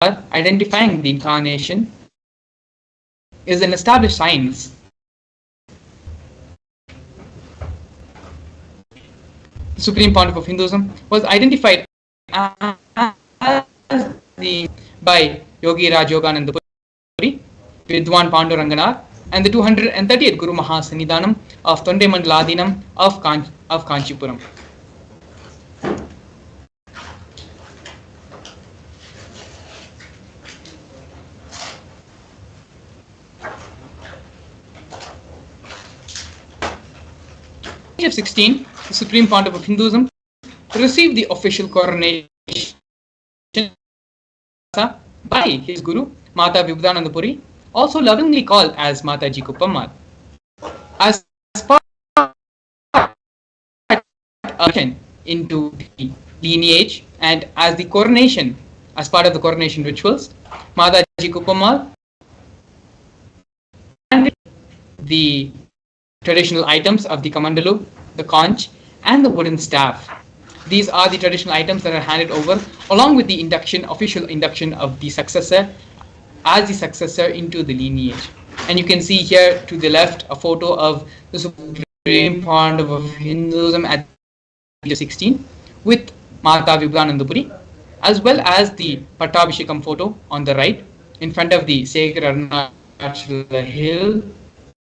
identifying the incarnation is an established science. The Supreme Pontiff of Hinduism was identified as by Yogi Raj Yogananda Puri, Vidwan Panduranganar, and the 230th Guru Mahasannidhanam of Tondemandaladinam of Kanchipuram. At the age of 16, the Supreme Pontiff of Hinduism received the official coronation by his Guru, Mata Vibhudananda Puri, also lovingly called as Mataji Kuppammal. As part of into the lineage and as the coronation, as part of the coronation rituals, Mataji Kuppammal and the traditional items of the kamandalu, the conch, and the wooden staff. These are the traditional items that are handed over along with the official induction of the successor as the successor into the lineage. And you can see here to the left a photo of the Supreme Pontiff of Hinduism at the age of 16 with Mata Vibhudananda Puri, as well as the Pattabhishekam photo on the right in front of the sacred Arunachala hill,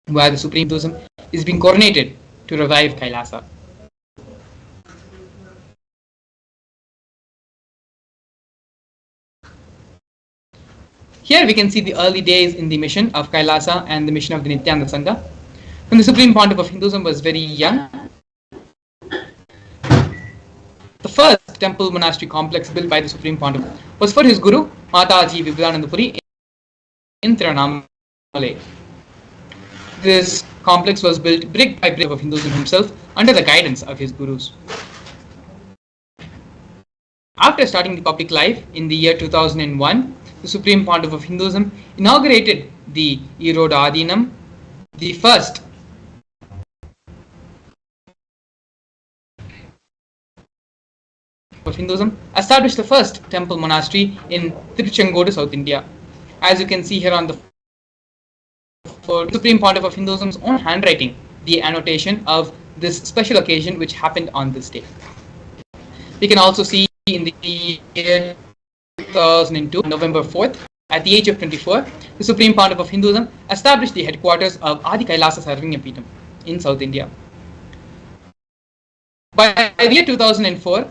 where the Supreme Hinduism is being coronated to revive Kailasa. Here we can see the early days in the mission of Kailasa and the mission of the Nithyananda Sangha. When the Supreme Pontiff of Hinduism was very young, the first temple monastery complex built by the Supreme Pontiff was for his Guru, Mataji Vibhudananda Puri in Tirunamale. This complex was built brick by brick of Hinduism himself under the guidance of his Gurus. After starting the public life in the year 2001, the Supreme Pontiff of Hinduism inaugurated the Irodadinam, the first of Hinduism, established the first temple monastery in Tiruchengodu, South India. As you can see here on the Supreme Pontiff of Hinduism's own handwriting, the annotation of this special occasion which happened on this day. We can also see in the year 2002, November 4th, at the age of 24, the Supreme Pontiff of Hinduism established the headquarters of Adi Kailasa Sarvanya Peetham in South India. By the year 2004,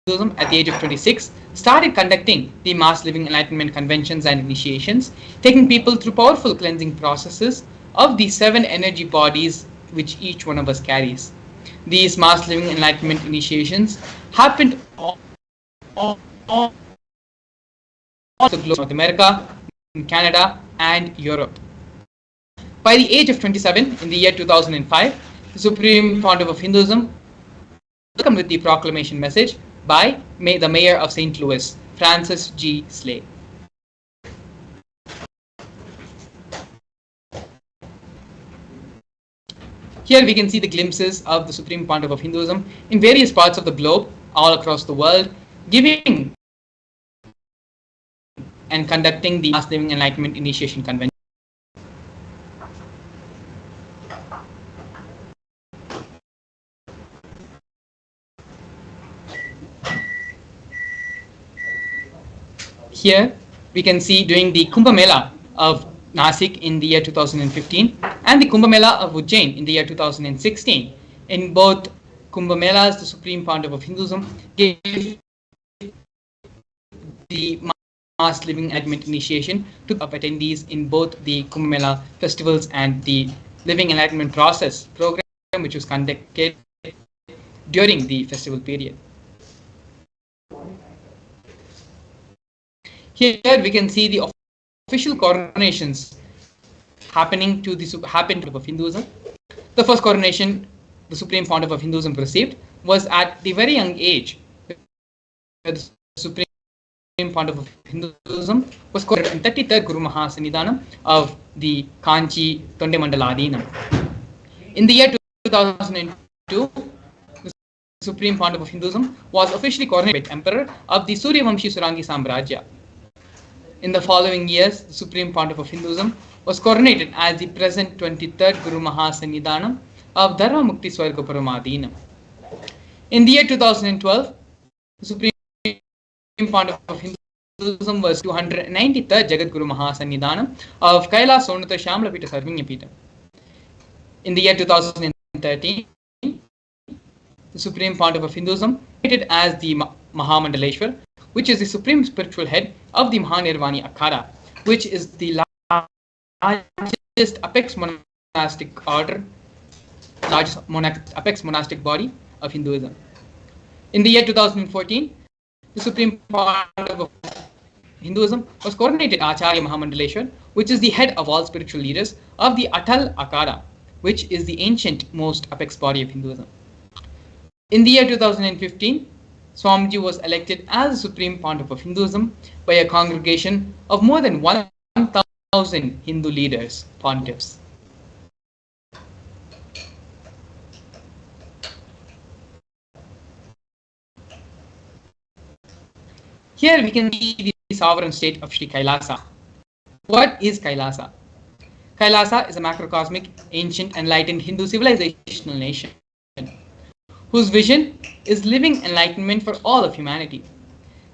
Hinduism at the age of 26 started conducting the mass living enlightenment conventions and initiations, taking people through powerful cleansing processes of the 7 energy bodies which each one of us carries. These mass living enlightenment initiations happened all the globe, North America, Canada, and Europe. By the age of 27, in the year 2005, the Supreme Pontiff of Hinduism welcomed with the proclamation message by the Mayor of St. Louis, Francis G. Slay. Here we can see the glimpses of the Supreme Pontiff of Hinduism in various parts of the globe, all across the world, giving and conducting the Mass Living Enlightenment Initiation Convention. Here we can see during the Kumbh Mela of Nasik in the year 2015 and the Kumbh Mela of Ujjain in the year 2016. In both Kumbh Melas, the Supreme Pontiff of Hinduism gave the Mass Living Enlightenment Initiation to attendees in both the Kumbh Mela festivals and the Living Enlightenment Process program, which was conducted during the festival period. Here we can see the official coronations happening to the of Hinduism. The first coronation the Supreme Pontiff of Hinduism received was at the very young age. The Supreme Pontiff of Hinduism was coronated in 33rd Guru Mahasannidhanam of the Kanchi Tondemandaladinam. In the year 2002, the Supreme Pontiff of Hinduism was officially coronated Emperor of the Suryavamshi Surangi Samrajya. In the following years, the Supreme Pontiff of Hinduism was coronated as the present 23rd Guru Mahasannidhanam of Dharma Mukti Swarga Paramadhinam. In the year 2012, the Supreme Pontiff of Hinduism was 293rd Jagat Guru Mahasannidhanam of Kailas Sonata Shamla Pita Sarvinya Pita. In the year 2013, the Supreme Pontiff of Hinduism created as the Mahamandaleshwar, which is the supreme spiritual head of the Mahanirvani Akhada, which is the largest apex monastic order, largest apex monastic body of Hinduism. In the year 2014, the Supreme Pontiff of Hinduism was coronated Acharya Mahamandaleshwar, which is the head of all spiritual leaders of the Atal Akhada, which is the ancient most apex body of Hinduism. In the year 2015, Swamiji was elected as the Supreme Pontiff of Hinduism by a congregation of more than 1,000 Hindu leaders, pontiffs. Here we can see the sovereign state of Sri Kailasa. What is Kailasa? Kailasa is a macrocosmic, ancient, enlightened Hindu civilizational nation whose vision is living enlightenment for all of humanity.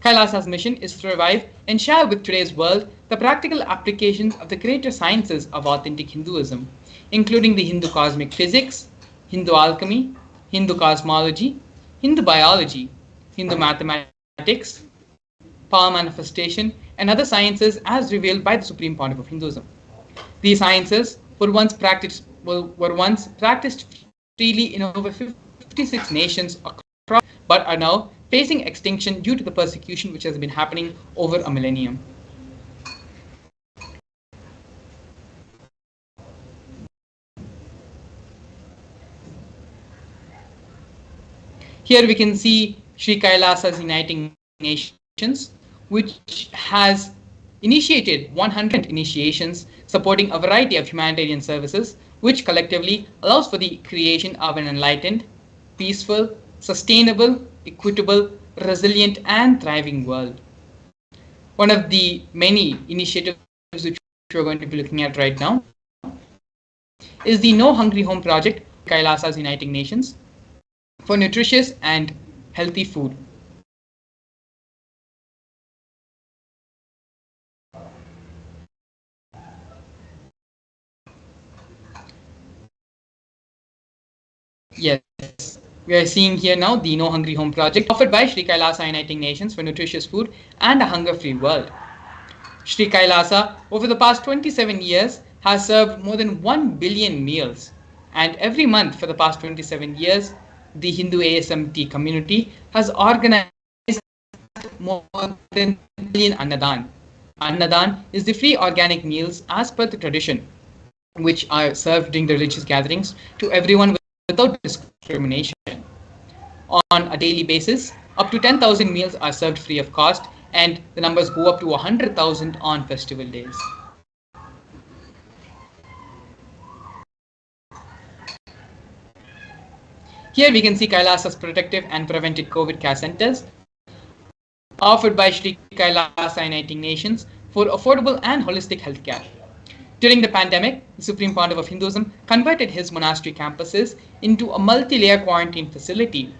Kailasa's mission is to revive and share with today's world the practical applications of the greater sciences of authentic Hinduism, including the Hindu cosmic physics, Hindu alchemy, Hindu cosmology, Hindu biology, Hindu mathematics, power manifestation, and other sciences as revealed by the Supreme Pontiff of Hinduism. These sciences were once practiced freely in over 56 nations across, but are now facing extinction due to the persecution which has been happening over a millennium. Here we can see Sri Kailasa's Uniting Nations, which has initiated 100 initiations supporting a variety of humanitarian services, which collectively allows for the creation of an enlightened, peaceful, sustainable, equitable, resilient, and thriving world. One of the many initiatives which we're going to be looking at right now is the No Hungry Home project, Kailasa's Uniting Nations, for nutritious and healthy food. Yes, we are seeing here now the No Hungry Home project offered by Sri Kailasa Uniting Nations for nutritious food and a hunger-free world. Sri Kailasa, over the past 27 years, has served more than 1 billion meals, and every month for the past 27 years, the Hindu ASMT community has organized more than 1 billion Annadan. Annadan is the free organic meals as per the tradition, which are served during the religious gatherings to everyone without discrimination. On a daily basis, up to 10,000 meals are served free of cost, and the numbers go up to 100,000 on festival days. Here we can see Kailasa's protective and preventive COVID care centers offered by Sri Kailasa Uniting Nations for affordable and holistic healthcare. During the pandemic, the Supreme Pontiff of Hinduism converted his monastery campuses into a multi-layer quarantine facility.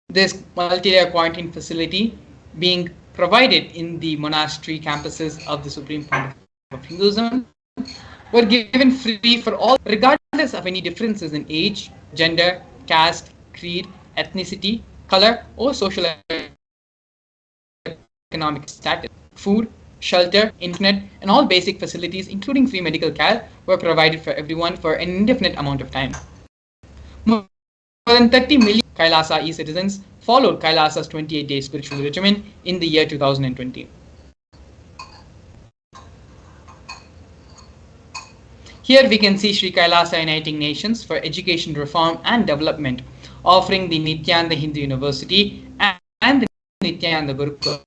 This multi-layer quarantine facility being provided in the monastery campuses of the Supreme Pontiff of Hinduism were given free for all, regardless of any differences in age, gender, caste, creed, ethnicity, color, or social economic status. Food, shelter, internet, and all basic facilities, including free medical care, were provided for everyone for an indefinite amount of time. More than 30 million Kailasa e-citizens followed Kailasa's 28-day spiritual regimen in the year 2020. Here we can see Sri Kailasa Uniting Nations for Education Reform and Development, offering the Nithyananda Hindu University and the Nithyananda Gurukul.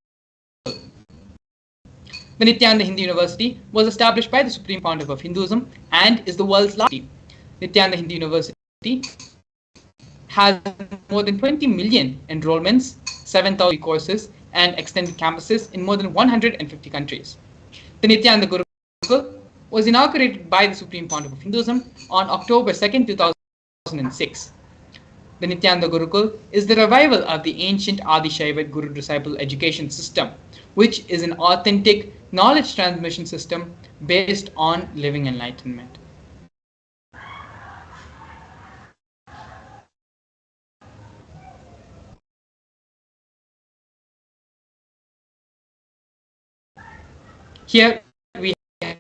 The Nithyananda Hindu University was established by the Supreme Pontiff of Hinduism and is the world's largest. Nithyananda Hindu University has more than 20 million enrollments, 7,000 courses, and extended campuses in more than 150 countries. The Nithyananda Gurukul was inaugurated by the Supreme Pontiff of Hinduism on October 2nd, 2006. The Nithyananda Gurukul is the revival of the ancient Adi-Shaiva Guru-disciple education system, which is an authentic knowledge transmission system based on living enlightenment. Here we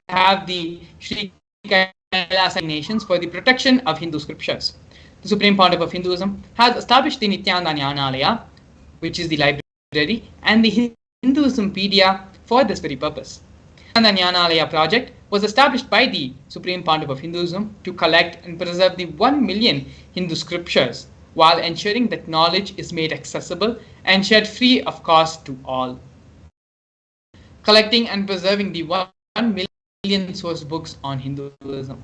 have the Sri Kailasa nations for the protection of Hindu scriptures. The Supreme Pontiff of Hinduism has established the Nithyananda Jnanalaya, which is the library, and the Hinduismpedia for this very purpose. The Nithyananda Jnanalaya project was established by the Supreme Pontiff of Hinduism to collect and preserve the 1 million Hindu scriptures while ensuring that knowledge is made accessible and shared free of cost to all. Collecting and preserving the 1 million source books on Hinduism.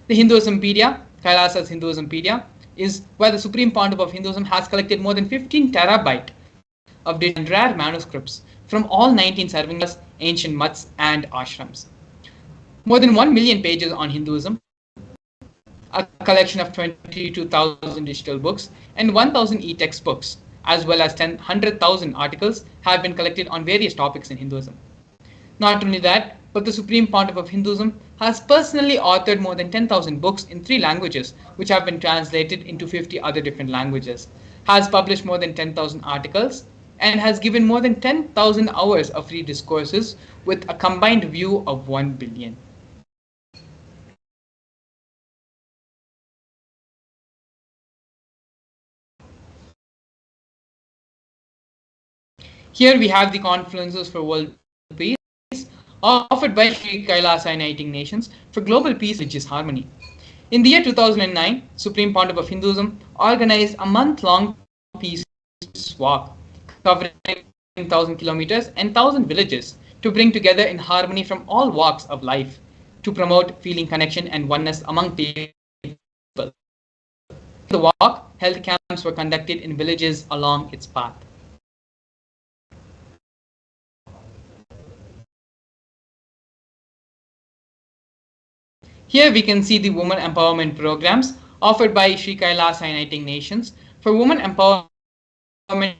The Hinduismpedia, Kailasa's Hinduismpedia, is where the Supreme Pontiff of Hinduism has collected more than 15 terabyte of rare manuscripts from all 19 Sarvangas, ancient mutts and ashrams. More than 1 million pages on Hinduism, a collection of 22,000 digital books and 1,000 e-textbooks, as well as 100,000 articles have been collected on various topics in Hinduism. Not only that, but the Supreme Pontiff of Hinduism has personally authored more than 10,000 books in 3 languages, which have been translated into 50 other different languages, has published more than 10,000 articles, and has given more than 10,000 hours of free discourses with a combined view of 1 billion. Here we have the Conferences for World Peace offered by Sri Kailasa Uniting Nations for Global Peace, Religious Harmony. In the year 2009, Supreme Pontiff of Hinduism organized a month-long peace walk covering 1,000 kilometers and 1,000 villages to bring together in harmony from all walks of life to promote feeling connection and oneness among people. The walk, health camps were conducted in villages along its path. Here we can see the women empowerment programs offered by Sri Kailasa Uniting Nations for women empowerment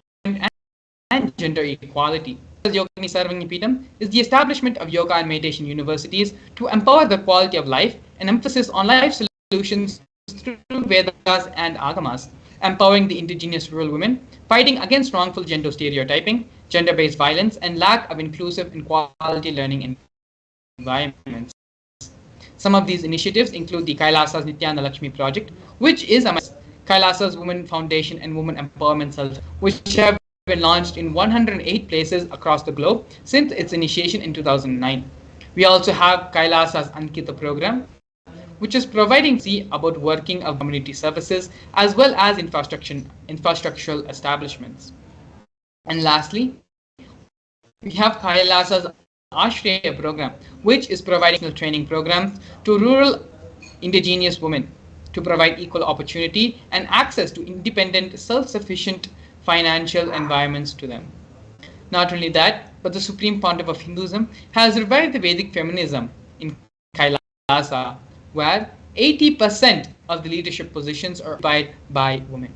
and gender equality. Yogini Sarvangapidam is the establishment of yoga and meditation universities to empower the quality of life and emphasis on life solutions through Vedas and Agamas, empowering the indigenous rural women, fighting against wrongful gender stereotyping, gender-based violence, and lack of inclusive and quality learning environments. Some of these initiatives include the Kailasa's Nithyananda Lakshmi project, which is Kailasa's Women Foundation and Women Empowerment Center, which have been launched in 108 places across the globe since its initiation in 2009. We also have Kailasa's Ankita program, which is providing about working of community services as well as infrastructural establishments. And lastly, we have Kailasa's Ashraya program, which is providing training programs to rural indigenous women to provide equal opportunity and access to independent, self-sufficient financial environments to them. Not only that, but the Supreme Pontiff of Hinduism has revived the Vedic feminism in Kailasa, where 80% of the leadership positions are occupied by women.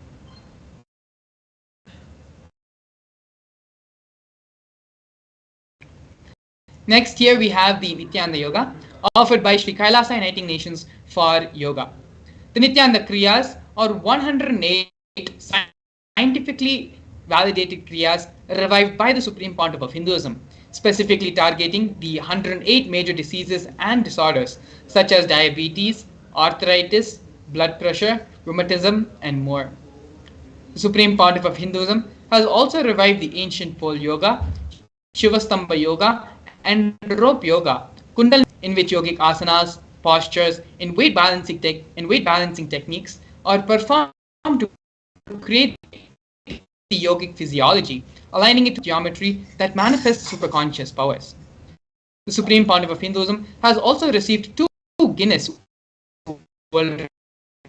Next, here we have the Nithyananda Yoga, offered by Sri Kailasa Uniting Nations for Yoga. The Nithyananda Kriyas are 108 scientifically validated Kriyas revived by the Supreme Pontiff of Hinduism, specifically targeting the 108 major diseases and disorders such as diabetes, arthritis, blood pressure, rheumatism, and more. The Supreme Pontiff of Hinduism has also revived the ancient pole yoga, Shivastamba yoga, and rope yoga, Kundalini, in which yogic asanas, postures, and weight balancing techniques are performed to create the yogic physiology, aligning it to geometry that manifests superconscious powers. The Supreme Pontiff of Hinduism has also received 2 Guinness World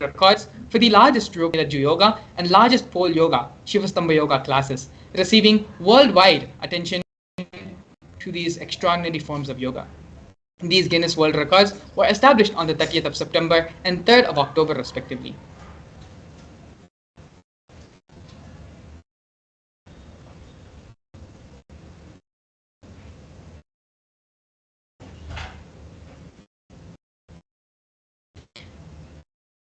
Records for the largest rope yoga and largest pole yoga, Shivastamba yoga classes, receiving worldwide attention to these extraordinary forms of yoga. These Guinness World Records were established on the 30th of September and 3rd of October respectively.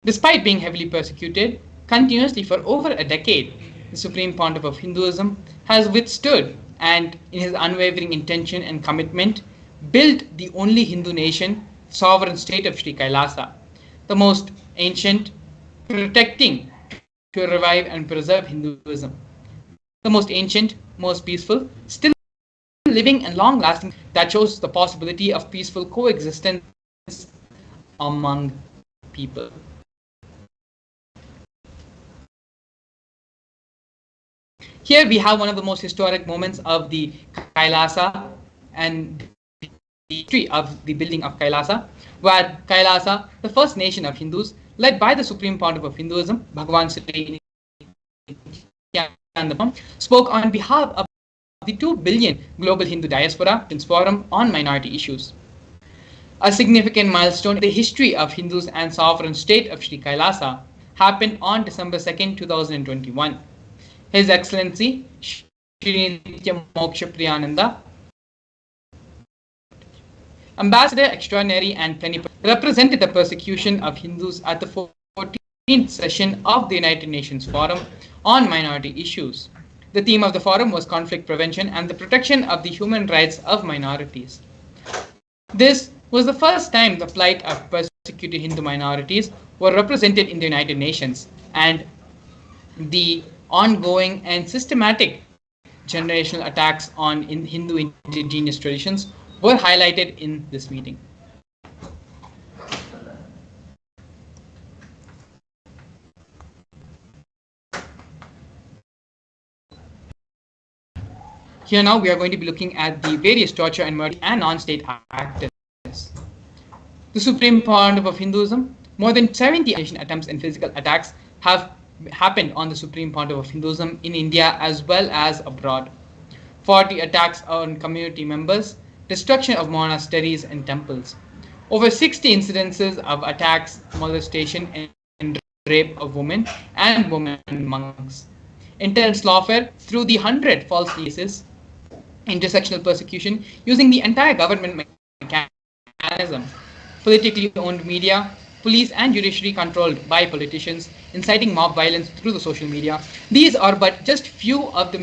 Despite being heavily persecuted continuously for over a decade, the Supreme Pontiff of Hinduism has withstood and, in his unwavering intention and commitment, built the only Hindu nation, sovereign state of Sri Kailasa, the most ancient, protecting to revive and preserve Hinduism, the most ancient, most peaceful, still living and long-lasting, that shows the possibility of peaceful coexistence among people. Here we have one of the most historic moments of the Kailasa and the history of the building of Kailasa, where Kailasa, the first nation of Hindus, led by the Supreme Pontiff of Hinduism, Bhagavan Sri Nithyananda, spoke on behalf of the 2 billion global Hindu diaspora in forum on minority issues. A significant milestone in the history of Hindus and sovereign state of Sri Kailasa happened on December 2nd, 2021. His Excellency Shri Nithyananda, Ambassador Extraordinary and Plenipotentiary, represented the persecution of Hindus at the 14th session of the United Nations Forum on Minority Issues. The theme of the forum was conflict prevention and the protection of the human rights of minorities. This was the first time the plight of persecuted Hindu minorities were represented in the United Nations, and the ongoing and systematic generational attacks on Hindu indigenous traditions were highlighted in this meeting. Here now we are going to be looking at the various torture and murder and non-state actors. The Supreme Pontiff of Hinduism, more than 70 attempts and physical attacks have happened on the Supreme Pontiff of Hinduism in India as well as abroad. 40 attacks on community members, destruction of monasteries and temples. Over 60 incidences of attacks, molestation and rape of women and women monks. Intense lawfare through the 100 false cases, intersectional persecution using the entire government mechanism, politically owned media, police and judiciary controlled by politicians, inciting mob violence through the social media. These are but just few of the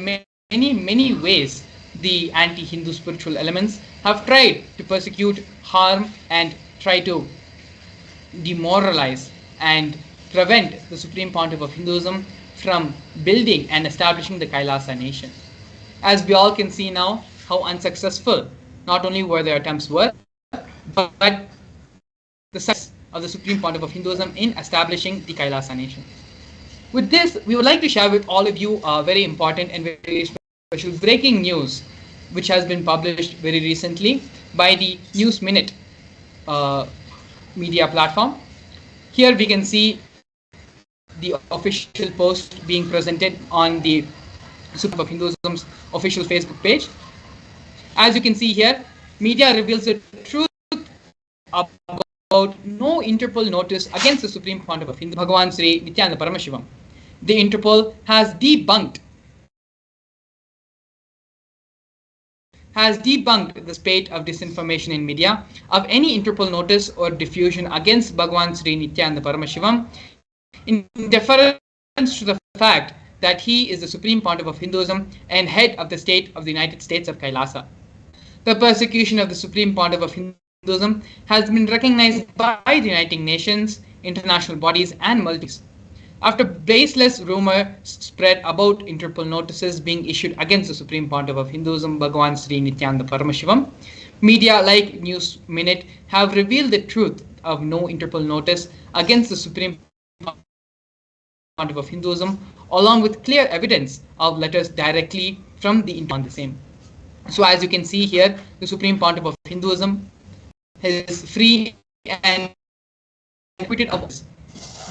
many ways the anti-Hindu spiritual elements have tried to persecute, harm and try to demoralize and prevent the Supreme Pontiff of Hinduism from building and establishing the Kailasa nation. As we all can see now how unsuccessful not only were their attempts were, but the success of the Supreme Pontiff of Hinduism in establishing the Kailasa nation. With this, we would like to share with all of you a very important and very special breaking news which has been published very recently by the News Minute media platform. Here we can see the official post being presented on the Supreme Pontiff of Hinduism's official Facebook page. As you can see here, media reveals the truth about no Interpol notice against the Supreme Pontiff of Hinduism, Bhagavan Sri Nithyananda Paramashivam. The Interpol has debunked the spate of disinformation in media of any Interpol notice or diffusion against Bhagavan Sri Nithyananda Paramashivam in deference to the fact that he is the Supreme Pontiff of Hinduism and head of the state of the United States of Kailasa. The persecution of the Supreme Pontiff of Hinduism has been recognized by the United Nations, international bodies and multis. After baseless rumor spread about Interpol notices being issued against the Supreme Pontiff of Hinduism, Bhagavan Sri Nithyananda Paramashivam, media like News Minute have revealed the truth of no Interpol notice against the Supreme Pontiff of Hinduism, along with clear evidence of letters directly from the on the same. So as you can see here, the Supreme Pontiff of Hinduism is free and acquitted of this.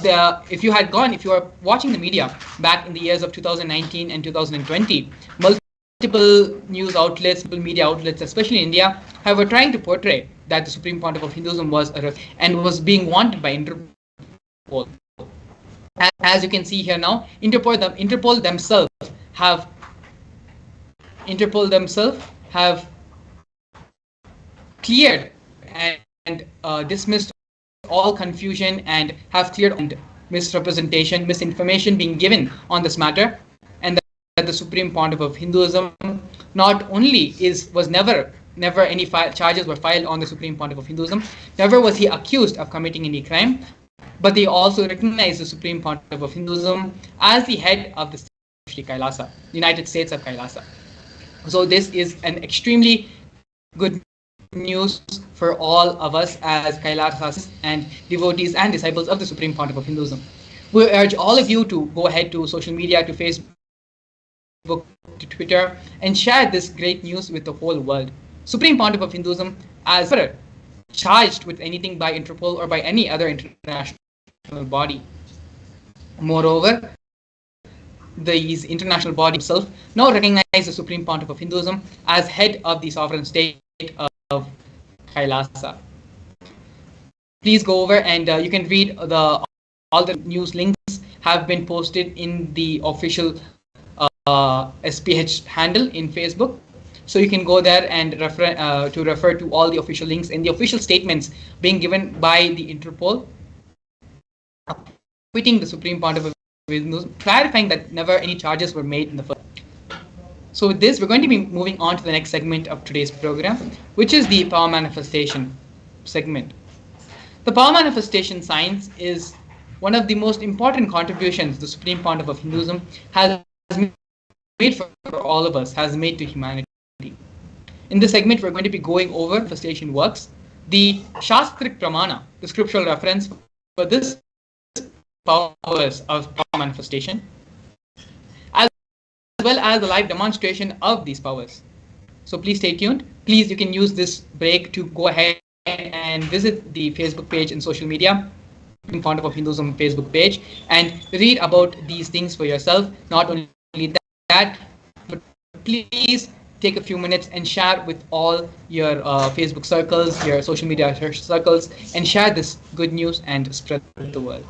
if you are watching the media back in the years of 2019 and 2020, multiple news outlets, multiple media outlets, especially in India, were trying to portray that the Supreme Pontiff of Hinduism was and was being wanted by Interpol. As you can see here now, Interpol themselves have cleared and dismissed all confusion and have cleared and misrepresentation, misinformation being given on this matter, and that the Supreme Pontiff of Hinduism not only was never any charges were filed on the Supreme Pontiff of Hinduism, never was he accused of committing any crime, but they also recognize the Supreme Pontiff of Hinduism as the head of the Kailasa, United States of Kailasa. So this is an extremely good news for all of us as Kailasas and devotees and disciples of the Supreme Pontiff of Hinduism. We urge all of you to go ahead to social media, to Facebook, to Twitter, and share this great news with the whole world. Supreme Pontiff of Hinduism, as never charged with anything by Interpol or by any other international body. Moreover, these international bodies themselves now recognize the Supreme Pontiff of Hinduism as head of the sovereign state of Kailasa. Please go over and you can read all the news links have been posted in the official SPH handle in Facebook. So you can go there and refer to all the official links and the official statements being given by the Interpol, quitting the Supreme Pontiff of Hinduism, clarifying that never any charges were made in the first. So with this, we're going to be moving on to the next segment of today's program, which is the power manifestation segment. The power manifestation science is one of the most important contributions the Supreme Pontiff of Hinduism has made for all of us, has made to humanity. In this segment, we're going to be going over manifestation works, the Shastric Pramana, the scriptural reference for this powers of power manifestation, as well as the live demonstration of these powers. So please stay tuned. Please, you can use this break to go ahead and visit the Facebook page and social media, Pontiff of Hinduism Facebook page, and read about these things for yourself. Not only that, but please take a few minutes and share with all your Facebook circles, your social media circles, and share this good news and spread the word.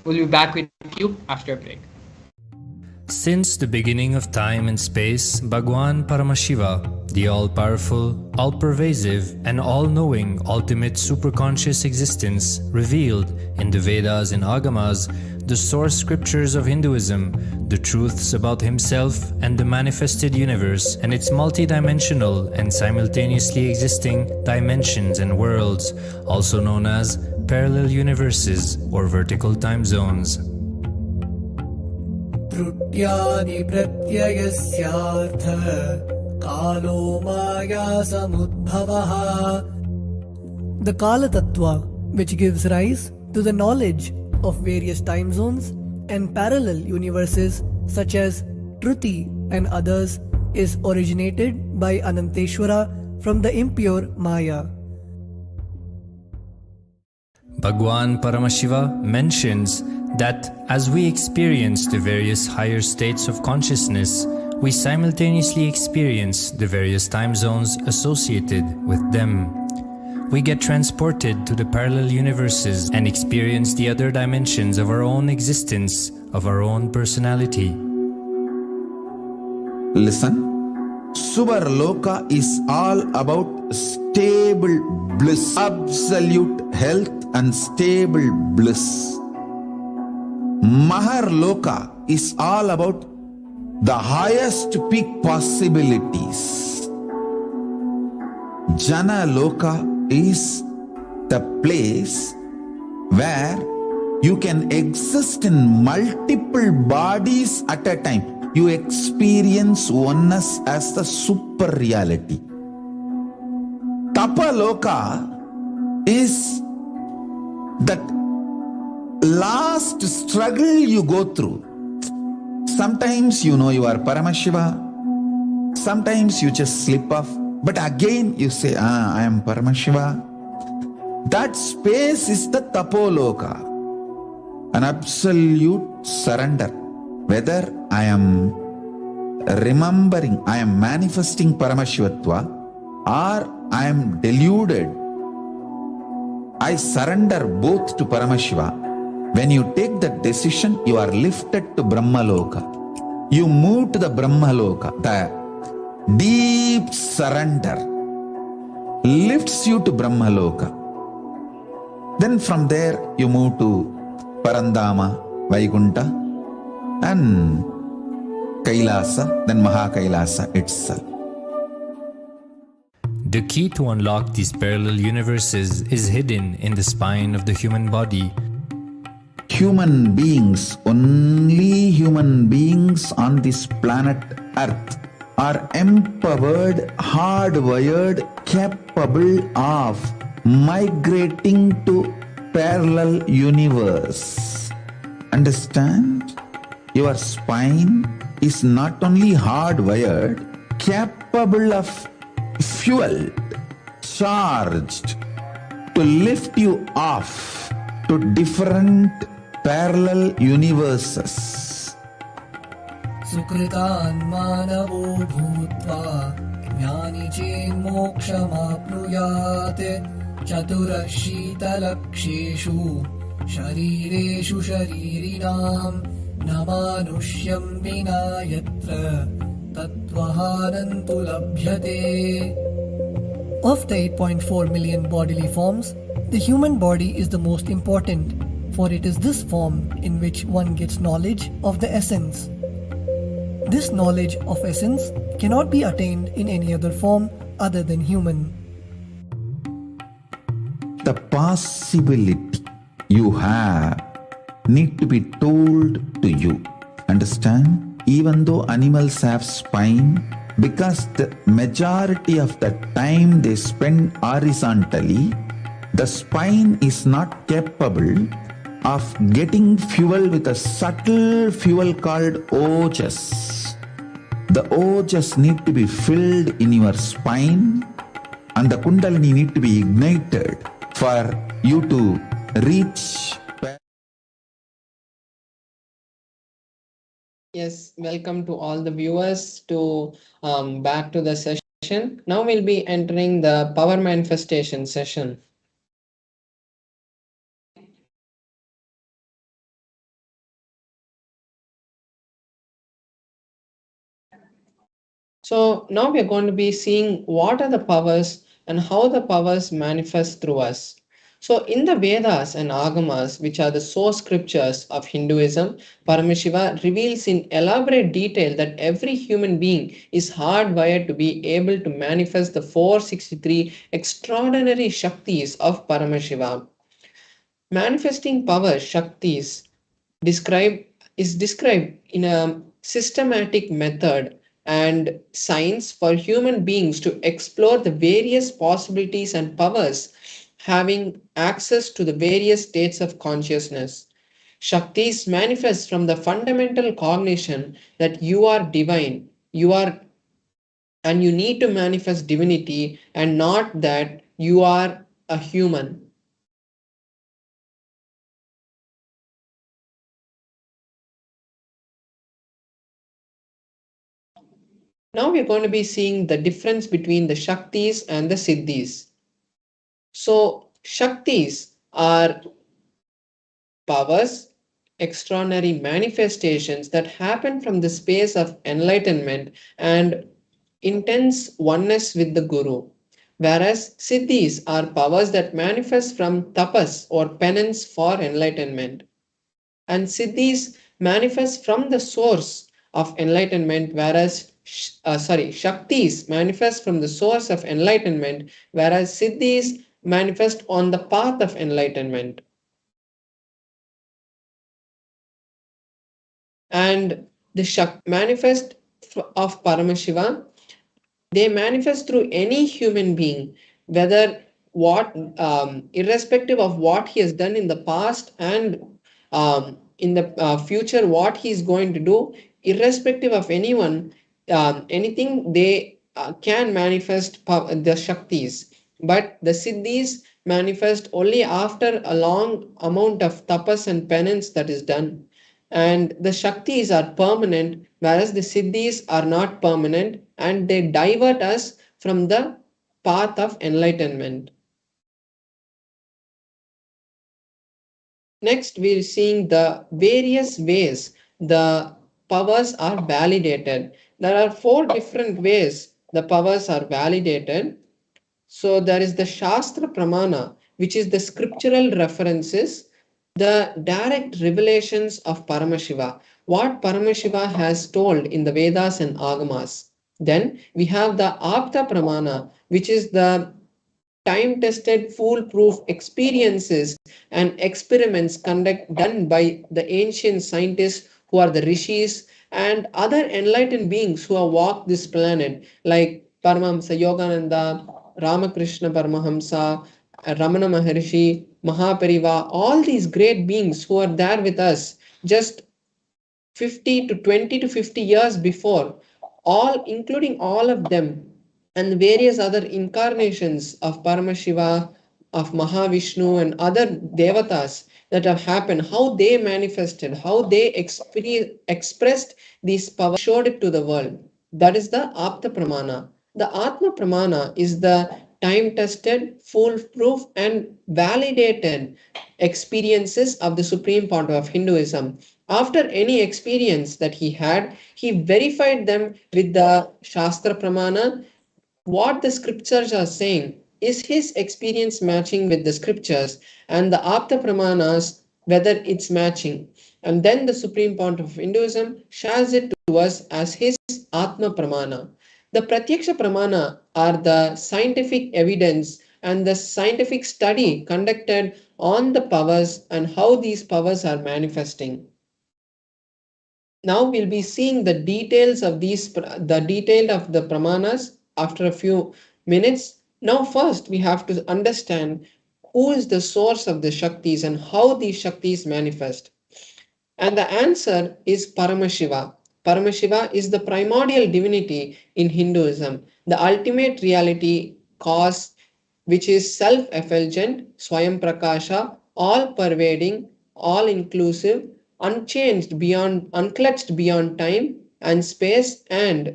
We'll be back with you after a break. Since the beginning of time and space, Bhagwan Paramashiva, the all-powerful, all-pervasive, and all-knowing ultimate superconscious existence, revealed in the Vedas and Agamas, the source scriptures of Hinduism, the truths about himself and the manifested universe and its multidimensional and simultaneously existing dimensions and worlds, also known as parallel universes or vertical time zones. Trutyani pratyayasya kalo maya samudbhavaha. The Kala Tattva, which gives rise to the knowledge of various time zones and parallel universes such as Truti and others, is originated by Ananteshwara from the impure Maya. Bhagwan Paramashiva mentions that as we experience the various higher states of consciousness, we simultaneously experience the various time zones associated with them. We get transported to the parallel universes and experience the other dimensions of our own existence, of our own personality. Listen. Subarloka is all about stable bliss, absolute health and stable bliss. Maharloka is all about the highest peak possibilities. Jana Loka is the place where you can exist in multiple bodies at a time. You experience oneness as the super reality. Tapaloka is that last struggle you go through. Sometimes you know you are Paramashiva, sometimes you just slip off, but again you say, I am Paramashiva. That space is the Tapoloka. an absolute surrender. Whether I am remembering, I am manifesting Paramashivatva, or I am deluded, I surrender both to Paramashiva. When you take that decision, you are lifted to Brahmaloka. You move to the Brahmaloka. The deep surrender lifts you to Brahmaloka. Then from there you move to Parandama, Vaikunta, and Kailasa, then Mahakailasa itself. The key to unlock these parallel universes is hidden in the spine of the human body. Human beings, only human beings on this planet Earth are empowered, hardwired, capable of migrating to parallel universe. Understand? Your spine is not only hardwired, capable of fueled, charged to lift you off to different parallel universes. सुकृतान् मानवो भूत्वा ज्ञानी चेन्मोक्षमाप्नुयात् चतुरशीतलक्षेषु शरीरेषु शरीरिणां न मानुष्यं विना यत्र तत्त्वहानन्तु लभ्यते. Of the 8.4 million bodily forms, the human body is the most important, for it is this form in which one gets knowledge of the essence. This knowledge of essence cannot be attained in any other form other than human. The possibility you have need to be told to you. Understand? Even though animals have spine, because the majority of the time they spend horizontally, the spine is not capable of getting fuel with a subtle fuel called ojas. The ojas need to be filled in your spine, and the kundalini need to be ignited for you to reach. Yes, welcome to all the viewers to back to the session. Now we'll be entering the power manifestation session. So now we're going to be seeing what are the powers and how the powers manifest through us. So in the Vedas and Agamas, which are the source scriptures of Hinduism, Paramashiva reveals in elaborate detail that every human being is hardwired to be able to manifest the 463 extraordinary Shaktis of Paramashiva. Manifesting power Shaktis is described in a systematic method and science for human beings to explore the various possibilities and powers having access to the various states of consciousness. Shaktis manifest from the fundamental cognition that you are divine, and you need to manifest divinity and not that you are a human. Now we're going to be seeing the difference between the Shaktis and the Siddhis. So, Shaktis are powers, extraordinary manifestations that happen from the space of enlightenment and intense oneness with the Guru. Whereas Siddhis are powers that manifest from tapas or penance for enlightenment. And Siddhis manifest from the source of enlightenment, whereas Shaktis manifest from the source of enlightenment, whereas Siddhis manifest on the path of enlightenment. And the manifest of Paramashiva, they manifest through any human being, whether irrespective of what he has done in the past and in the future, what he is going to do, irrespective of anyone, anything, they can manifest the Shaktis. But the siddhis manifest only after a long amount of tapas and penance that is done. And the shaktis are permanent, whereas the siddhis are not permanent, and they divert us from the path of enlightenment. Next, we're seeing the various ways the powers are validated. There are four different ways the powers are validated. So there is the Shastra Pramana, which is the scriptural references, the direct revelations of Paramashiva, what Paramashiva has told in the Vedas and Agamas. Then we have the Apta Pramana, which is the time tested, foolproof experiences and experiments done by the ancient scientists who are the rishis and other enlightened beings who have walked this planet, like Paramahamsa Yogananda, Ramakrishna Paramahamsa, Ramana Maharishi, Mahapariva, all these great beings who are there with us just 50 to 20 to 50 years before, all including all of them and various other incarnations of Paramashiva, of Mahavishnu and other devatas that have happened, how they manifested, how they expressed these powers, showed it to the world. That is the Apta Pramana. The Atma Pramana is the time tested, foolproof, and validated experiences of the supreme point of Hinduism. After any experience that he had, he verified them with the Shastra Pramana, what the scriptures are saying. Is his experience matching with the scriptures and the Apta Pramanas, whether it's matching? And then the supreme point of Hinduism shares it to us as his Atma Pramana. The Pratyaksha Pramana are the scientific evidence and the scientific study conducted on the powers and how these powers are manifesting. Now we'll be seeing the details of the detail of the pramanas after a few minutes. Now first we have to understand who is the source of the Shaktis and how these Shaktis manifest. And the answer is Paramashiva. Paramashiva is the primordial divinity in Hinduism, the ultimate reality cause which is self-effulgent, Swayam Prakasha, all pervading, all inclusive, unchanged beyond, unclutched beyond time and space and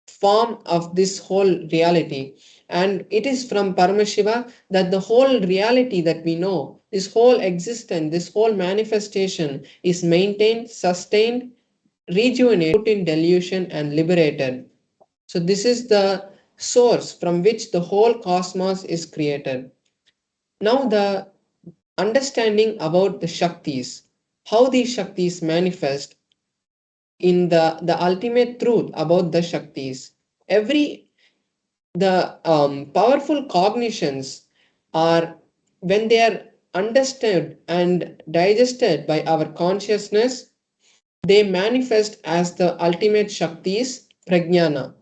form of this whole reality. And it is from Paramashiva that the whole reality that we know, this whole existence, this whole manifestation is maintained, sustained, rejuvenated, put in delusion, and liberated. So, this is the source from which the whole cosmos is created. Now, the understanding about the Shaktis, how these Shaktis manifest in the ultimate truth about the Shaktis. The powerful cognitions are, when they are understood and digested by our consciousness, they manifest as the ultimate Shaktis, Prajnana.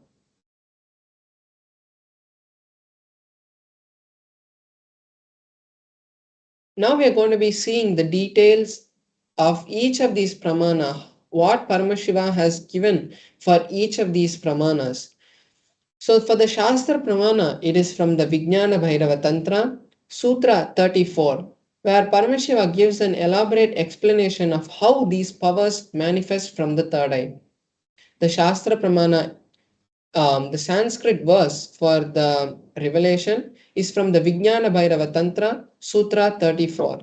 Now we are going to be seeing the details of each of these pramana, what Paramashiva has given for each of these pramanas. So for the Shastra Pramana, it is from the Vijnana Bhairava Tantra, Sutra 34, where Paramashiva gives an elaborate explanation of how these powers manifest from the third eye. The Shastra Pramana, the Sanskrit verse for the revelation is from the Vijnana Bhairava Tantra, Sutra 34.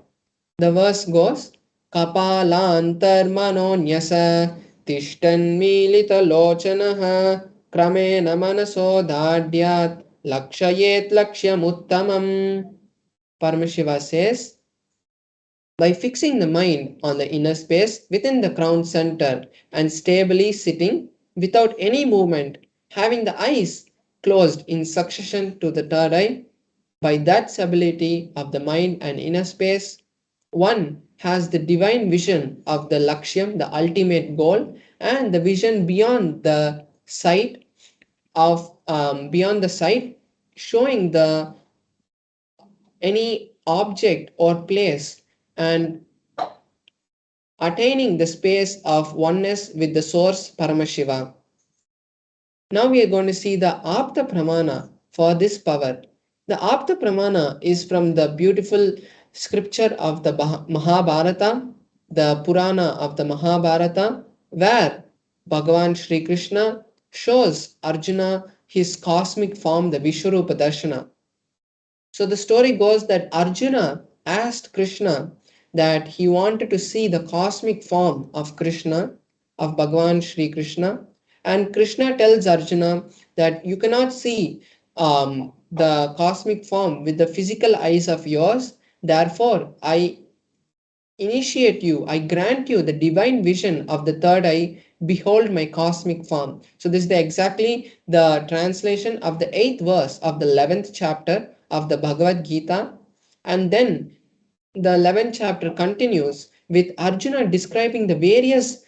The verse goes, Kapalantarmanonyasa tishtanmilita lochanaha kramena manaso dhadyat lakshayet lakshyamuttamam. Paramashiva says, by fixing the mind on the inner space within the crown center and stably sitting without any movement, having the eyes closed in succession to the third eye, by that stability of the mind and inner space, one has the divine vision of the Lakshyam, the ultimate goal, and the vision beyond the sight showing the any object or place and attaining the space of oneness with the source Paramashiva. Now we are going to see the Apta Pramana for this power. The Apta Pramana is from the beautiful scripture of the Mahabharata, the Purana of the Mahabharata, where Bhagavan Sri Krishna shows Arjuna his cosmic form, the Vishwarupa Darshana. So the story goes that Arjuna asked Krishna that he wanted to see the cosmic form of Krishna, of Bhagavan Sri Krishna, and Krishna tells Arjuna that you cannot see the cosmic form with the physical eyes of yours. Therefore, I initiate you, I grant you the divine vision of the third eye. Behold my cosmic form. So this is exactly the translation of the 8th verse of the 11th chapter of the Bhagavad Gita. And then the 11th chapter continues with Arjuna describing the various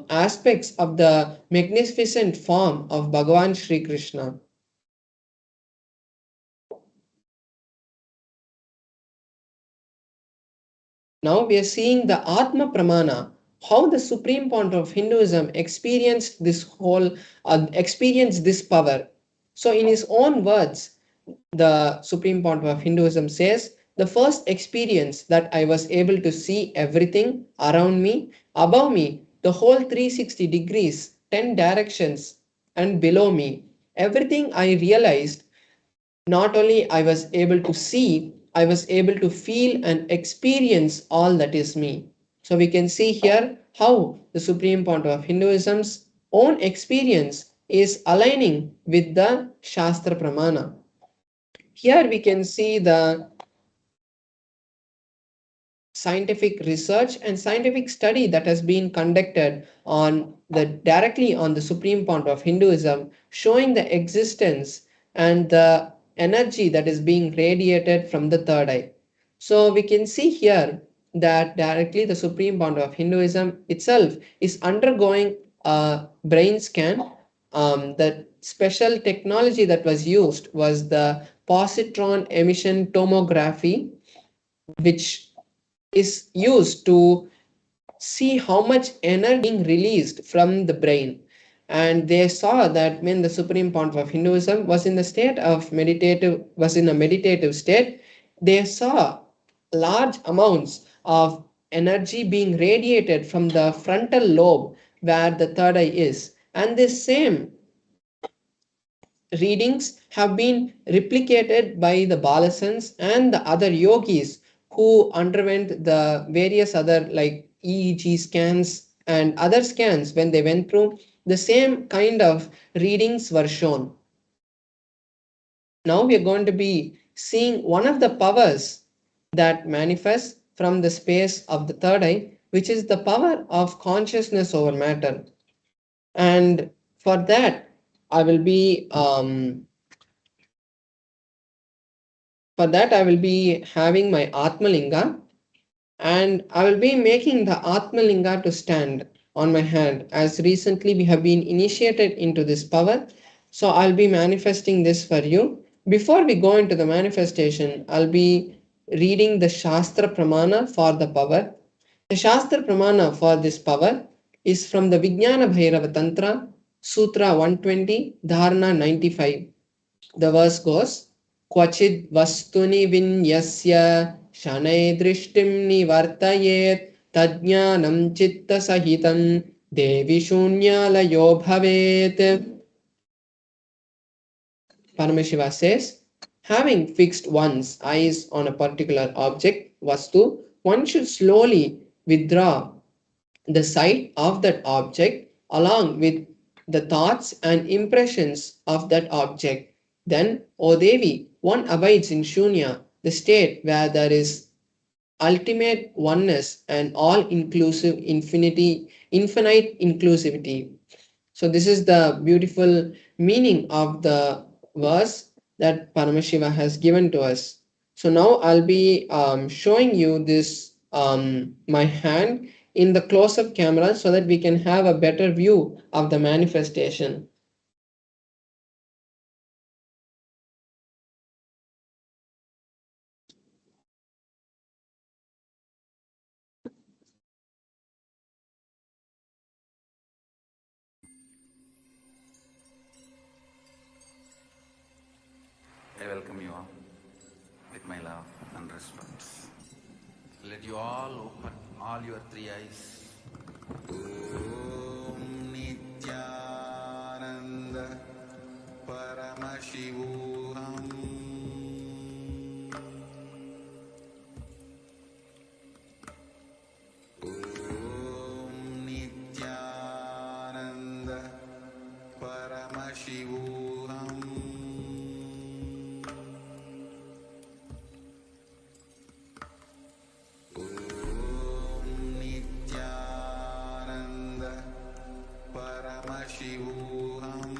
aspects of the magnificent form of Bhagavan Sri Krishna. Now we are seeing the Atma Pramana, how the supreme point of Hinduism experienced this power. So in his own words, the supreme point of Hinduism says, the first experience that I was able to see everything around me, above me, the whole 360 degrees, 10 directions, and below me, everything I realized, not only I was able to see, I was able to feel and experience all that is me. So we can see here how the supreme point of Hinduism's own experience is aligning with the Shastra Pramana. Here we can see the scientific research and scientific study that has been conducted on the directly on the supreme point of Hinduism, showing the existence and the energy that is being radiated from the third eye. So we can see here that directly the supreme point of Hinduism itself is undergoing a brain scan. The special technology that was used was the positron emission tomography, which is used to see how much energy being released from the brain. And they saw that when the supreme point of Hinduism was in the state of meditative, was in a meditative state, they saw large amounts of energy being radiated from the frontal lobe where the third eye is. And this same readings have been replicated by the Balasans and the other yogis who underwent the various other like EEG scans and other scans. When they went through, the same kind of readings were shown. Now we are going to be seeing one of the powers that manifests from the space of the third eye, which is the power of consciousness over matter. And for that, I will be having my Atmalinga, and I will be making the Atmalinga to stand on my hand, as recently we have been initiated into this power. So I'll be manifesting this for you. Before we go into the manifestation, I'll be reading the Shastra Pramana for the power. The Shastra Pramana for this power is from the Vijnana Bhairava Tantra, Sutra 120, Dharana 95. The verse goes, Kvachid vastuni vinyasya shanai drishtim nivartayet tadjnanam chitta sahitam devi shunyalayo bhavet. Paramashiva says, having fixed one's eyes on a particular object, vastu, one should slowly withdraw the sight of that object along with the thoughts and impressions of that object. Then, O Devi, one abides in Shunya, the state where there is ultimate oneness and all inclusive infinite inclusivity. So this is the beautiful meaning of the verse that Paramashiva has given to us. So now I'll be showing you this my hand in the close-up camera so that we can have a better view of the manifestation. I welcome you all with my love and respect. Let you all open all your three eyes. Om Nithyananda Paramashivam. Om Nithyananda Paramashivam. Om Nithyananda Paramashivam.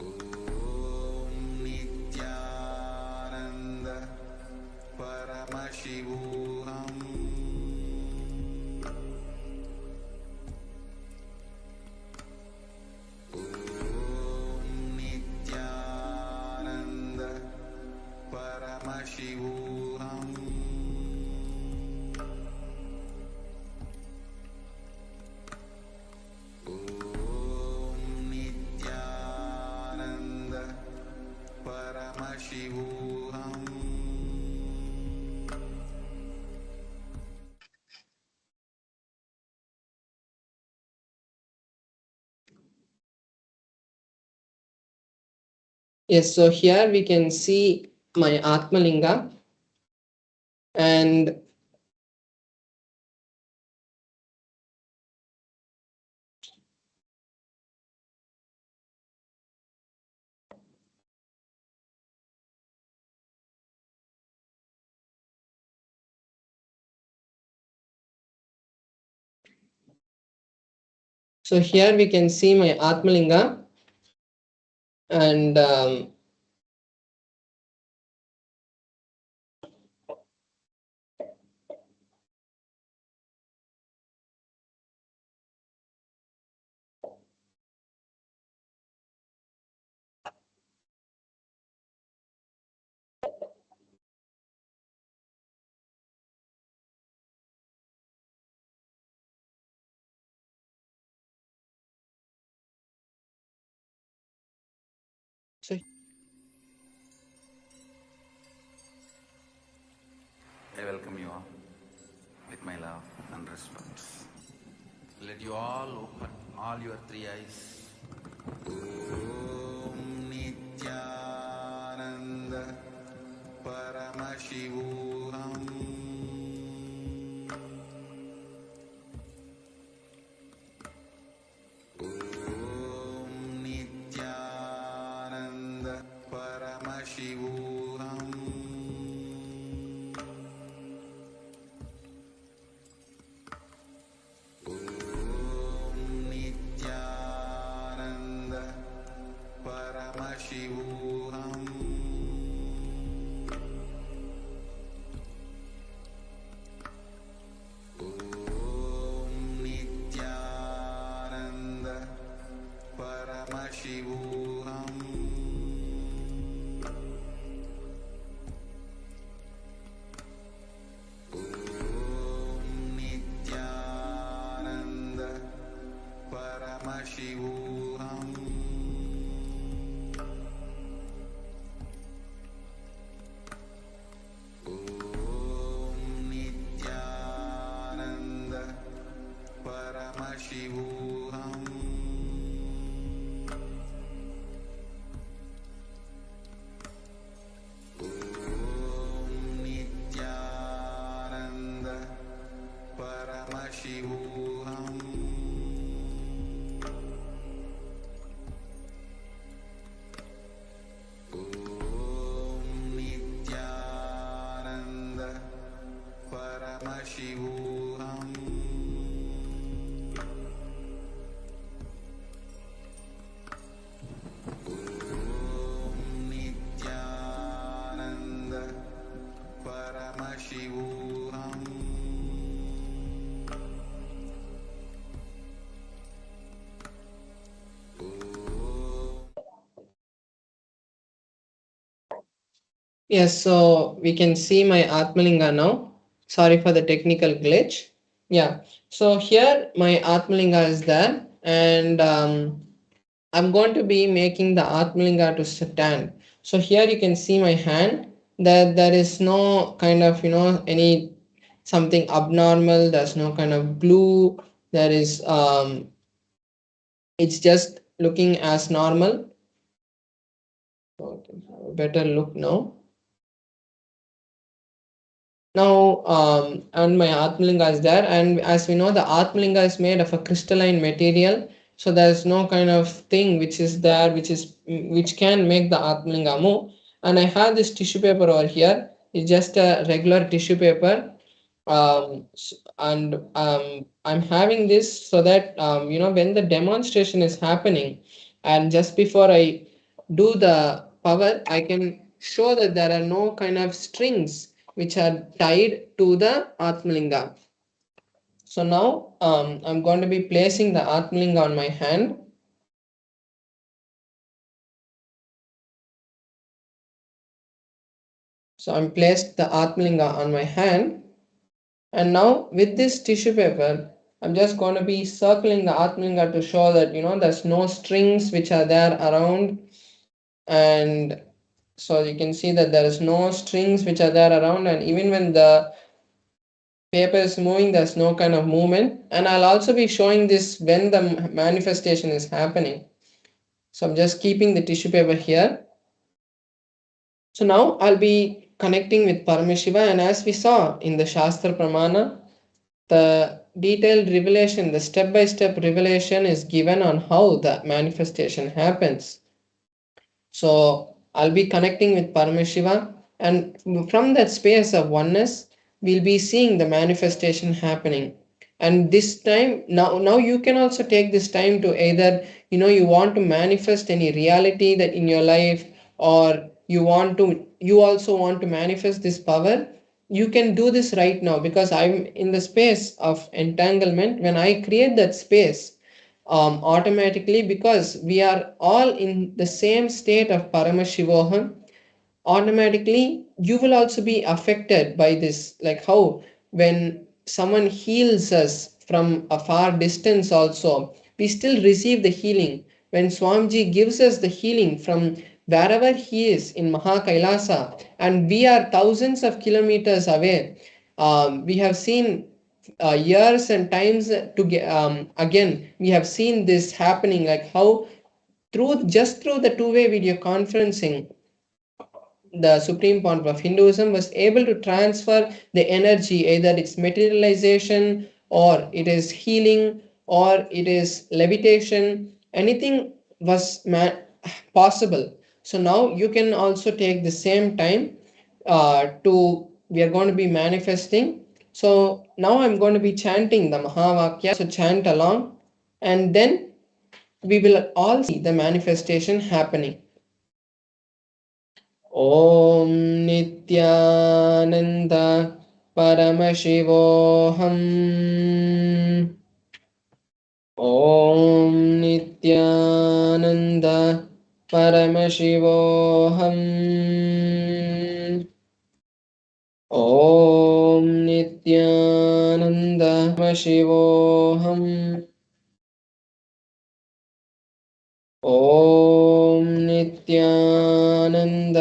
Om Nithyananda Paramashivam. Om Nithyananda Paramashivam. Om Nithyananda Paramashivam. Yes, so here we can see my Atmalinga, and so here we can see my Atmalinga, and so I welcome you all with my love and respect. Let you all open all your three eyes. Om Nithyananda Paramashivam. Om Nithyananda Paramashivam. Om Nithyananda Paramashivam. Om Nithyananda Paramashivam. Om Nithyananda Paramashivam. Om Nithyananda Paramashivam. Om Nithyananda Paramashivam. Om Nithyananda Paramashivam. Om Nithyananda Paramashivam. yes, so we can see my Atmalinga now. Sorry for the technical glitch. Yeah, so here my Atmalinga is there, and I'm going to be making the Atmalinga to stand. So here you can see my hand, that there is no kind of, any something abnormal, there's no kind of blue, there is it's just looking as normal. So I can have a better look now. Now, and my Atmalinga is there, and as we know, the Atmalinga is made of a crystalline material, so there's no kind of thing which is there, which can make the Atmalinga move. And I have this tissue paper over here. It's just a regular tissue paper, and I'm having this so that when the demonstration is happening, and just before I do the power, I can show that there are no kind of strings which are tied to the Atmalinga. So now I'm going to be placing the Atmalinga on my hand. So I'm placed the Atmalinga on my hand, and now with this tissue paper, I'm just going to be circling the Atmalinga to show that there's no strings which are there around. And so you can see that there is no strings which are there around, and even when the paper is moving, there's no kind of movement. And I'll also be showing this when the manifestation is happening. So I'm just keeping the tissue paper here. So now I'll be connecting with Paramashiva, and as we saw in the Shastra Pramana, the detailed revelation, the step-by-step revelation is given on how the manifestation happens. So I'll be connecting with Paramashiva, and from that space of oneness, we'll be seeing the manifestation happening. And this time, now you can also take this time to either, you want to manifest any reality that in your life, or you also want to manifest this power. You can do this right now, because I'm in the space of entanglement. When I create that space, automatically, because we are all in the same state of Paramashivoham, automatically you will also be affected by this. Like how when someone heals us from a far distance, also we still receive the healing. When Swamiji gives us the healing from wherever he is in Mahakailasa, and we are thousands of kilometers away, we have seen years and times to get, again we have seen this happening, like how through the two-way video conferencing, the supreme point of Hinduism was able to transfer the energy, either it's materialization, or it is healing, or it is levitation. Anything was possible. So now you can also take the same time to we are going to be manifesting. So now I'm going to be chanting the Mahavakya. So chant along, and then we will all see the manifestation happening. ॐ नित्यानन्द परमशिवोऽहम्। ॐ नित्यानन्द परमशिवोऽहम्। ॐ नित्यानन्द परमशिवोऽहम्। ॐ नित्यानन्द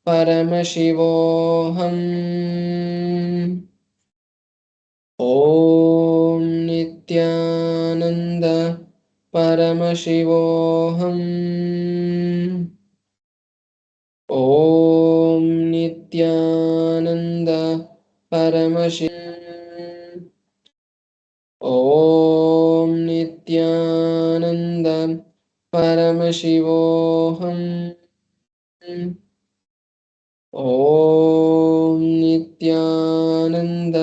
परमशिवोऽहम्। ॐ नित्यानन्द परमशिवोऽहम्। ॐ नित्यानन्द परमशिवोऽहम्। ॐ नित्यानन्द परमशिवोऽहम्। ॐ नित्यानन्द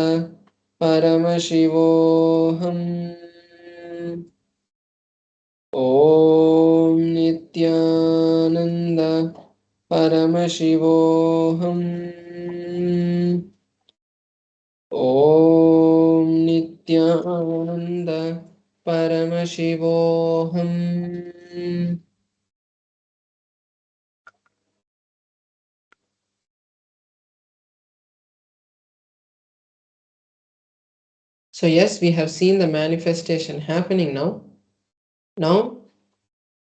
परमशिवोऽहम्। ॐ नित्यानन्द परमशिवोऽहम्। ॐ नित्यानन्द परमशिवोऽहम्। So yes, we have seen the manifestation happening now. Now,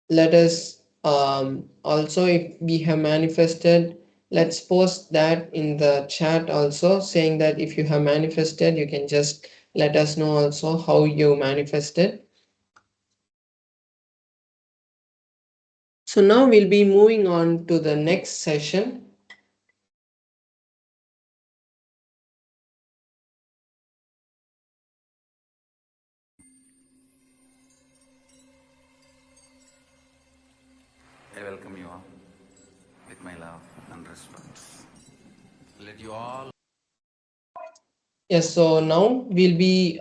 let us also, if we have manifested, let's post that in the chat also, saying that if you have manifested, you can just let us know also how you manifested. So now we'll be moving on to the next session. I welcome you all with my love and respect. Let you all. Yes, so now we'll be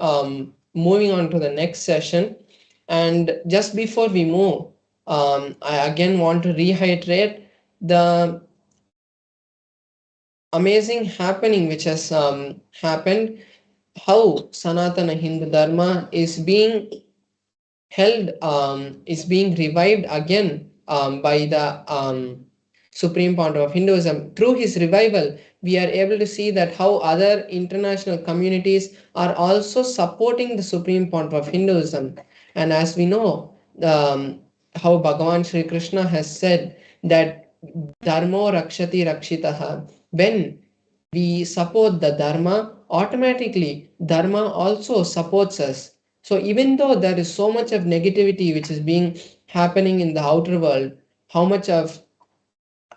moving on to the next session. And just before we move, I again want to reiterate the amazing happening which has happened, how Sanatana Hindu Dharma is being revived again by the supreme point of Hinduism. Through his revival, we are able to see that how other international communities are also supporting the supreme point of Hinduism. And as we know, how Bhagavan Sri Krishna has said that dharmo rakshati rakshitaha, when we support the dharma, automatically dharma also supports us. So even though there is so much of negativity which is being happening in the outer world, how much of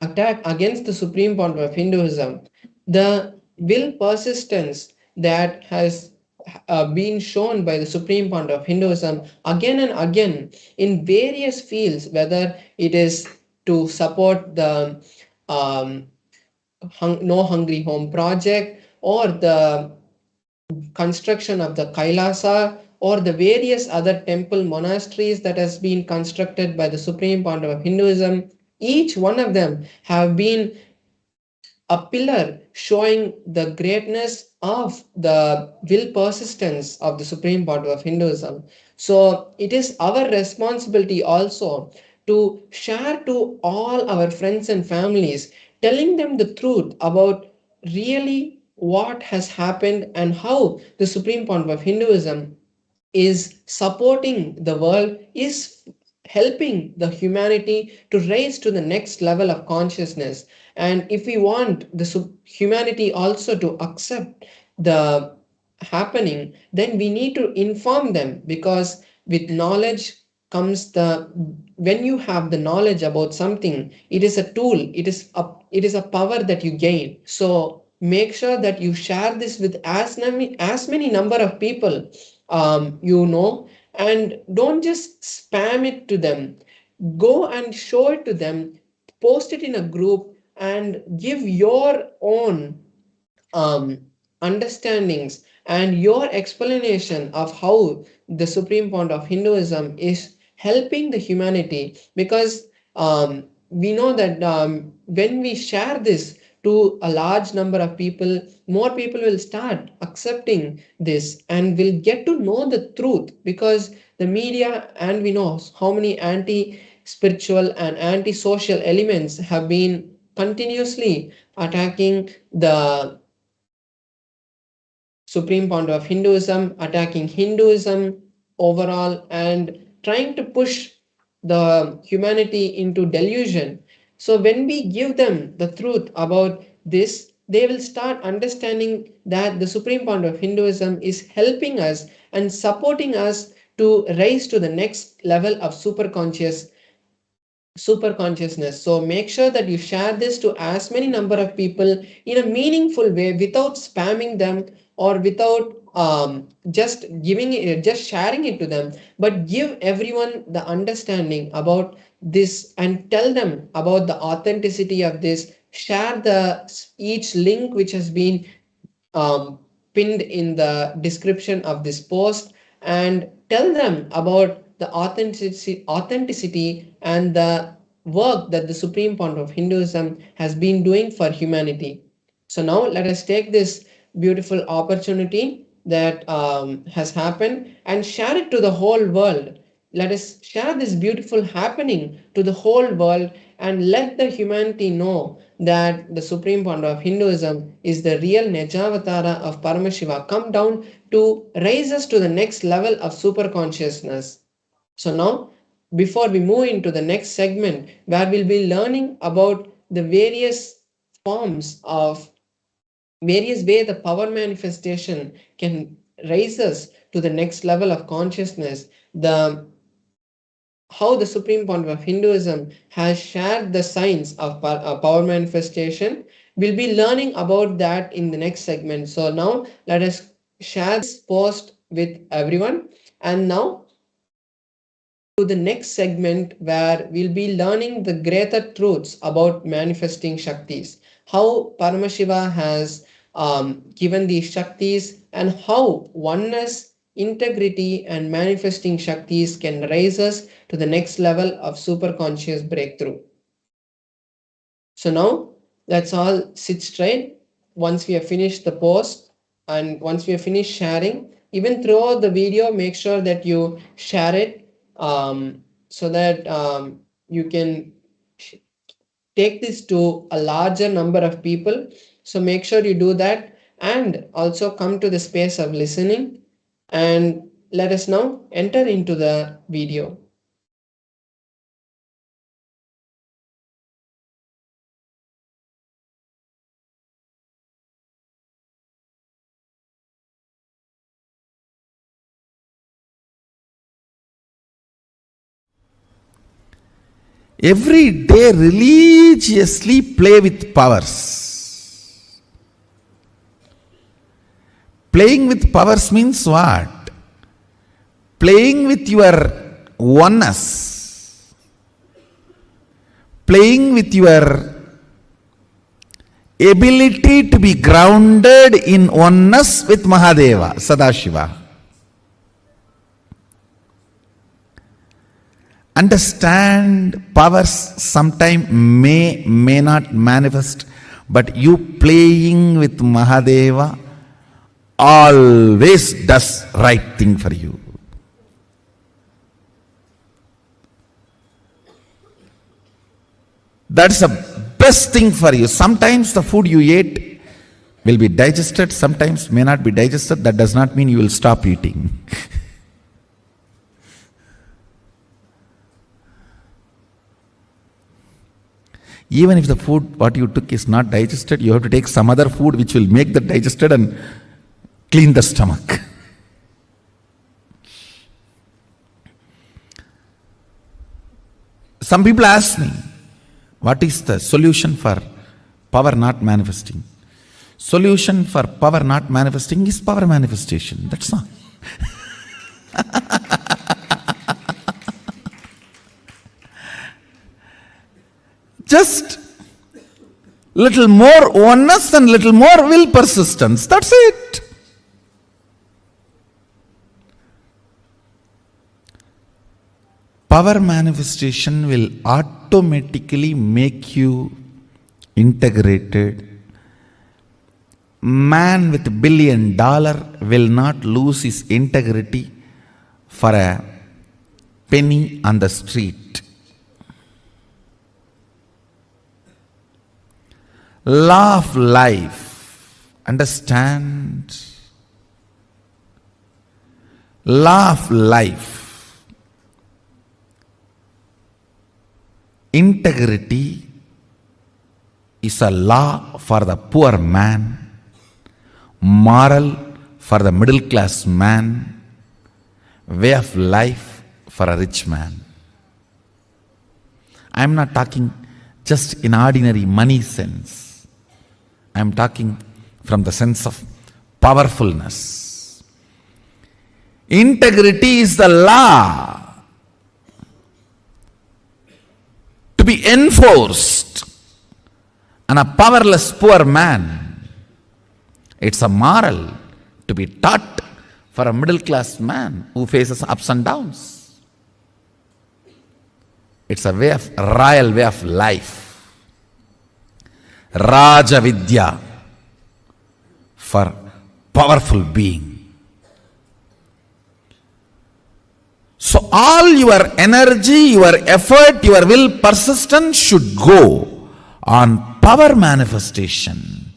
attack against the supreme point of Hinduism, the will persistence that has been shown by the supreme point of Hinduism again and again in various fields, whether it is to support the um, No Hungry Home project, or the construction of the Kailasa, or the various other temple monasteries that has been constructed by the supreme point of Hinduism. Each one of them have been a pillar showing the greatness of the will persistence of the supreme part of Hinduism. So it is our responsibility also to share to all our friends and families, telling them the truth about really what has happened and how the supreme point of Hinduism is supporting the world, is helping the humanity to raise to the next level of consciousness. And if we want the humanity also to accept the happening, then we need to inform them, because with knowledge comes the, when you have the knowledge about something, it is a tool, it is a power that you gain. So make sure that you share this with as many number of people and don't just spam it to them. Go and show it to them, post it in a group, and give your own um, understandings and your explanation of how the supreme point of Hinduism is helping the humanity. Because we know that when we share this to a large number of people, more people will start accepting this and will get to know the truth. Because the media, and we know how many anti spiritual and anti social elements have been continuously attacking the supreme point of Hinduism, attacking Hinduism overall, and trying to push the humanity into delusion. So when we give them the truth about this, they will start understanding that the supreme point of Hinduism is helping us and supporting us to rise to the next level of super consciousness. So make sure that you share this to as many number of people in a meaningful way, without spamming them, or without just sharing it to them, but give everyone the understanding about this and tell them about the authenticity of this. Share the each link which has been um, pinned in the description of this post, and tell them about the authenticity and the work that the supreme point of Hinduism has been doing for humanity. So now let us take this beautiful opportunity that has happened and share it to the whole world. Let us share this beautiful happening to the whole world, and let the humanity know that the supreme point of Hinduism is the real Nijavatara of Paramashiva, come down to raise us to the next level of super consciousness. So now before we move into the next segment, where we'll be learning about the various forms of various way the power manifestation can raise us to the next level of consciousness, the how the Supreme Pontiff of Hinduism has shared the science of power manifestation. We'll be learning about that in the next segment. So now let us share this post with everyone. And now to the next segment, where we'll be learning the greater truths about manifesting Shaktis, how Paramashiva has given these Shaktis, and how oneness, integrity, and manifesting Shaktis can raise us to the next level of superconscious breakthrough. So now let's all sit straight. Once we have finished the post and once we have finished sharing, even throughout the video, make sure that you share it so that you can take this to a larger number of people. So make sure you do that, and also come to the space of listening, and let us now enter into the video. Every day religiously play with powers. Playing with powers means what? Playing with your oneness. Playing with your ability to be grounded in oneness with Mahadeva, Sadashiva. Understand, powers sometime may not manifest, but you playing with Mahadeva always does right thing for you. That's the best thing for you. Sometimes the food you ate will be digested, sometimes may not be digested. That does not mean you will stop eating. Even if the food what you took is not digested, you have to take some other food which will make that digested and clean the stomach. Some people ask me, what is the solution for power not manifesting? Solution for power not manifesting is power manifestation. That's all. Just little more oneness and little more will persistence. That's it. Power manifestation will automatically make you integrated. Man with $1 billion will not lose his integrity for a penny on the street. Law of life. Understand? Law of life. Integrity is a law for the poor man, moral for the middle class man, way of life for a rich man. I am not talking just in ordinary money sense. I am talking from the sense of powerfulness. Integrity is the law to be enforced on a powerless poor man. It's a moral to be taught for a middle class man who faces ups and downs. It's a way of royal way of life. Raja Vidya for powerful being. So all your energy, your effort, your will, persistence should go on power manifestation.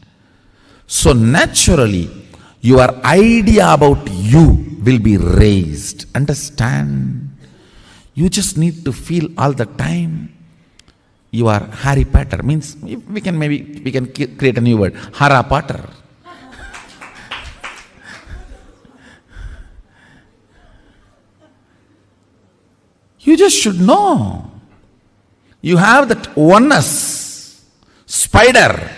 So naturally, your idea about you will be raised. Understand? You just need to feel all the time you are Harry Potter. Means we can create a new word, Hara Potter. You just should know. You have that oneness. Spider.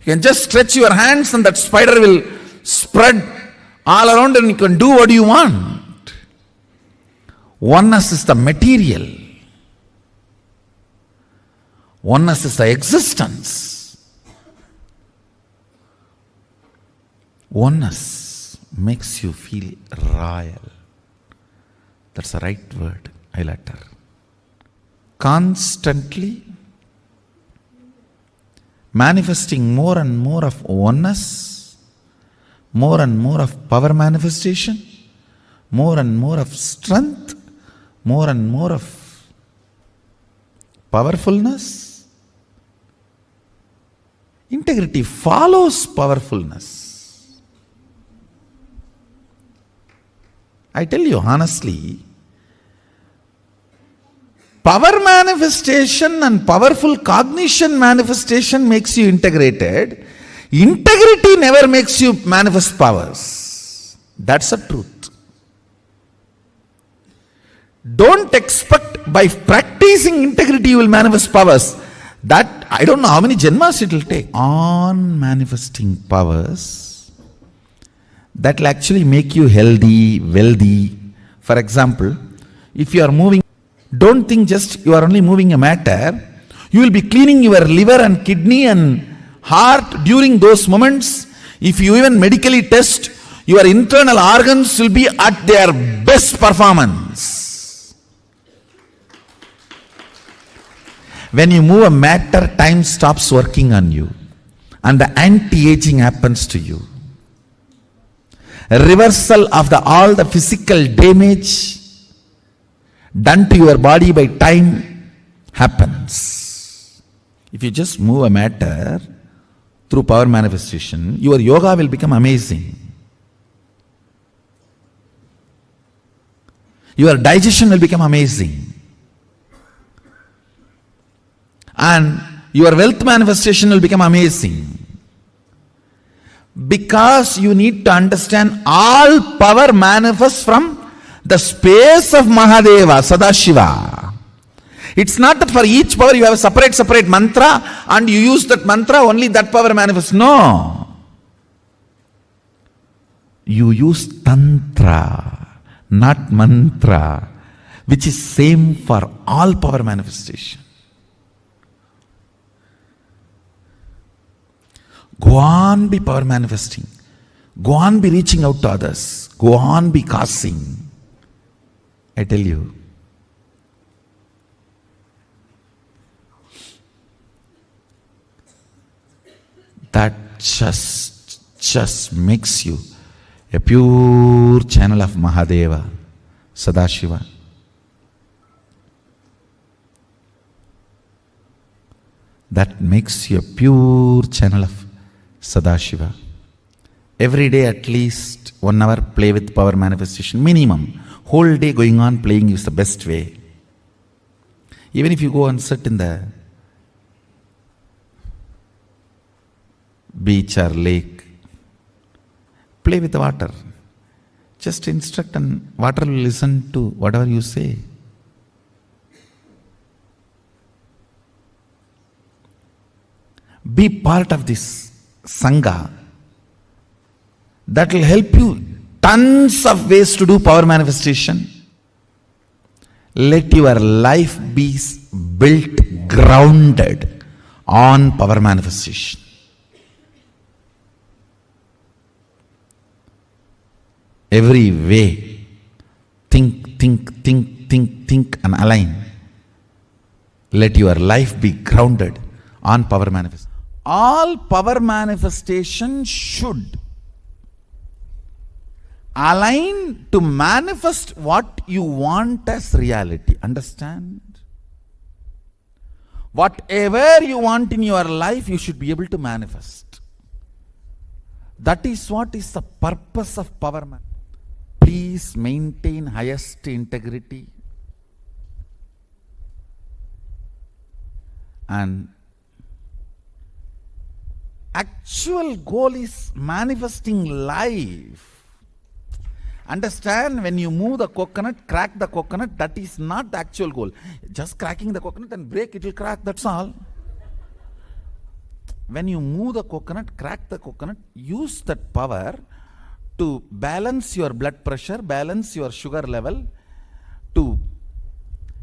You can just stretch your hands and that spider will spread all around and you can do what you want. Oneness is the material. Oneness is the existence. Oneness makes you feel royal. That's the right word, highlighter. Constantly manifesting more and more of oneness, more and more of power manifestation, more and more of strength, more and more of powerfulness. Integrity follows powerfulness. I tell you honestly, power manifestation and powerful cognition manifestation makes you integrated. Integrity never makes you manifest powers. That's the truth. Don't expect by practicing integrity you will manifest powers. That, I don't know how many janmas it will take. On manifesting powers, that will actually make you healthy, wealthy. For example, if you are moving, don't think just you are only moving a matter. You will be cleaning your liver and kidney and heart during those moments. If you even medically test, your internal organs will be at their best performance. When you move a matter, time stops working on you and the anti-aging happens to you. A reversal of all the physical damage done to your body by time happens. If you just move a matter through power manifestation, your yoga will become amazing. Your digestion will become amazing. And your wealth manifestation will become amazing. Because you need to understand all power manifests from the space of Mahadeva, Sadashiva. It's not that for each power you have a separate mantra and you use that mantra, only that power manifests. No. You use tantra, not mantra, which is same for all power manifestation. Go on be power manifesting. Go on be reaching out to others. Go on be causing. I tell you. That just makes you a pure channel of Mahadeva, Sadashiva. That makes you a pure channel of Sadashiva. Every day at least 1 hour play with power manifestation, minimum. Whole day going on playing is the best way. Even if you go and sit in the beach or lake, play with the water. Just instruct and water will listen to whatever you say. Be part of this Sangha. That will help you tons of ways to do power manifestation. Let your life be built, grounded on power manifestation. Every way, think and align. Let your life be grounded on power manifestation. All power manifestation should align to manifest what you want as reality. Understand? Whatever you want in your life, you should be able to manifest. That is what is the purpose of power manifestation. Please maintain highest integrity. And actual goal is manifesting life. Understand, when you move the coconut, crack the coconut, that is not the actual goal. Just cracking the coconut and break, it will crack, that's all. When you move the coconut, crack the coconut, use that power to balance your blood pressure, balance your sugar level, to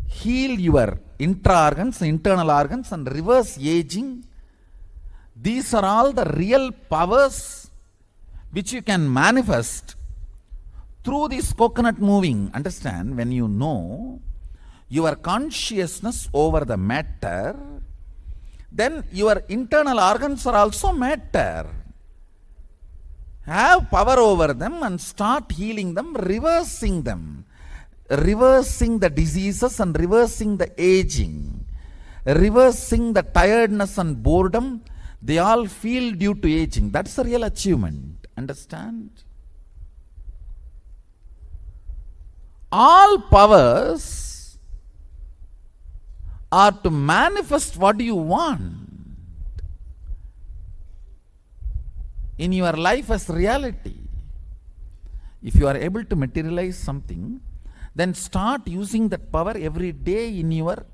heal your intra-organs, internal organs, and reverse aging. These are all the real powers which you can manifest through this coconut moving. Understand, when you know your consciousness over the matter, then your internal organs are also matter. Have power over them and start healing them, reversing them. Reversing the diseases and reversing the aging. Reversing the tiredness and boredom. They all feel due to aging. That's the real achievement. Understand? All powers are to manifest what you want in your life as reality. If you are able to materialize something, then start using that power every day in your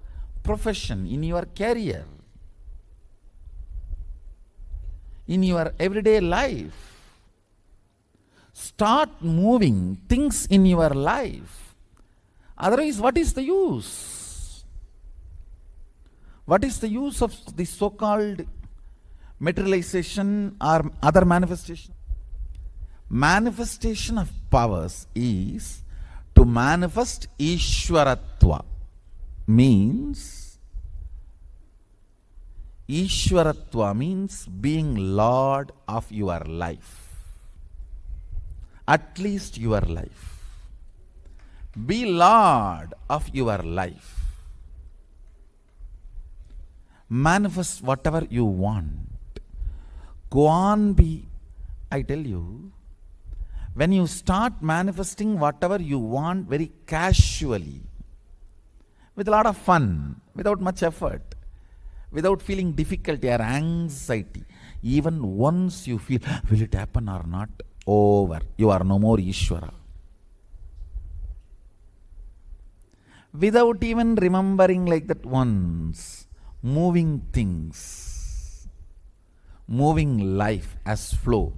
profession, in your career, in your everyday life. Start moving things in your life. Otherwise, what is the use? What is the use of this so-called materialization or other manifestation? Manifestation of powers is to manifest Ishwaratva. Means Ishwaratva means being Lord of your life. At least your life. Be Lord of your life. Manifest whatever you want. Go on, I tell you, when you start manifesting whatever you want very casually, with a lot of fun, without much effort, without feeling difficulty or anxiety, even once you feel, will it happen or not? Over. You are no more Ishvara. Without even remembering like that once, moving things, moving life as flow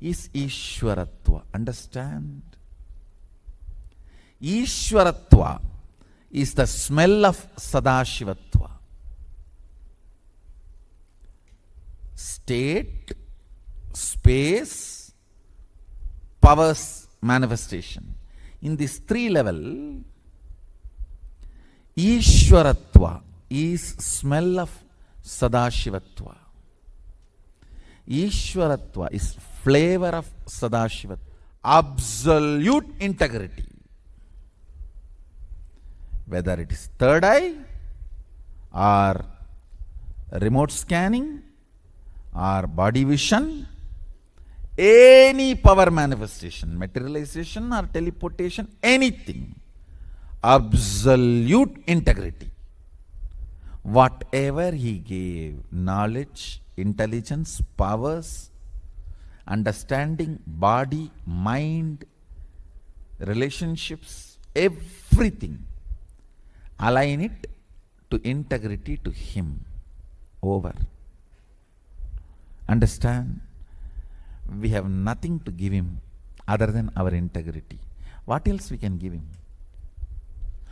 is Ishwaratva. Understand? Ishwaratva is the smell of Sadashivatva. State, space, powers manifestation. In this three level, Ishwaratva is smell of Sadashivatva. Ishwaratva is flavor of Sadashivatva. Absolute integrity. Whether it is third eye or remote scanning or body vision, any power manifestation, materialization or teleportation, anything, absolute integrity. Whatever he gave, knowledge, intelligence, powers, understanding, body, mind, relationships, everything, align it to integrity to him. Over. Understand? We have nothing to give him other than our integrity. What else we can give him?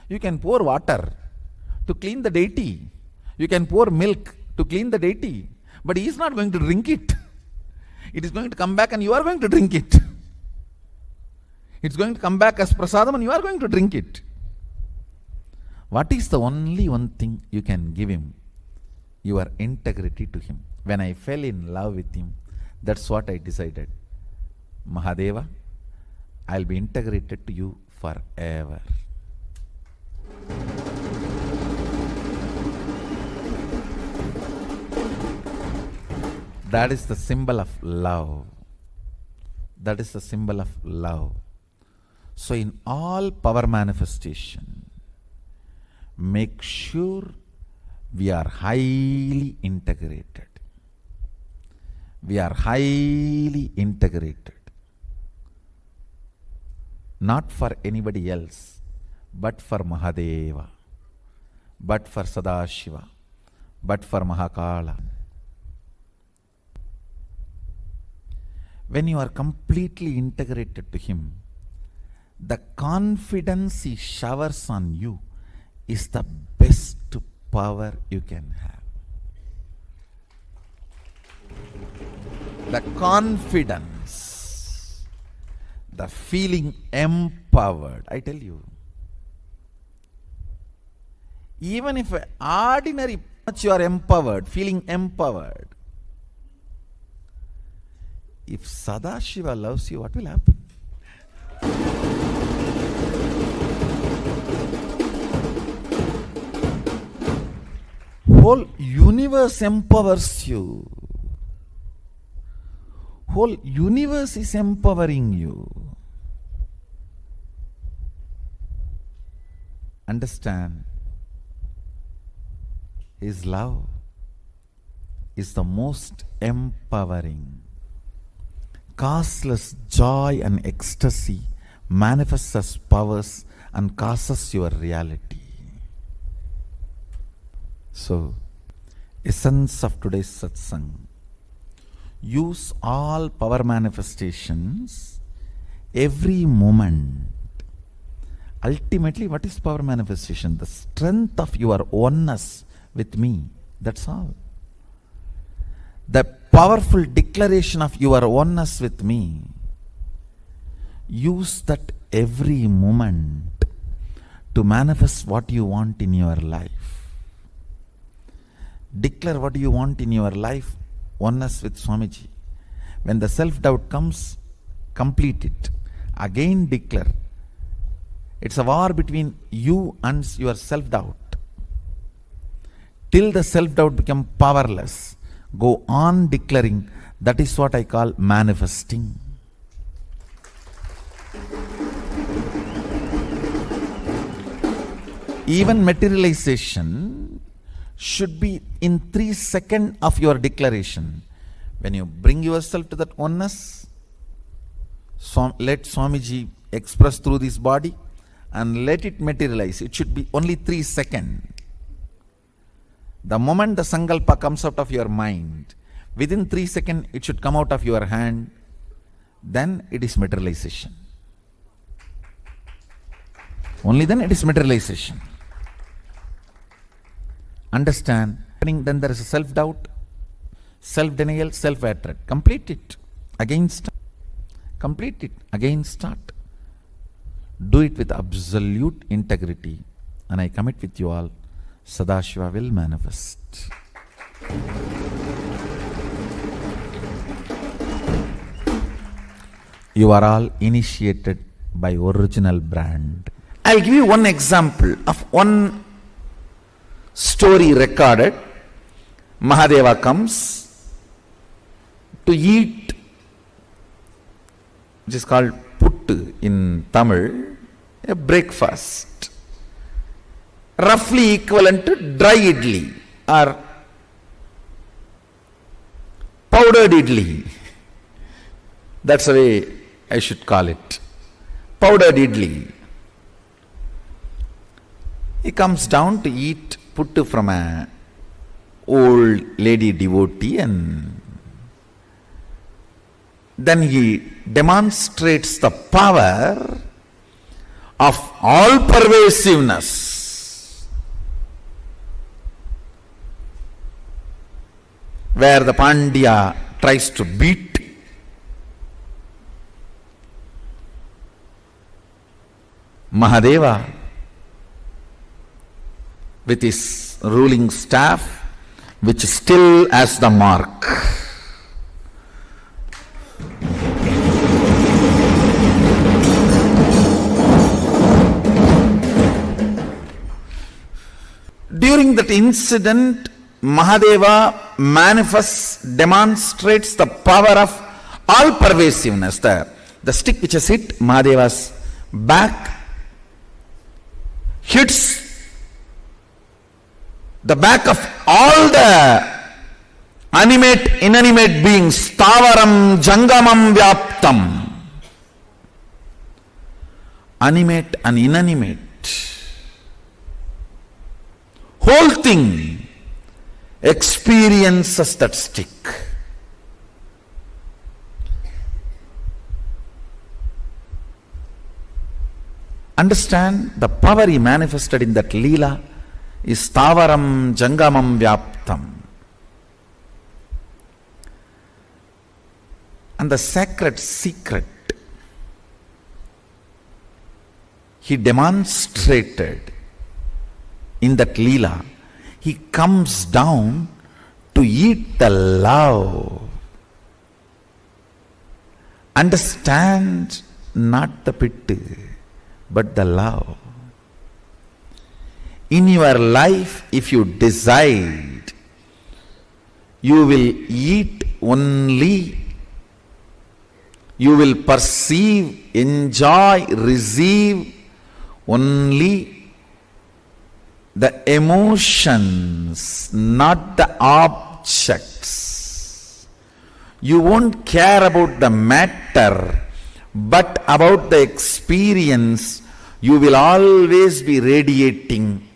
You can pour water to clean the deity. You can pour milk to clean the deity. But he is not going to drink it. It is going to come back and you are going to drink it. It's going to come back as prasadam and you are going to drink it. What is the only one thing you can give him? Your integrity to him. When I fell in love with him, that's what I decided. Mahadeva, I'll be integrated to you forever. That is the symbol of love. That is the symbol of love. So in all power manifestation, make sure We are highly integrated. We are highly integrated. Not for anybody else, but for Mahadeva, but for Sadashiva, but for Mahakala. When you are completely integrated to Him, the confidence He showers on you is the best power you can have. The confidence, the feeling empowered. I tell you, even if ordinary much you are empowered, feeling empowered, if Sadashiva loves you, what will happen? Whole universe empowers you. Whole universe is empowering you. Understand, His love is the most empowering. Causeless joy and ecstasy manifests as powers and causes your reality. So, essence of today's satsang, use all power manifestations every moment. Ultimately, what is power manifestation? The strength of your oneness with me. That's all. The powerful declaration of your oneness with me. Use that every moment to manifest what you want in your life. Declare what you want in your life, oneness with Swamiji. When the self-doubt comes, complete it. Again declare. It's a war between you and your self-doubt. Till the self-doubt becomes powerless, go on declaring. That is what I call manifesting. Even materialization should be in 3 seconds of your declaration. When you bring yourself to that oneness, let Swamiji express through this body and let it materialize. It should be only 3 seconds. The moment the sankalpa comes out of your mind, within 3 seconds it should come out of your hand. Then it is materialization. Only then it is materialization. Understand? Then there is a self-doubt, self-denial, self-hatred. Complete it. Again start. Complete it. Again start. Do it with absolute integrity. And I commit with you all, Sadashiva will manifest. You are all initiated by original brand. I'll give you one example of one story recorded. Mahadeva comes to eat, which is called puttu in Tamil, a breakfast, roughly equivalent to dry idli or powdered idli. That's the way I should call it. Powdered idli. He comes down to eat puttu from a old lady devotee, and then he demonstrates the power of all pervasiveness, where the Pandya tries to beat, Mahadeva with his ruling staff, which still has the mark. During that incident, Mahadeva manifests, demonstrates the power of all pervasiveness. The stick which has hit Mahadeva's back hits the back of all the animate, inanimate beings, Stavaram Jangamam Vyaptam. Animate and inanimate. Whole thing experiences that stick. Understand, the power he manifested in that Leela is Stavaram Jangamam Vyaptam. And the sacred secret he demonstrated in that Leela. He comes down to eat the love. Understand, not the pit, but the love. In your life, if you decide, you will eat only, you will perceive, enjoy, receive only the emotions, not the objects. You won't care about the matter, but about the experience. You will always be radiating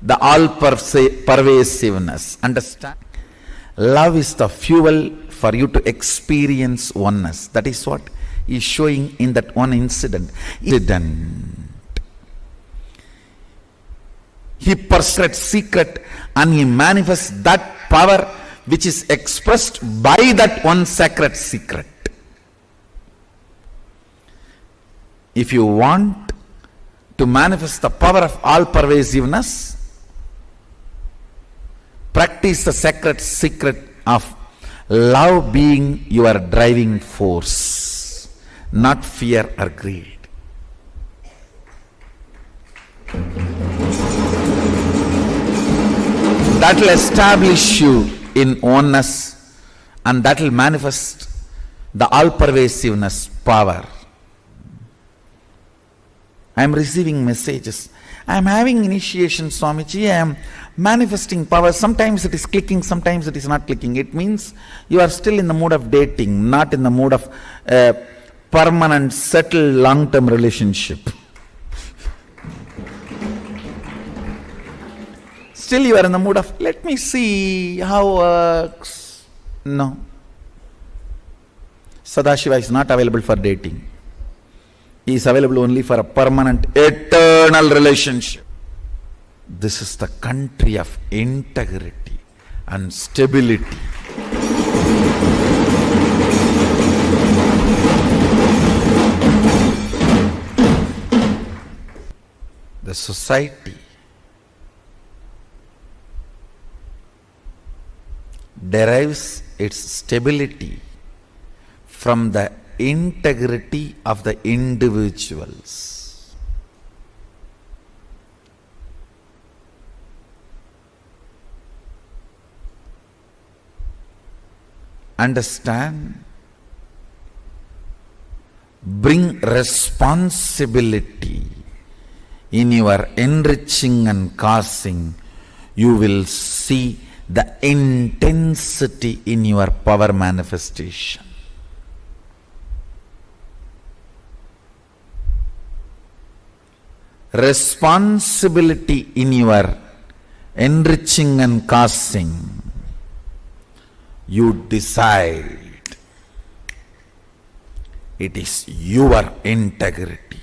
the all-pervasiveness. Understand? Love is the fuel for you to experience oneness. That is what he is showing in that one incident. He perceives secret and he manifests that power which is expressed by that one sacred secret. If you want to manifest the power of all pervasiveness, practice the sacred secret of love being your driving force, not fear or greed. That will establish you in oneness, and that will manifest the all-pervasiveness power. I am receiving messages. I am having initiation, Swamiji. I am manifesting power. Sometimes it is clicking, sometimes it is not clicking. It means you are still in the mood of dating, not in the mood of permanent, settled, long-term relationship. Still you are in the mood of, let me see how works. No. Sadashiva is not available for dating. He is available only for a permanent, eternal relationship. This is the country of integrity and stability. The society derives its stability from the integrity of the individuals. Understand? Bring responsibility in your enriching and causing. You will see the intensity in your power manifestation. Responsibility in your enriching and causing. You decide. It is your integrity,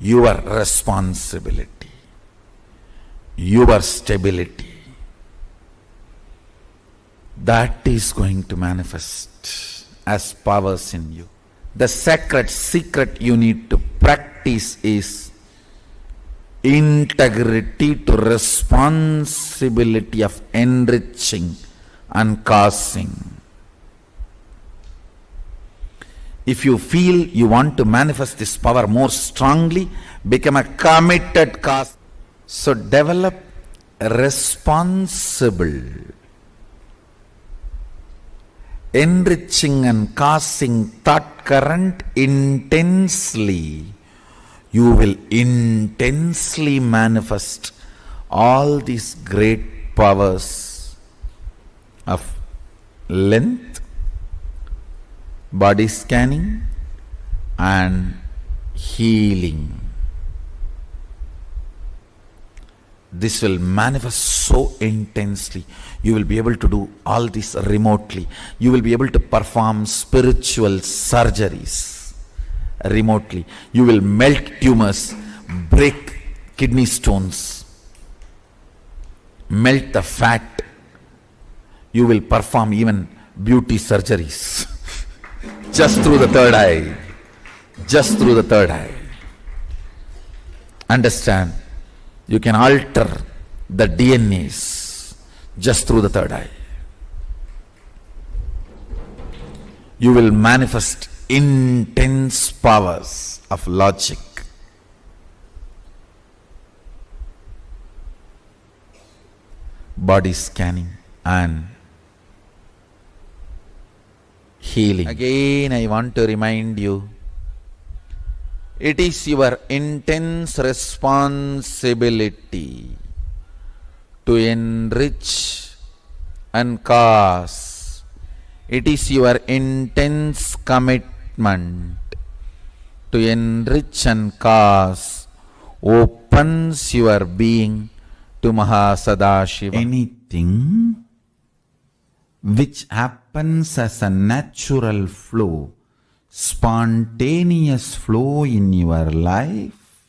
your responsibility, your stability. That is going to manifest as powers in you. The sacred secret you need to practice is integrity to responsibility of enriching and causing. If you feel you want to manifest this power more strongly, become a committed cause. So develop responsible, enriching and causing thought current intensely. You will intensely manifest all these great powers of length, body scanning, and healing. This will manifest so intensely. You will be able to do all this remotely. You will be able to perform spiritual surgeries remotely. You will melt tumors, break kidney stones, melt the fat. You will perform even beauty surgeries just through the third eye. Just through the third eye. Understand? You can alter the DNAs just through the third eye. You will manifest intense powers of logic. Body scanning and healing. Again, I want to remind you, it is your intense responsibility to enrich and cause. It is your intense commitment to enrich and cause opens your being to Mahasadashiva. Anything which happens as a natural flow, spontaneous flow in your life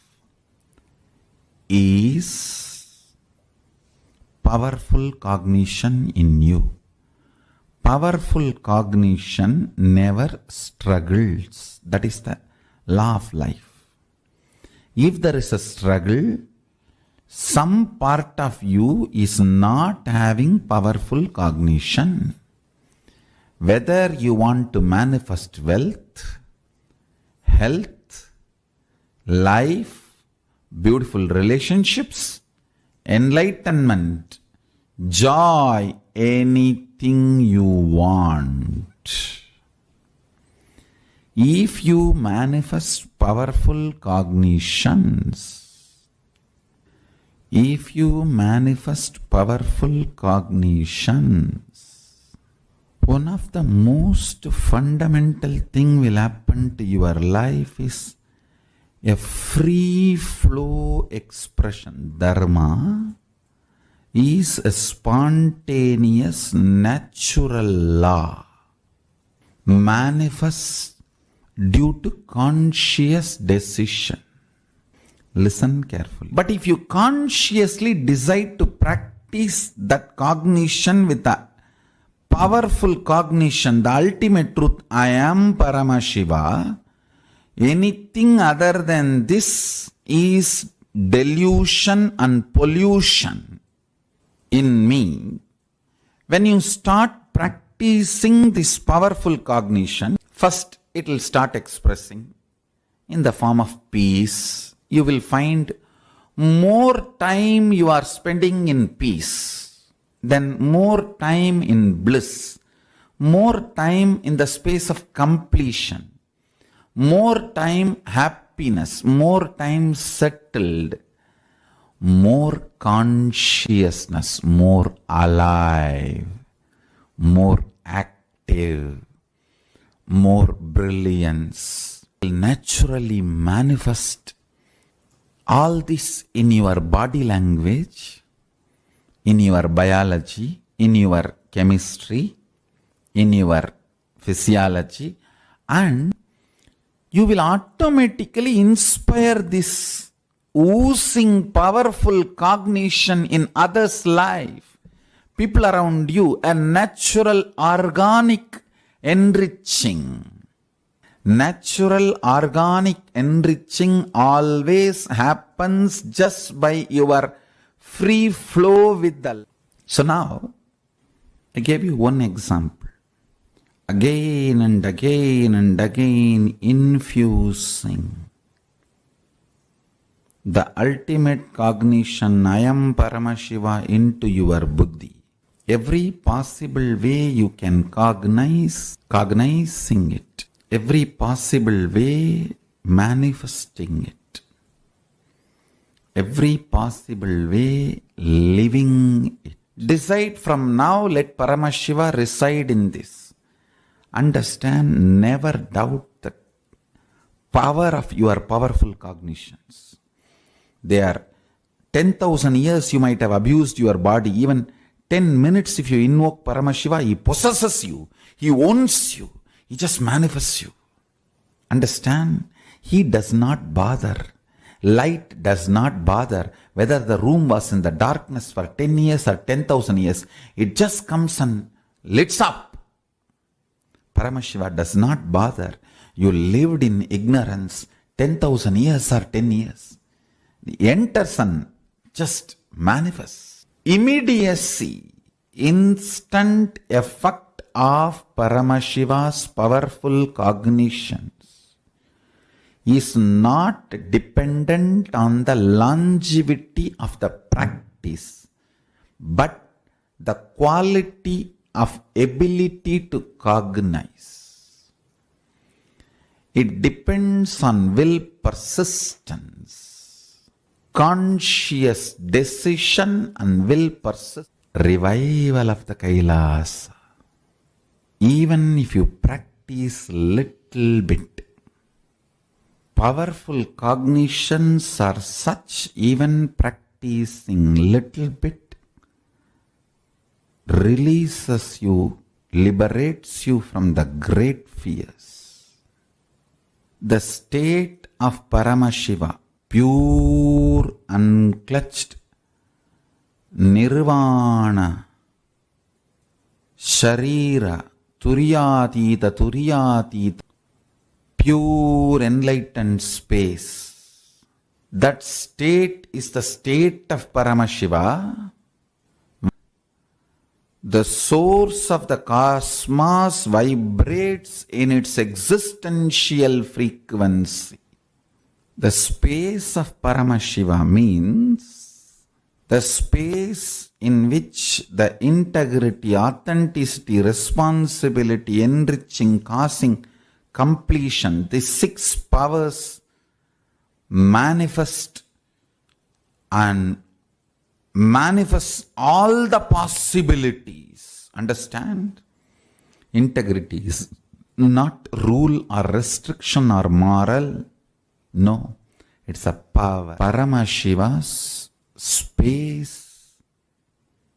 is powerful cognition in you. Powerful cognition never struggles. That is the law of life. If there is a struggle, some part of you is not having powerful cognition. Whether you want to manifest wealth, health, life, beautiful relationships, enlightenment, joy, anything you want. If you manifest powerful cognitions, one of the most fundamental thing will happen to your life is a free flow expression. Dharma is a spontaneous natural law, manifests due to conscious decision. Listen carefully. But if you consciously decide to practice that cognition with a powerful cognition, the ultimate truth, I am Paramashiva, anything other than this is delusion and pollution in me. When you start practicing this powerful cognition, first it will start expressing in the form of peace. You will find more time you are spending in peace, then more time in bliss, more time in the space of completion, more time happiness, more time settled, more consciousness, more alive, more active, more brilliance. Will naturally manifest all this in your body language, in your biology, in your chemistry, in your physiology, and you will automatically inspire this oozing powerful cognition in others' life, people around you, a natural organic enriching. Natural organic enriching always happens just by your free flow with the. So now, I gave you one example. Again and again and again infusing the ultimate cognition, I am Paramashiva, into your buddhi. Every possible way you can cognizing it. Every possible way manifesting it. every possible way, living it. Decide from now, let Paramashiva reside in this. Understand, never doubt the power of your powerful cognitions. They are 10,000 years you might have abused your body. Even 10 minutes if you invoke Paramashiva, he possesses you. He owns you. He just manifests you. Understand? He does not bother. Light does not bother whether the room was in the darkness for 10 years or 10,000 years. It just comes and lights up. Paramashiva does not bother. You lived in ignorance 10,000 years or 10 years. The enters and just manifests. Immediacy, instant effect of Paramashiva's powerful cognitions is not dependent on the longevity of the practice, but the quality of ability to cognize. It depends on will persistence, conscious decision and will persist. Revival of the Kailasa. Even if you practice little bit, powerful cognitions are such, even practicing little bit releases you, liberates you from the great fears. The state of Paramashiva, pure, unclutched, nirvana, sharira, turiyatita, pure enlightened space. That state is the state of Paramashiva. The source of the cosmos vibrates in its existential frequency. The space of Paramashiva means the space in which the integrity, authenticity, responsibility, enriching, causing, completion, these 6 powers manifest and manifest all the possibilities. Understand? Integrity is not rule or restriction or moral. No, it's a power. Paramashiva's space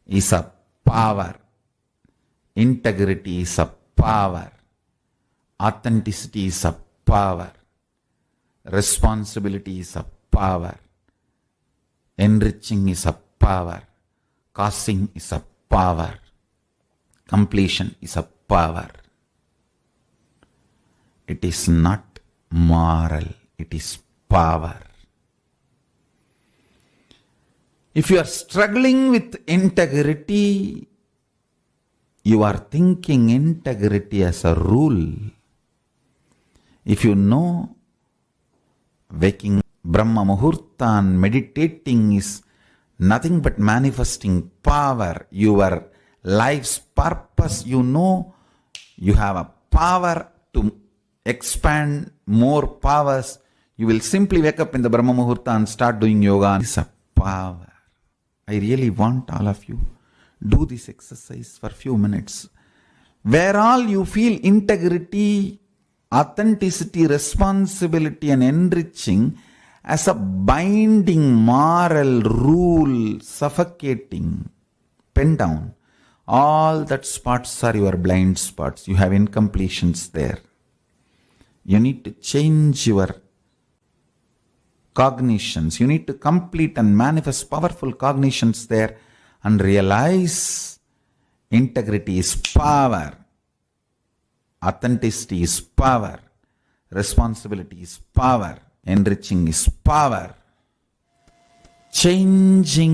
is a power. Integrity is a power. Authenticity is a power. Responsibility is a power. Enriching is a power. Causing is a power. Completion is a power. It is not moral. It is power. If you are struggling with integrity, you are thinking integrity as a rule. If you know waking Brahma Muhurta and meditating is nothing but manifesting power, your life's purpose, you know you have a power to expand more powers, you will simply wake up in the Brahma Muhurta and start doing yoga. It's a power. I really want all of you do this exercise for a few minutes. Where all you feel integrity, authenticity, responsibility and enriching as a binding moral rule, suffocating, pen down. All that spots are your blind spots. You have incompletions there. You need to change your cognitions. You need to complete and manifest powerful cognitions there and realize integrity is power. Authenticity is power. Responsibility is power. Enriching is power. Changing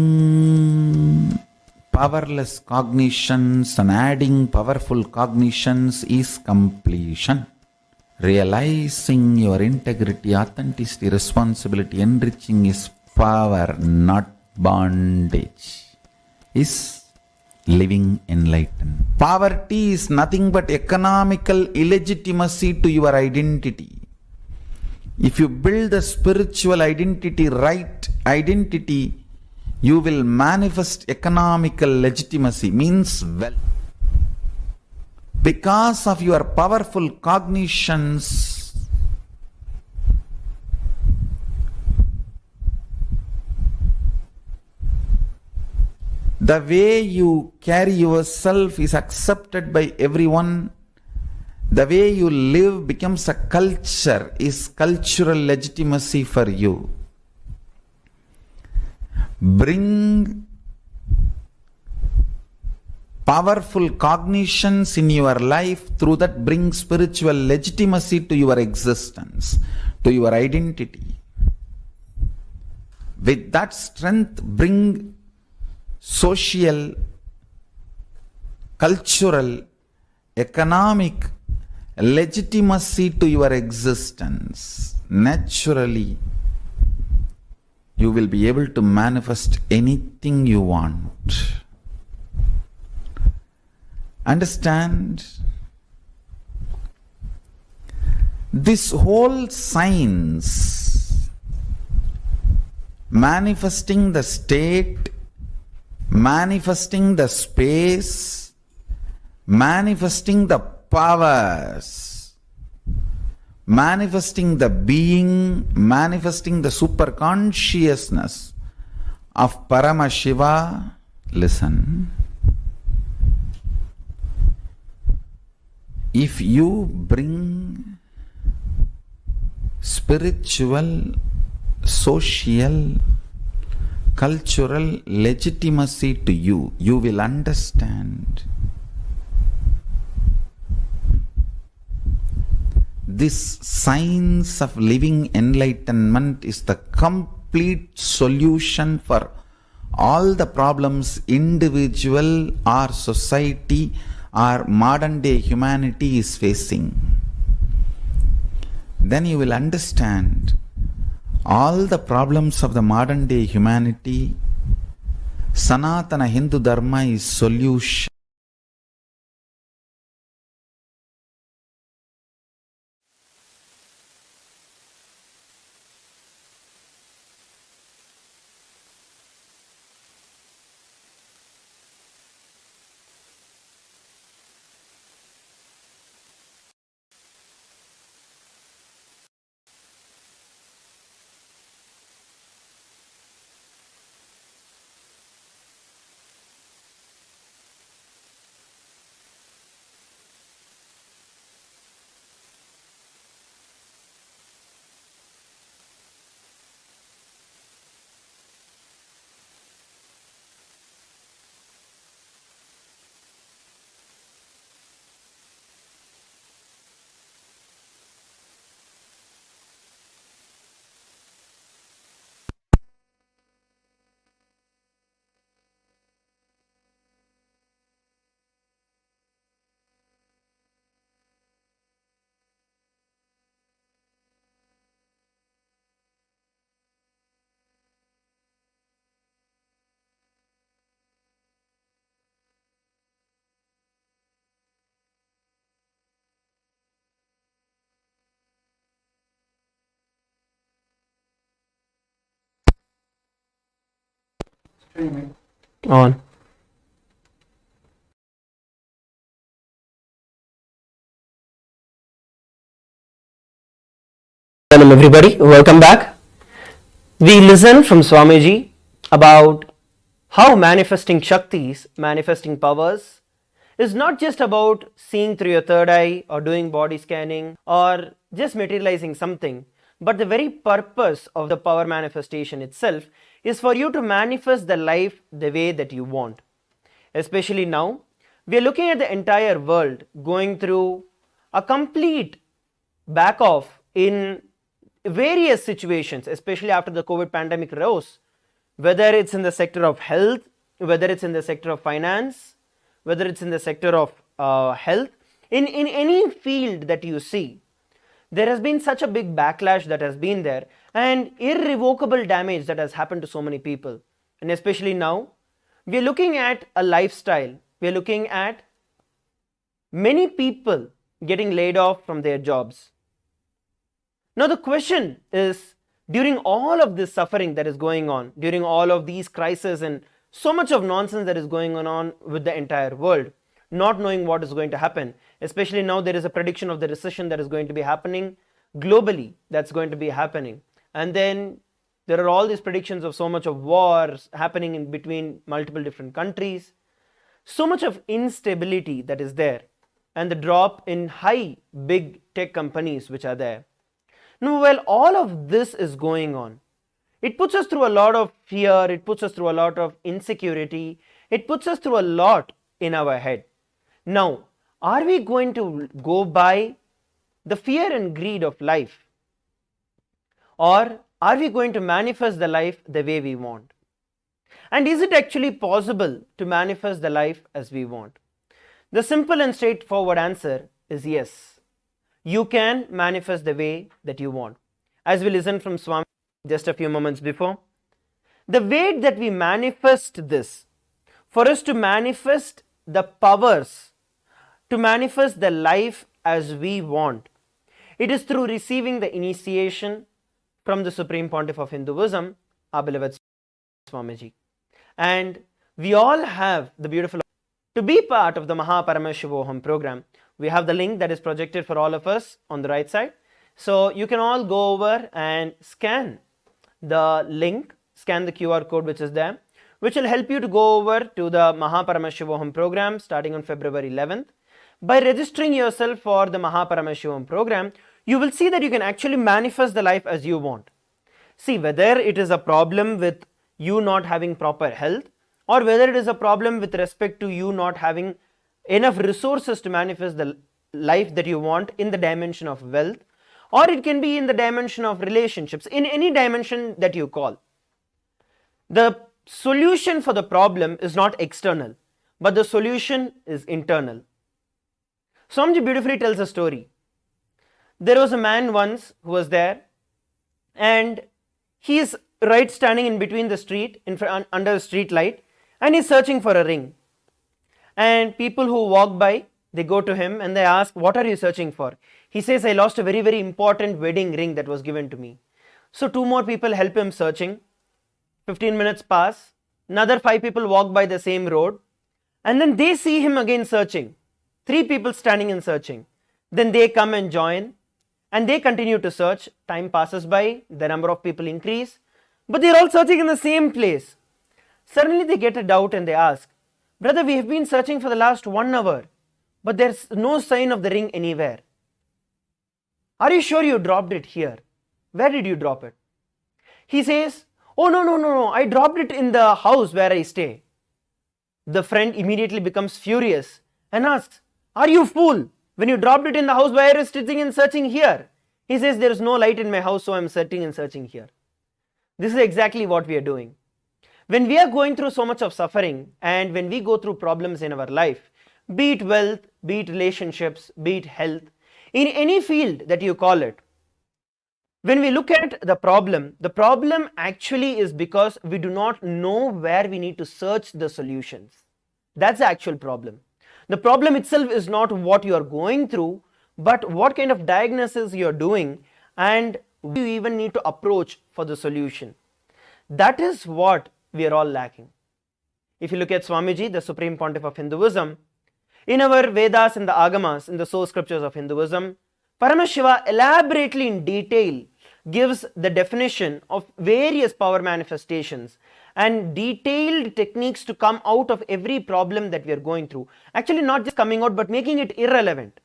powerless cognitions and adding powerful cognitions is completion. Realizing your integrity, authenticity, responsibility, enriching is power, not bondage. Is living enlightened. Poverty is nothing but economical illegitimacy to your identity. If you build the spiritual identity, right identity, you will manifest economical legitimacy, means wealth. Because of your powerful cognitions, the way you carry yourself is accepted by everyone. The way you live becomes a culture, is cultural legitimacy for you. Bring powerful cognitions in your life, through that bring spiritual legitimacy to your existence, to your identity. With that strength, bring social, cultural, economic legitimacy to your existence. Naturally, you will be able to manifest anything you want. Understand? This whole science, manifesting the state, manifesting the space, manifesting the powers, manifesting the being, manifesting the superconsciousness of Paramashiva. Listen. If you bring spiritual, social, cultural legitimacy to you, you will understand this science of living enlightenment is the complete solution for all the problems individual or society or modern day humanity is facing. Then you will understand all the problems of the modern day humanity, Sanatana Hindu Dharma is solution. On. Hello everybody, welcome back. We listened from Swamiji about how manifesting Shaktis, manifesting powers, is not just about seeing through your third eye or doing body scanning or just materializing something, but the very purpose of the power manifestation itself is for you to manifest the life the way that you want. Especially now, we are looking at the entire world going through a complete back off in various situations, especially after the COVID pandemic rose, whether it's in the sector of health, whether it's in the sector of finance, whether it's in the sector of health, in any field that you see, there has been such a big backlash that has been there and irrevocable damage that has happened to so many people. And especially now, we are looking at a lifestyle, we are looking at many people getting laid off from their jobs. Now the question is, during all of this suffering that is going on, during all of these crises and so much of nonsense that is going on with the entire world, not knowing what is going to happen, especially now there is a prediction of the recession that is going to be happening globally, that's going to be happening. And then there are all these predictions of so much of wars happening in between multiple different countries, so much of instability that is there, and the drop in high big tech companies which are there. Now, while all of this is going on, it puts us through a lot of fear, it puts us through a lot of insecurity, it puts us through a lot in our head. Now, are we going to go by the fear and greed of life, or are we going to manifest the life the way we want? And is it actually possible to manifest the life as we want? The simple and straightforward answer is yes. You can manifest the way that you want. As we listened from Swami just a few moments before, the way that we manifest this, for us to manifest the powers, to manifest the life as we want, it is through receiving the initiation from the Supreme Pontiff of Hinduism, our beloved Swamiji. And we all have the beautiful to be part of the Paramashivam program. We have the link that is projected for all of us on the right side. So you can all go over and scan the link, scan the QR code which is there, which will help you to go over to the Paramashivam program starting on February 11th. By registering yourself for the Paramashivam program, you will see that you can actually manifest the life as you want. See, whether it is a problem with you not having proper health, or whether it is a problem with respect to you not having enough resources to manifest the life that you want in the dimension of wealth, or it can be in the dimension of relationships, in any dimension that you call. The solution for the problem is not external, but the solution is internal. Swamiji beautifully tells a story. There was a man once who was there, and he is right standing in between the street, under a street light, and he is searching for a ring. And people who walk by, they go to him and they ask, what are you searching for? He says, I lost a very, very important wedding ring that was given to me. So 2 more people help him searching. 15 minutes pass. Another 5 people walk by the same road. And then they see him again searching. 3 people standing and searching. Then they come and join. And they continue to search. Time passes by. The number of people increase. But they are all searching in the same place. Suddenly they get a doubt and they ask, brother, we have been searching for the last 1 hour, but there's no sign of the ring anywhere. Are you sure you dropped it here? Where did you drop it? He says, oh no, I dropped it in the house where I stay. The friend immediately becomes furious and asks, are you fool? When you dropped it in the house, why are you sitting and searching here? He says, there is no light in my house, so I'm sitting and searching here. This is exactly what we are doing. When we are going through so much of suffering, and when we go through problems in our life, be it wealth, be it relationships, be it health, in any field that you call it, when we look at the problem actually is because we do not know where we need to search the solutions. That's the actual problem. The problem itself is not what you are going through, but what kind of diagnosis you are doing and you even need to approach for the solution. That is what we are all lacking. If you look at Swamiji, the Supreme Pontiff of Hinduism, in our Vedas and the Agamas, in the source scriptures of Hinduism, Paramashiva elaborately in detail gives the definition of various power manifestations and detailed techniques to come out of every problem that we are going through. Actually, not just coming out, but making it irrelevant.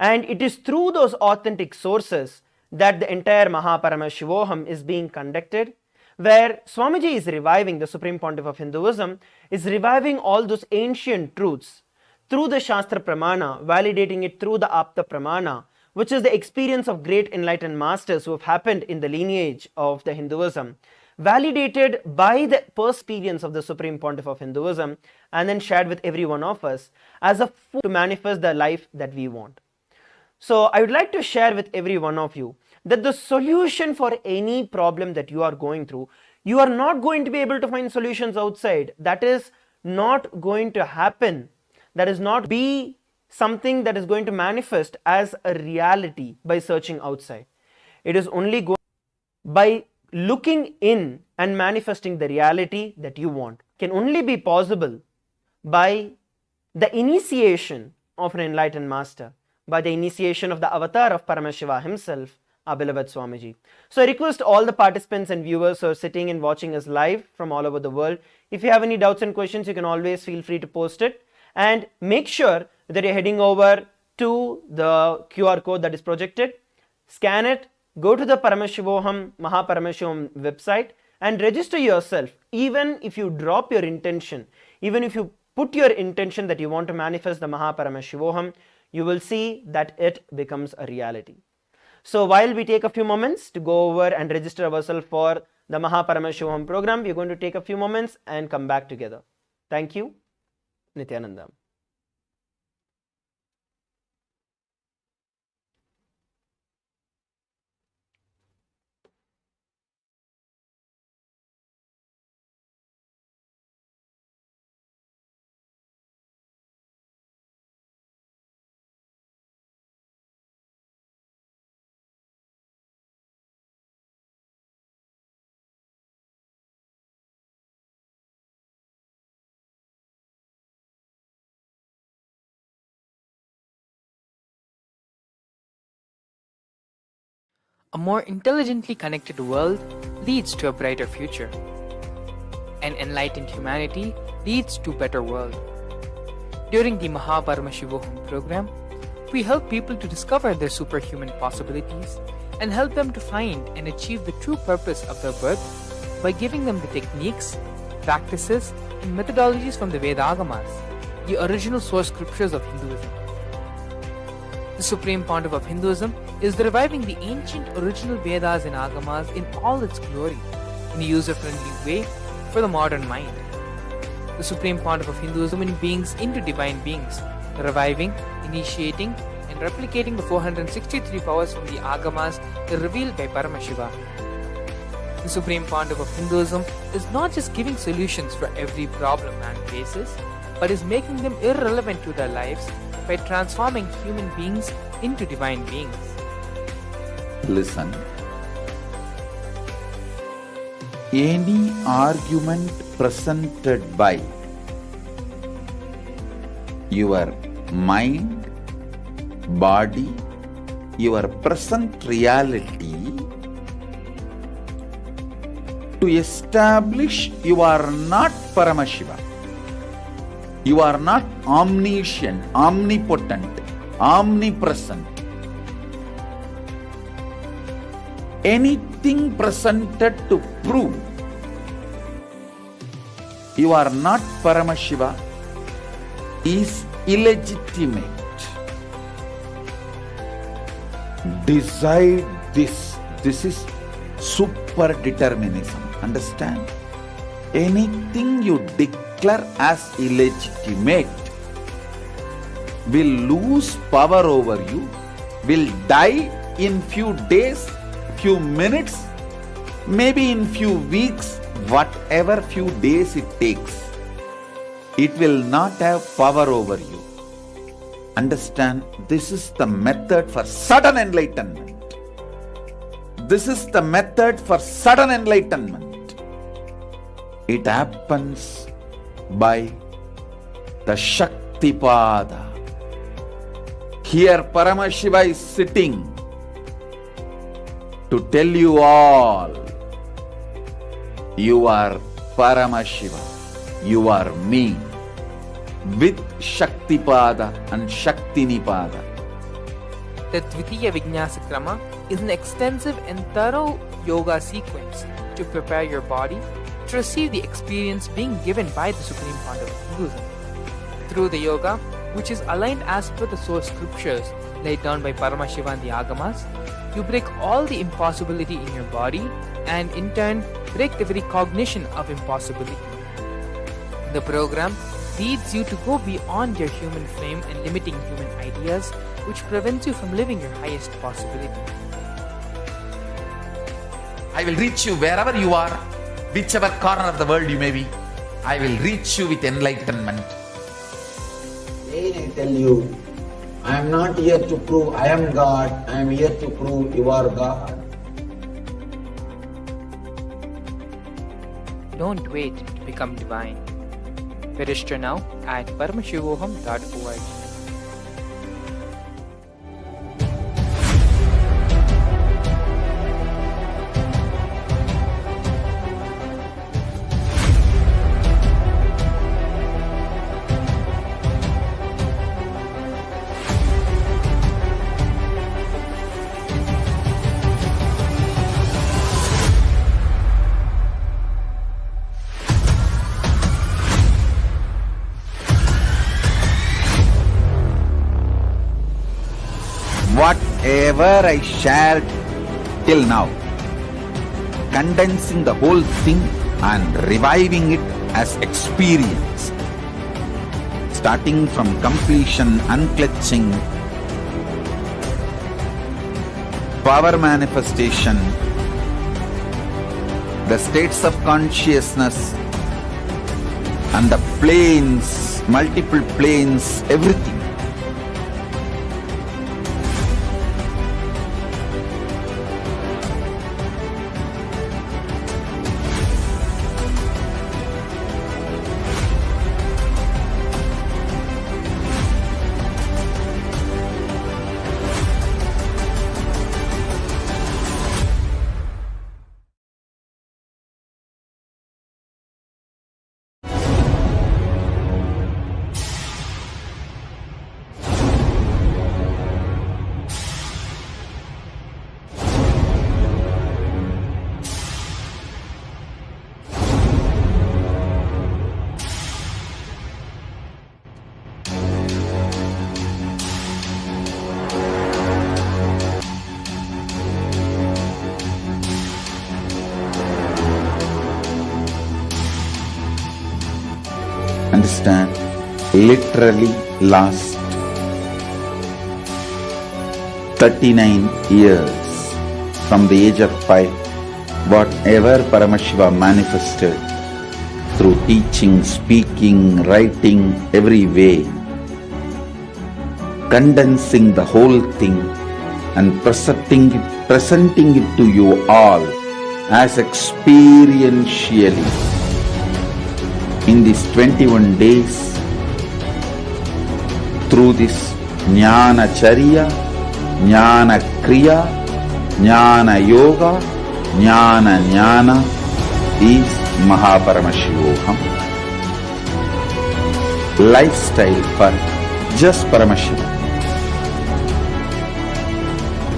And it is through those authentic sources that the entire Paramashivam is being conducted, where Swamiji is reviving, the Supreme Pontiff of Hinduism, is reviving all those ancient truths through the Shastra Pramana, validating it through the Apta Pramana, which is the experience of great enlightened masters who have happened in the lineage of the Hinduism, validated by the experience of the Supreme Pontiff of Hinduism, and then shared with every one of us as a food to manifest the life that we want. So I would like to share with every one of you that the solution for any problem that you are going through, you are not going to be able to find solutions outside. That is not going to happen. That is not be something that is going to manifest as a reality by searching outside. It is only by looking in and manifesting the reality that you want. Can only be possible by the initiation of an enlightened master, by the initiation of the avatar of Paramashiva himself, our beloved Swamiji. So I request all the participants and viewers who are sitting and watching us live from all over the world, if you have any doubts and questions, you can always feel free to post it, and make sure that you're heading over to the QR code that is projected, scan it, go to the Paramashivoham Mahaparamashivam's website and register yourself. Even if you drop your intention, even if you put your intention that you want to manifest the Mahaparamashivam, you will see that it becomes a reality. So while we take a few moments to go over and register ourselves for the Mahaparamashivam program, we are going to take a few moments and come back together. Thank you. Nithyananda. A more intelligently connected world leads to a brighter future. An enlightened humanity leads to a better world. During the Mahaparamashivam program, we help people to discover their superhuman possibilities and help them to find and achieve the true purpose of their birth by giving them the techniques, practices, and methodologies from the Vedagamas, the original source scriptures of Hinduism. The Supreme Pontiff of Hinduism is reviving the ancient original Vedas and Agamas in all its glory, in a user-friendly way for the modern mind. The Supreme Pontiff of Hinduism in beings into divine beings, reviving, initiating, and replicating the 463 powers from the Agamas revealed by Paramashiva. The Supreme Pontiff of Hinduism is not just giving solutions for every problem man faces, but is making them irrelevant to their lives by transforming human beings into divine beings. Listen. Any argument presented by your mind, body, your present reality to establish you are not Paramashiva. You are not omniscient, omnipotent, omnipresent. Anything presented to prove you are not Paramashiva is illegitimate. Decide this. This is super determinism. Understand? Anything you declare as illegitimate will lose power over you, will die in few days, few minutes, maybe in few weeks, whatever few days it takes. It will not have power over you. Understand, this is the method for sudden enlightenment. This is the method for sudden enlightenment. It happens by the Shaktipada. Here Paramashiva is sitting to tell you all, you are Paramashiva, you are me, with Shaktipada and Shaktinipada. The Dvitiya Vijnasa Krama is an extensive and thorough yoga sequence to prepare your body to receive the experience being given by the Supreme Pontiff of Hinduism. Through the yoga, which is aligned as per the source scriptures laid down by Paramashiva and the Agamas, you break all the impossibility in your body and in turn break the very cognition of impossibility. The program leads you to go beyond your human frame and limiting human ideas, which prevents you from living your highest possibility. I will reach you wherever you are, whichever corner of the world you may be. I will reach you with enlightenment. I tell you, I am not here to prove I am God, I am here to prove you are God. Don't wait to become divine. Register now at paramashivoham.org. Whatever I shared till now, condensing the whole thing and reviving it as experience, starting from completion, unclutching, power manifestation, the states of consciousness, and the planes, multiple planes, everything. Understand, literally last 39 years from the age of 5, whatever Paramashiva manifested through teaching, speaking, writing, every way, condensing the whole thing and presenting it to you all as experientially in these 21 days through this Jnana Charya, Jnana Kriya, Jnana Yoga, Jnana Jnana is Mahaparamashivoham. Lifestyle for just Paramashiva.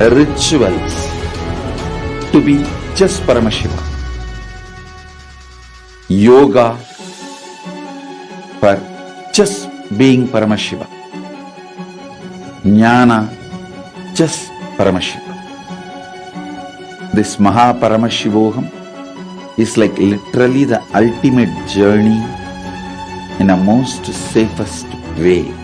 Rituals to be just Paramashiva. Yoga for just being Paramashiva. Jnana, just Paramashiva. This Mahaparamashivoham is like literally the ultimate journey in a most safest way.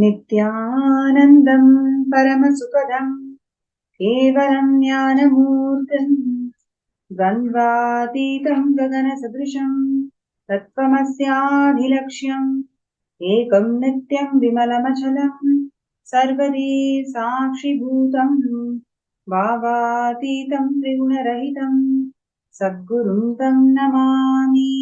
नित्यानन्दं परमसुखदं केवलं ज्ञानमूर्तिं द्वन्द्वातीतं गगनसदृशं तत्त्वमस्याधिलक्ष्यम् एकं नित्यं विमलमचलम् सर्वदी साक्षिभूतम् भावातीतं त्रिगुणरहितम् सद्गुरुं तं Namami.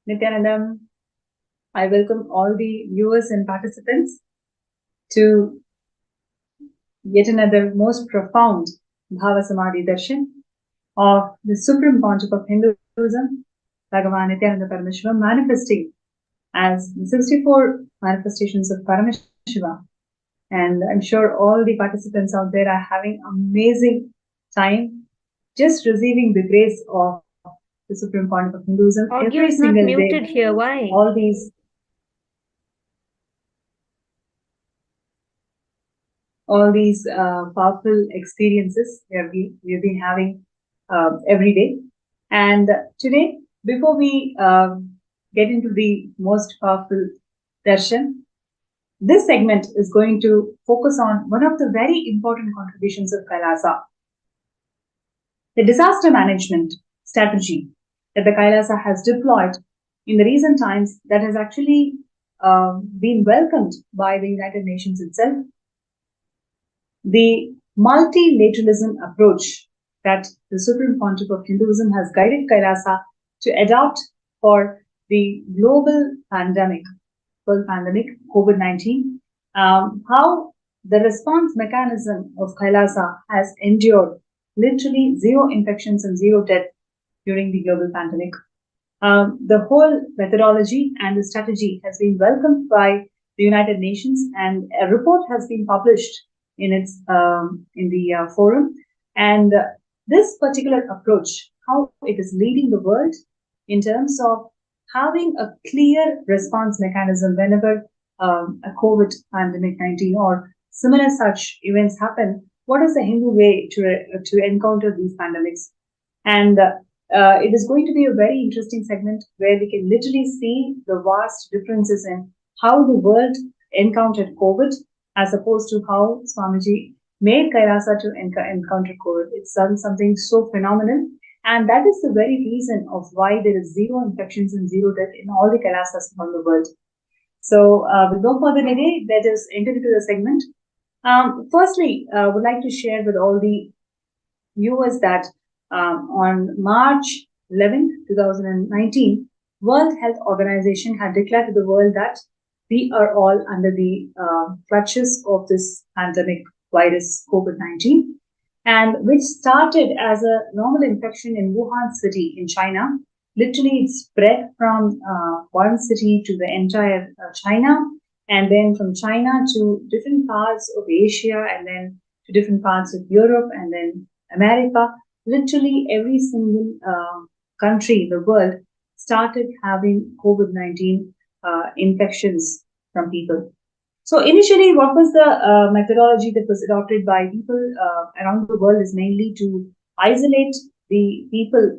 Nithyanandam, I welcome all the viewers and participants to yet another most profound Bhava Samadhi Darshan of the Supreme Pontiff of Hinduism, Bhagavan Nithyananda Paramashivam, manifesting as the 64 manifestations of Paramashiva. And I'm sure all the participants out there are having amazing time just receiving the grace of the Supreme Pontiff of Hinduism Audio every is not single muted day. here. Why? All these powerful experiences we've been having every day. And today, before we get into the most powerful darshan, this segment is going to focus on one of the very important contributions of Kailasa, the disaster management strategy that the Kailasa has deployed in the recent times that has actually been welcomed by the United Nations itself. The multilateralism approach that the Supreme Pontiff of Hinduism has guided Kailasa to adopt for the global pandemic, world pandemic, COVID-19, how the response mechanism of Kailasa has endured literally zero infections and zero death during the global pandemic. The whole methodology and the strategy has been welcomed by the United Nations, and a report has been published in the forum. And this particular approach, how it is leading the world in terms of having a clear response mechanism whenever a COVID pandemic 19 or similar such events happen. What is the Hindu way to encounter these pandemics? And it is going to be a very interesting segment where we can literally see the vast differences in how the world encountered COVID as opposed to how Swamiji made Kailasa to encounter COVID. It's done something so phenomenal, and that is the very reason of why there is zero infections and zero death in all the Kailasas around the world. So, with no further delay, let us enter into the segment. Firstly, I would like to share with all the viewers that on March 11th, 2019, World Health Organization had declared to the world that we are all under the clutches of this pandemic virus COVID-19, and which started as a normal infection in Wuhan city in China. Literally, it spread from one city to the entire China, and then from China to different parts of Asia, and then to different parts of Europe, and then America. Literally, every single country in the world started having COVID-19 infections from people. So initially, what was the methodology that was adopted by people around the world is mainly to isolate the people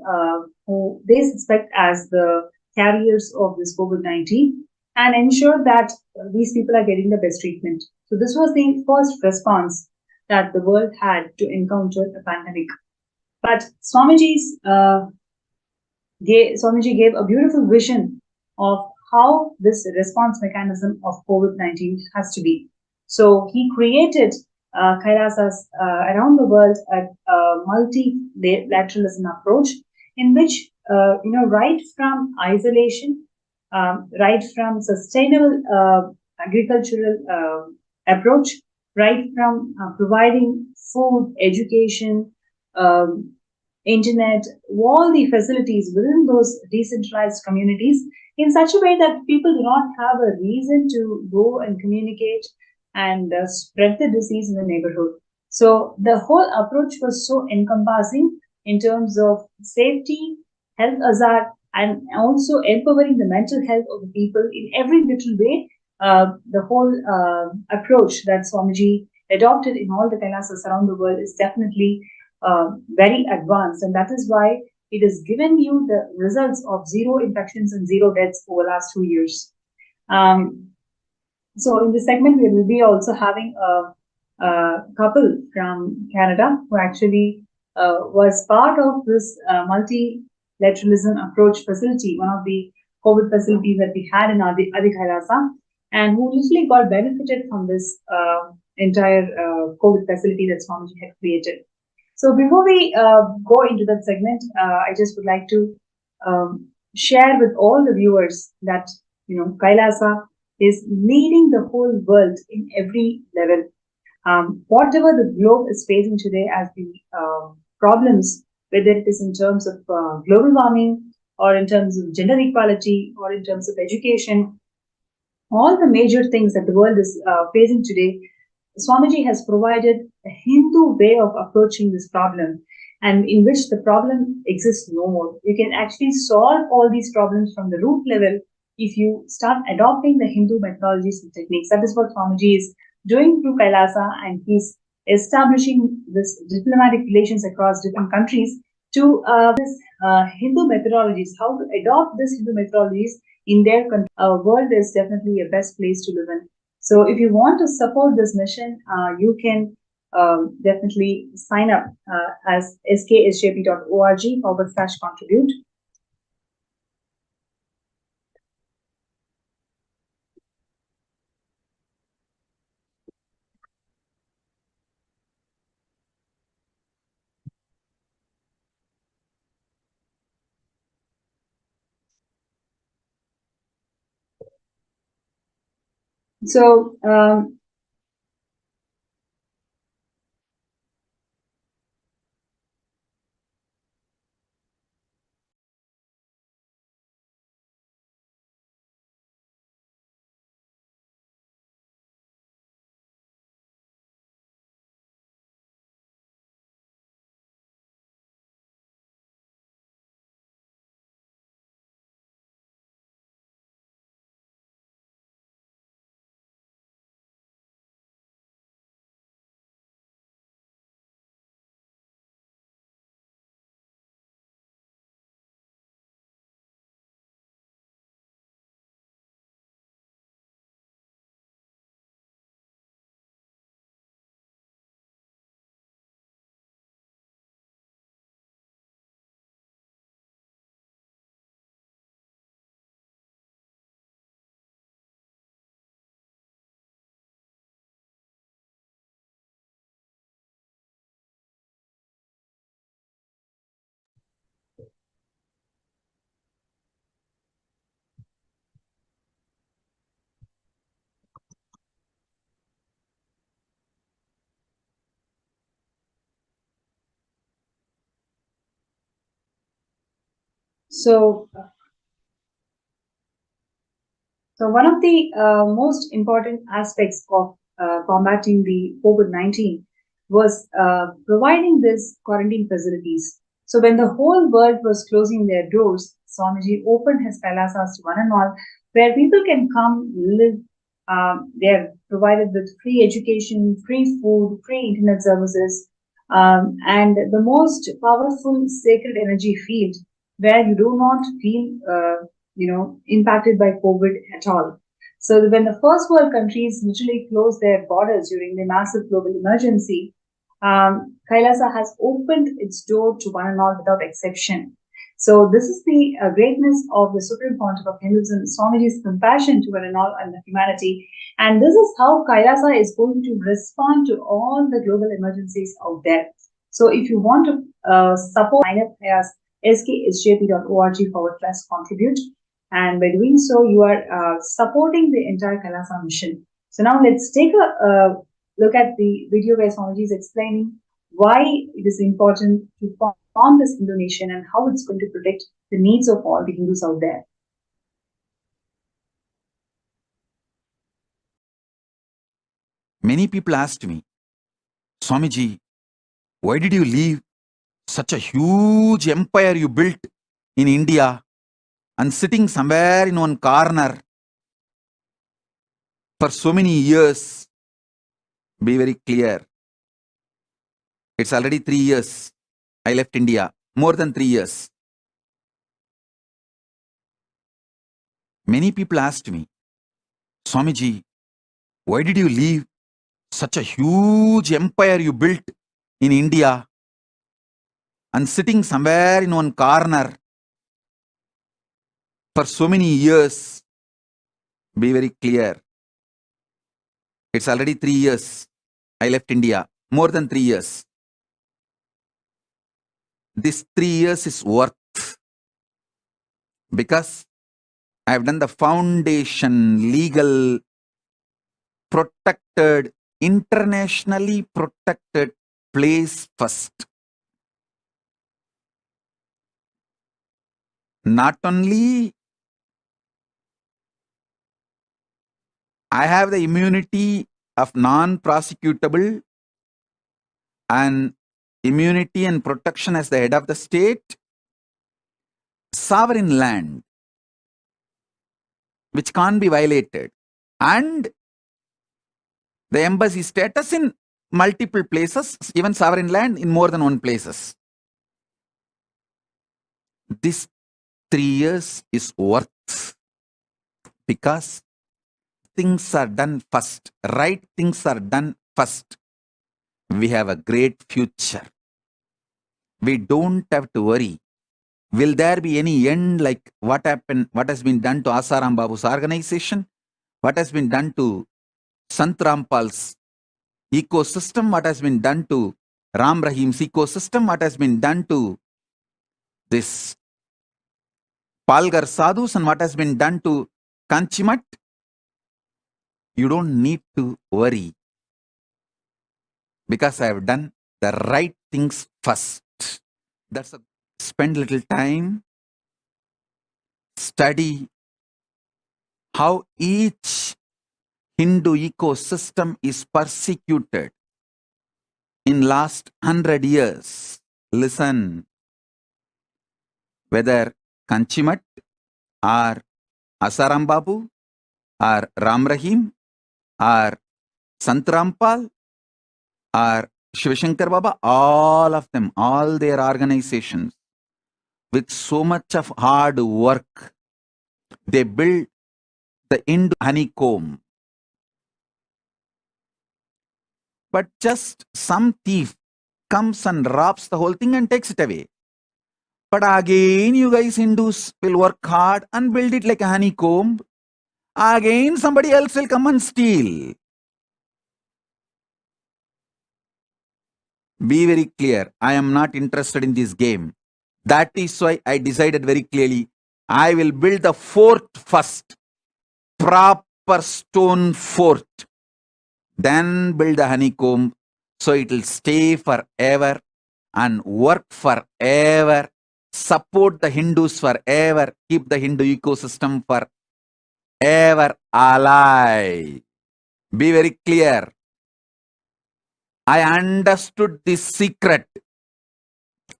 who they suspect as the carriers of this COVID-19 and ensure that these people are getting the best treatment. So this was the first response that the world had to encounter a pandemic. But Swamiji gave a beautiful vision of how this response mechanism of COVID-19 has to be. So he created Kailasas around the world a multilateralism approach in which, right from isolation, right from sustainable agricultural approach, right from providing food, education, internet, all the facilities within those decentralized communities in such a way that people do not have a reason to go and communicate and spread the disease in the neighborhood. So the whole approach was so encompassing in terms of safety, health hazard, and also empowering the mental health of the people in every little way. The whole approach that Swamiji adopted in all the Kailasas around the world is definitely very advanced, and that is why it has given you the results of zero infections and zero deaths over the last 2 years. So in this segment, we will be also having couple from Canada who actually was part of this multilateralism approach facility, one of the COVID facilities that we had in Adi Kailasa, and who literally got benefited from this entire COVID facility that Swamiji had created. So before we go into that segment, I just would like to share with all the viewers that Kailasa is leading the whole world in every level. Whatever the globe is facing today as the problems, whether it is in terms of global warming or in terms of gender equality or in terms of education, all the major things that the world is facing today, Swamiji has provided a Hindu way of approaching this problem, and in which the problem exists no more. You can actually solve all these problems from the root level if you start adopting the Hindu methodologies and techniques. That is what Swamiji is doing through Kailasa, and he's establishing this diplomatic relations across different countries to this Hindu methodologies, how to adopt this Hindu methodologies in their country. World is definitely a best place to live in. So if you want to support this mission, you can definitely sign up as sksjp.org/contribute. So So, so one of the most important aspects of combating the COVID-19 was providing these quarantine facilities. So when the whole world was closing their doors, Swamiji opened his Kailasas to one and all, where people can come live. They're provided with free education, free food, free internet services, and the most powerful sacred energy field where you do not feel impacted by COVID at all. So when the first world countries literally closed their borders during the massive global emergency, Kailasa has opened its door to one and all without exception. So this is the greatness of the Supreme Pontiff of Hinduism, Swamiji's compassion to one and all and the humanity. And this is how Kailasa is going to respond to all the global emergencies out there. So if you want to support, sign up as sksjp.org/contribute. And by doing so, you are supporting the entire Kailasa mission. So now let's take a look at the video where Swamiji is explaining why it is important to form this Hindu nation and how it's going to protect the needs of all the Hindus out there. Many people asked me, Swamiji, why did you leave such a huge empire you built in India and sitting somewhere in one corner for so many years? Be very clear. It's already 3 years. I left India. More than 3 years. Many people asked me, Swamiji, why did you leave such a huge empire you built in India and sitting somewhere in one corner for so many years. Be very clear. It's already 3 years. I left India. More than 3 years. This 3 years is worth, because I have done the foundation, legal, protected, internationally protected place first. Not only I have the immunity of non-prosecutable and immunity and protection as the head of the state, sovereign land, which can't be violated, and the embassy status in multiple places, even sovereign land in more than one places. This 3 years is worth, because things are done first, right things are done first. We have a great future. We don't have to worry. Will there be any end like what happened, what has been done to Asaram Babu's organization? What has been done to Sant Rampal's ecosystem? What has been done to Ram Rahim's ecosystem? What has been done to this Palgar Sadhus, and what has been done to Kanchimat? You don't need to worry, because I have done the right things first. That's a spend little time, study how each Hindu ecosystem is persecuted in last 100 years. Listen, whether Kanchimat or Asaram Babu or Ram Rahim or Sant Rampal or Shivashankar Baba, all of them, all their organizations, with so much of hard work, they build the Hindu honeycomb. But just some thief comes and robs the whole thing and takes it away. But again, you guys Hindus will work hard and build it like a honeycomb. Again, somebody else will come and steal. Be very clear. I am not interested in this game. That is why I decided very clearly, I will build the fort first. Proper stone fort. Then build the honeycomb, so it will stay forever and work forever. Support the Hindus forever. Keep the Hindu ecosystem forever alive. Be very clear. I understood this secret.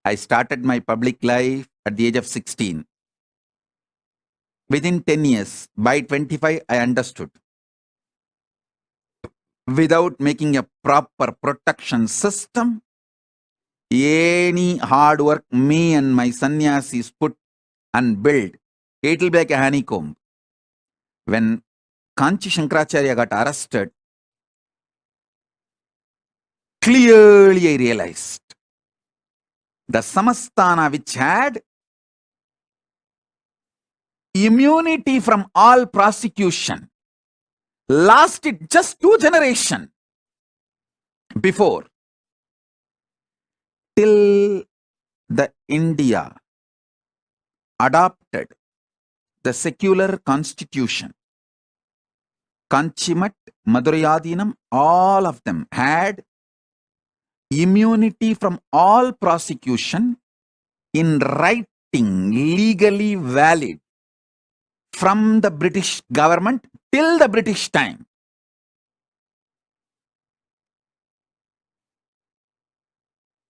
I started my public life at the age of 16. Within 10 years, by 25, I understood. Without making a proper protection system, any hard work me and my sannyasis put and build, it will be like a honeycomb. When Kanchi Shankaracharya got arrested, clearly I realized the Samasthana, which had immunity from all prosecution, lasted just 2 generations before, till the India adopted the secular constitution. Kanchimat, Madurayadinam, all of them had immunity from all prosecution in writing, legally valid, from the British government till the British time.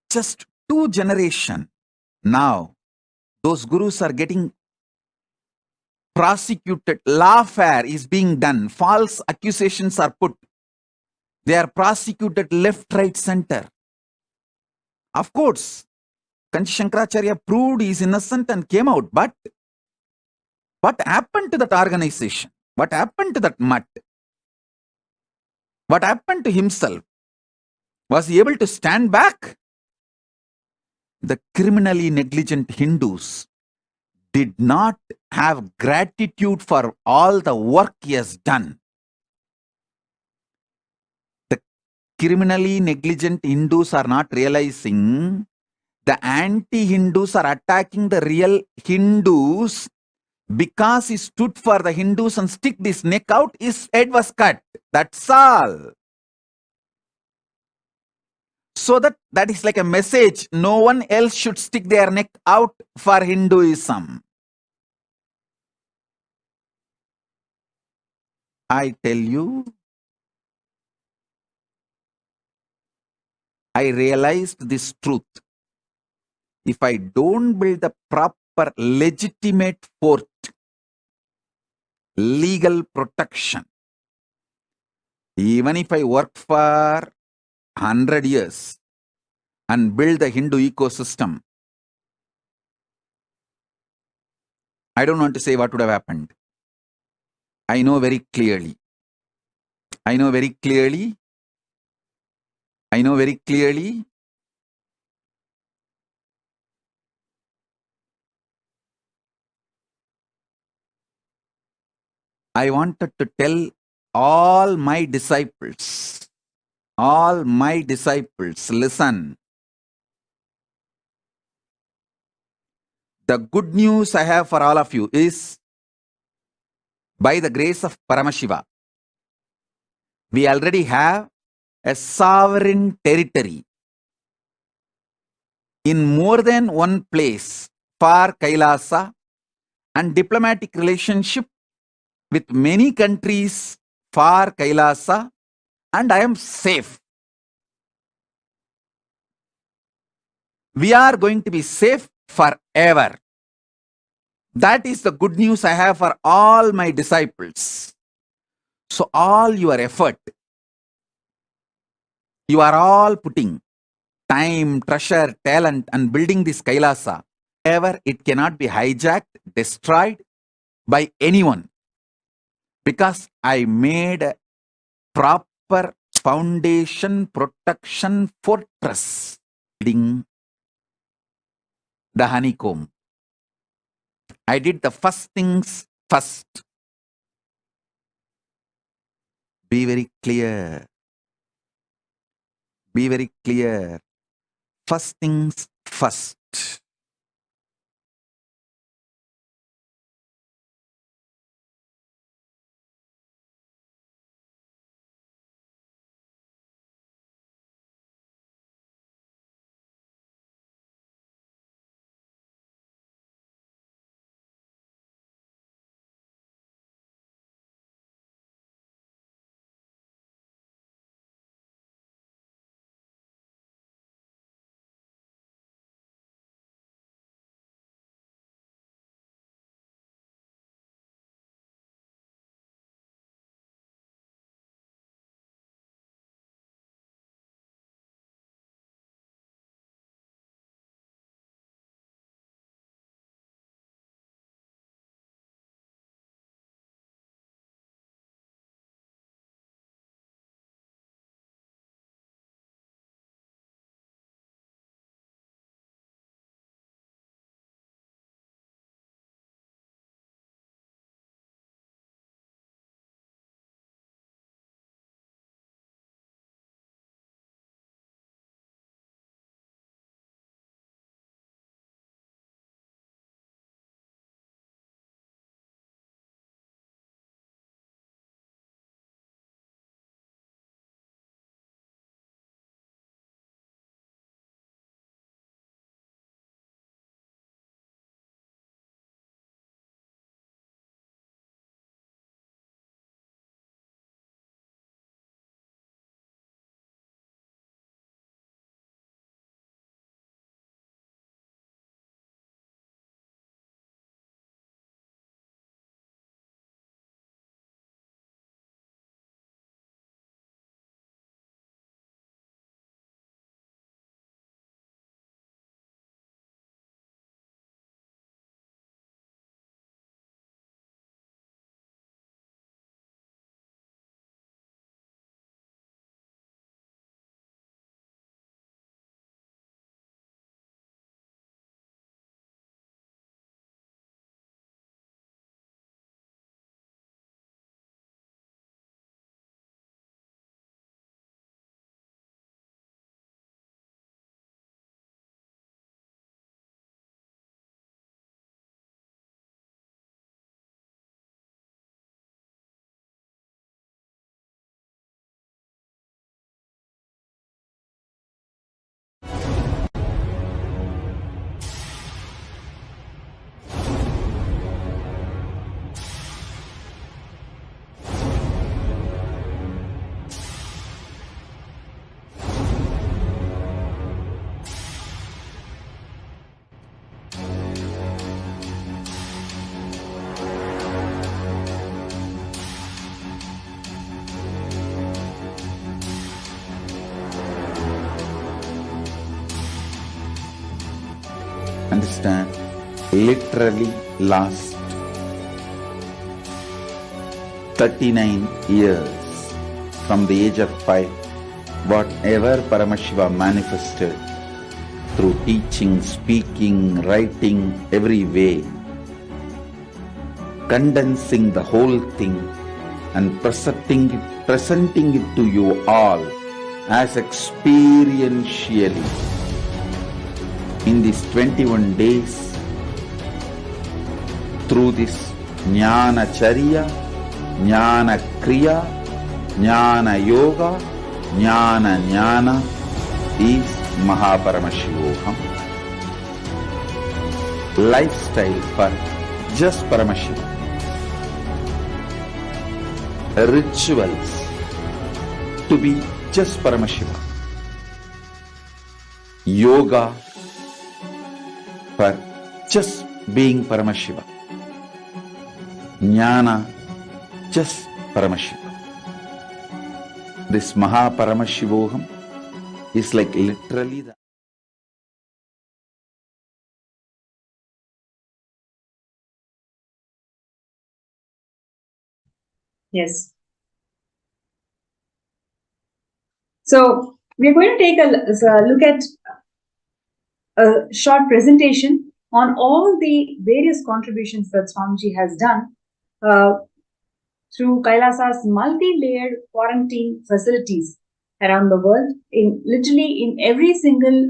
Just 2 generations. Now, those gurus are getting prosecuted. Lawfare is being done. False accusations are put. They are prosecuted left, right, center. Of course, Kanchi Shankaracharya proved he is innocent and came out. But what happened to that organization? What happened to that mutt? What happened to himself? Was he able to stand back? The criminally negligent Hindus did not have gratitude for all the work he has done. The criminally negligent Hindus are not realizing the anti-Hindus are attacking the real Hindus because he stood for the Hindus and stick his neck out, his head was cut. That's all. So that is like a message. No one else should stick their neck out for Hinduism. I tell you, I realized this truth. If I don't build the proper legitimate fort, legal protection, even if I work for 100 years and build the Hindu ecosystem, I don't want to say what would have happened. I know very clearly. I know very clearly. I know very clearly. I wanted to tell all my disciples, listen. The good news I have for all of you is, by the grace of Paramashiva, we already have a sovereign territory in more than one place for Kailasa and diplomatic relationship with many countries for Kailasa, and I am safe. We are going to be safe forever. That is the good news I have for all my disciples. So all your effort, you are all putting time, treasure, talent and building this Kailasa. Ever it cannot be hijacked, destroyed by anyone, because I made a proper foundation, protection, fortress, building the honeycomb. I did the first things first. Be very clear. Be very clear. First things first. understand, literally last 39 years from the age of 5, whatever Paramashiva manifested through teaching, speaking, writing, every way, condensing the whole thing and presenting it to you all as experientially in these 21 days through this Jnana Charya, Jnana Kriya, Jnana Yoga, Jnana Jnana is Mahaparamashivoham. Lifestyle for just Paramashiva. Rituals to be just Paramashiva. Yoga for just being Paramashiva. Jnana just Paramashiva. This Mahaparamashivoham is like literally the Yes. So we're going to take a look at a short presentation on all the various contributions that Swamiji has done through Kailasa's multi-layered quarantine facilities around the world. Literally in every single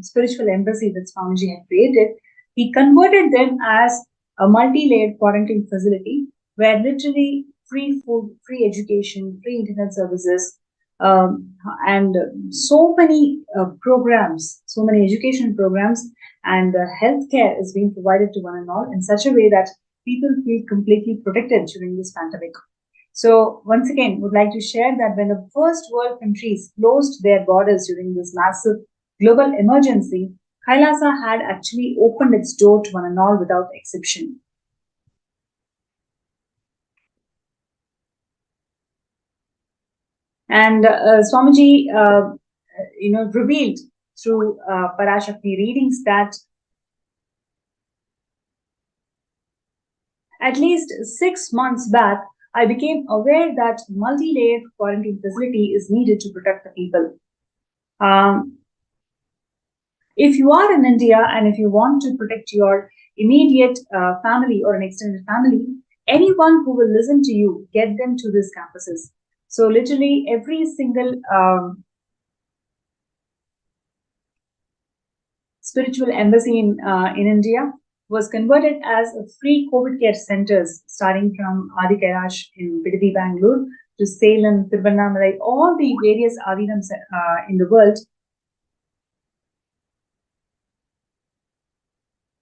spiritual embassy that Swamiji had created, he converted them as a multi-layered quarantine facility where literally free food, free education, free internet services, and so many programs, so many education programs, and healthcare is being provided to one and all in such a way that people feel completely protected during this pandemic. So once again, would like to share that when the first world countries closed their borders during this massive global emergency, Kailasa had actually opened its door to one and all without exception. And Swamiji, revealed through Parashakti readings that at least 6 months back, I became aware that multi-layered quarantine facility is needed to protect the people. If you are in India and if you want to protect your immediate family or an extended family, anyone who will listen to you, get them to these campuses. So literally every single spiritual embassy in India was converted as free COVID care centers, starting from Adi Kailash in Bidadi, Bangalore, to Salem, Tiruvannamalai, all the various Adinams in the world.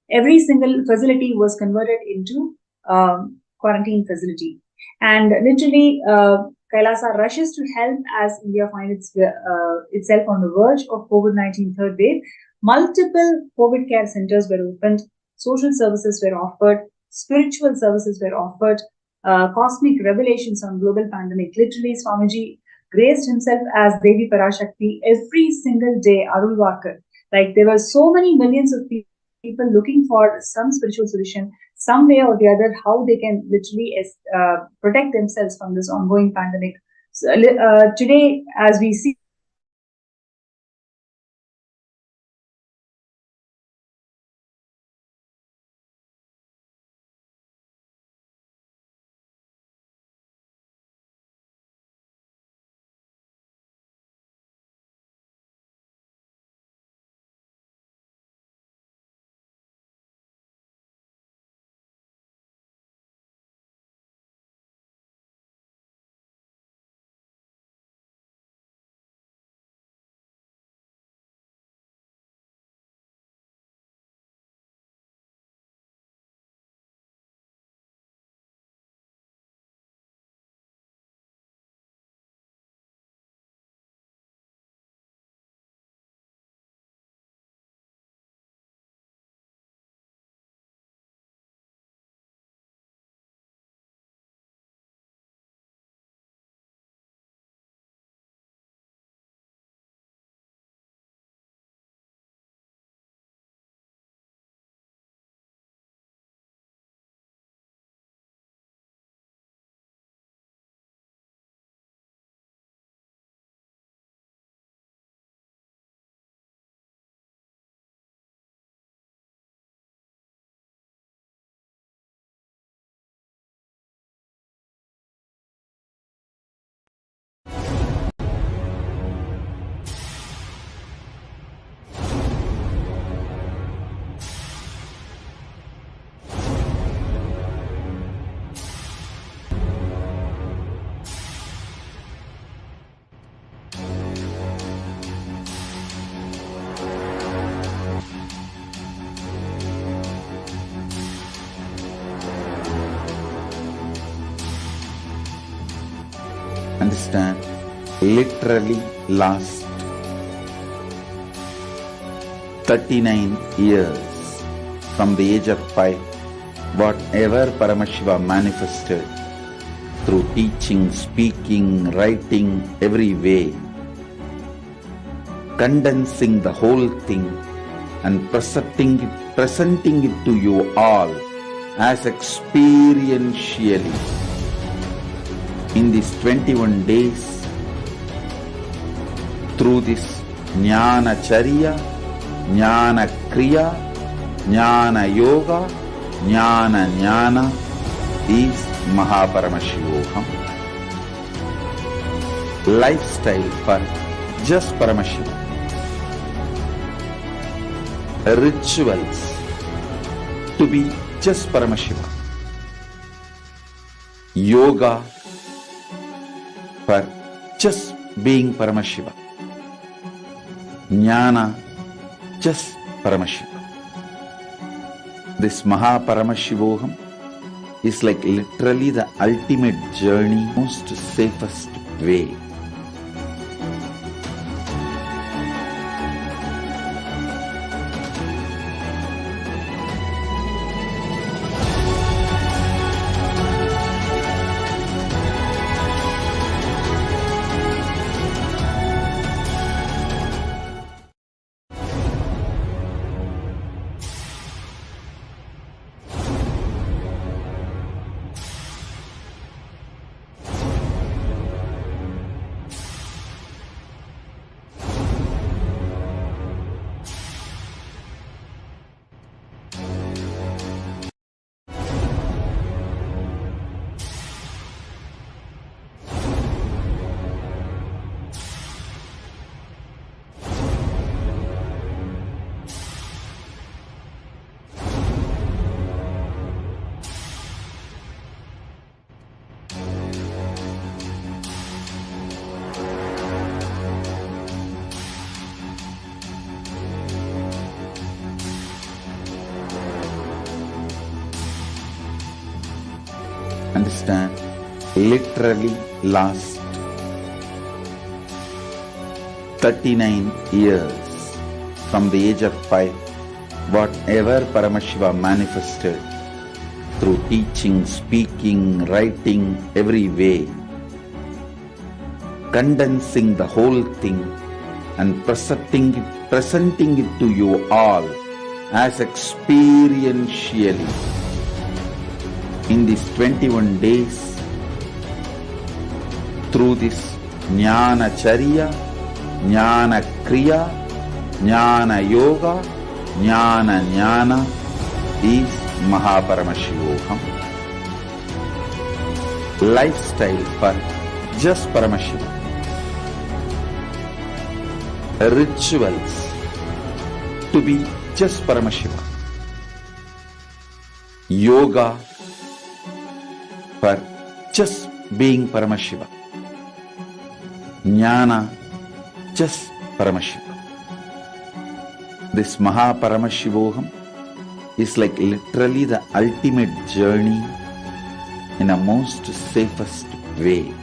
Every single facility was converted into quarantine facility. And literally, Kailasa rushes to help as India finds itself on the verge of COVID-19 third wave. Multiple COVID care centers were opened, social services were offered, spiritual services were offered, cosmic revelations on global pandemic. Literally, Swamiji graced himself as Devi Parashakti every single day, Arulvakar. Like there were so many millions of people looking for some spiritual solution, some way or the other, how they can literally protect themselves from this ongoing pandemic. So, today, as we see, literally last 39 years from the age of 5. Whatever Paramashiva manifested through teaching, speaking, writing, every way, condensing the whole thing and presenting it to you all as experientially in these 21 days through this Jnana Charya, Jnana Kriya, Jnana Yoga, Jnana is Mahaparamashivoham. Lifestyle for just Paramashiva. Rituals to be just Paramashiva. Yoga for just being Paramashiva. Jnana just Paramashiva. This Mahaparamashivoham is like literally the ultimate journey, most safest way. Understand? Literally last 39 years from the age of 5, whatever Paramashiva manifested through teaching, speaking, writing, every way, condensing the whole thing and presenting it to you all as experientially in these 21 days through this Jnana Charya, Jnana Kriya, Jnana Yoga, Jnana is Mahaparamashivoham. Lifestyle for just Paramashiva. Rituals to be just Paramashiva. Yoga for just being Paramashiva. Jnana just Paramashiva. This Mahaparamashivoham is like literally the ultimate journey in a most safest way.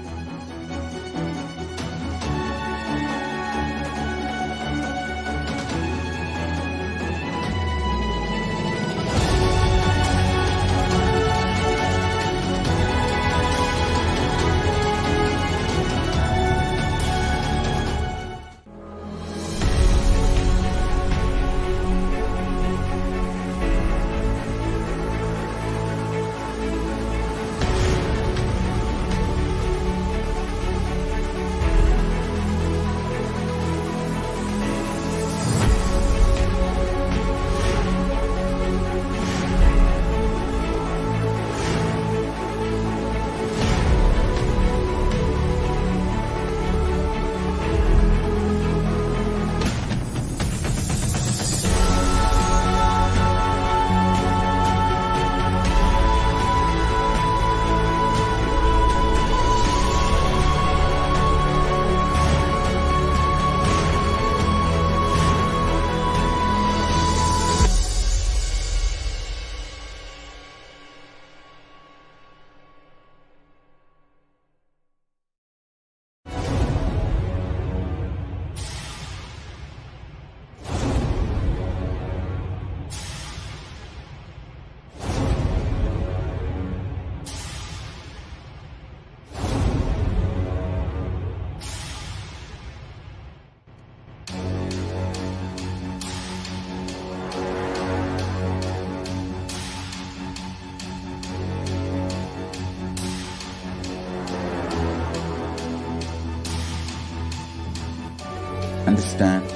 Understand,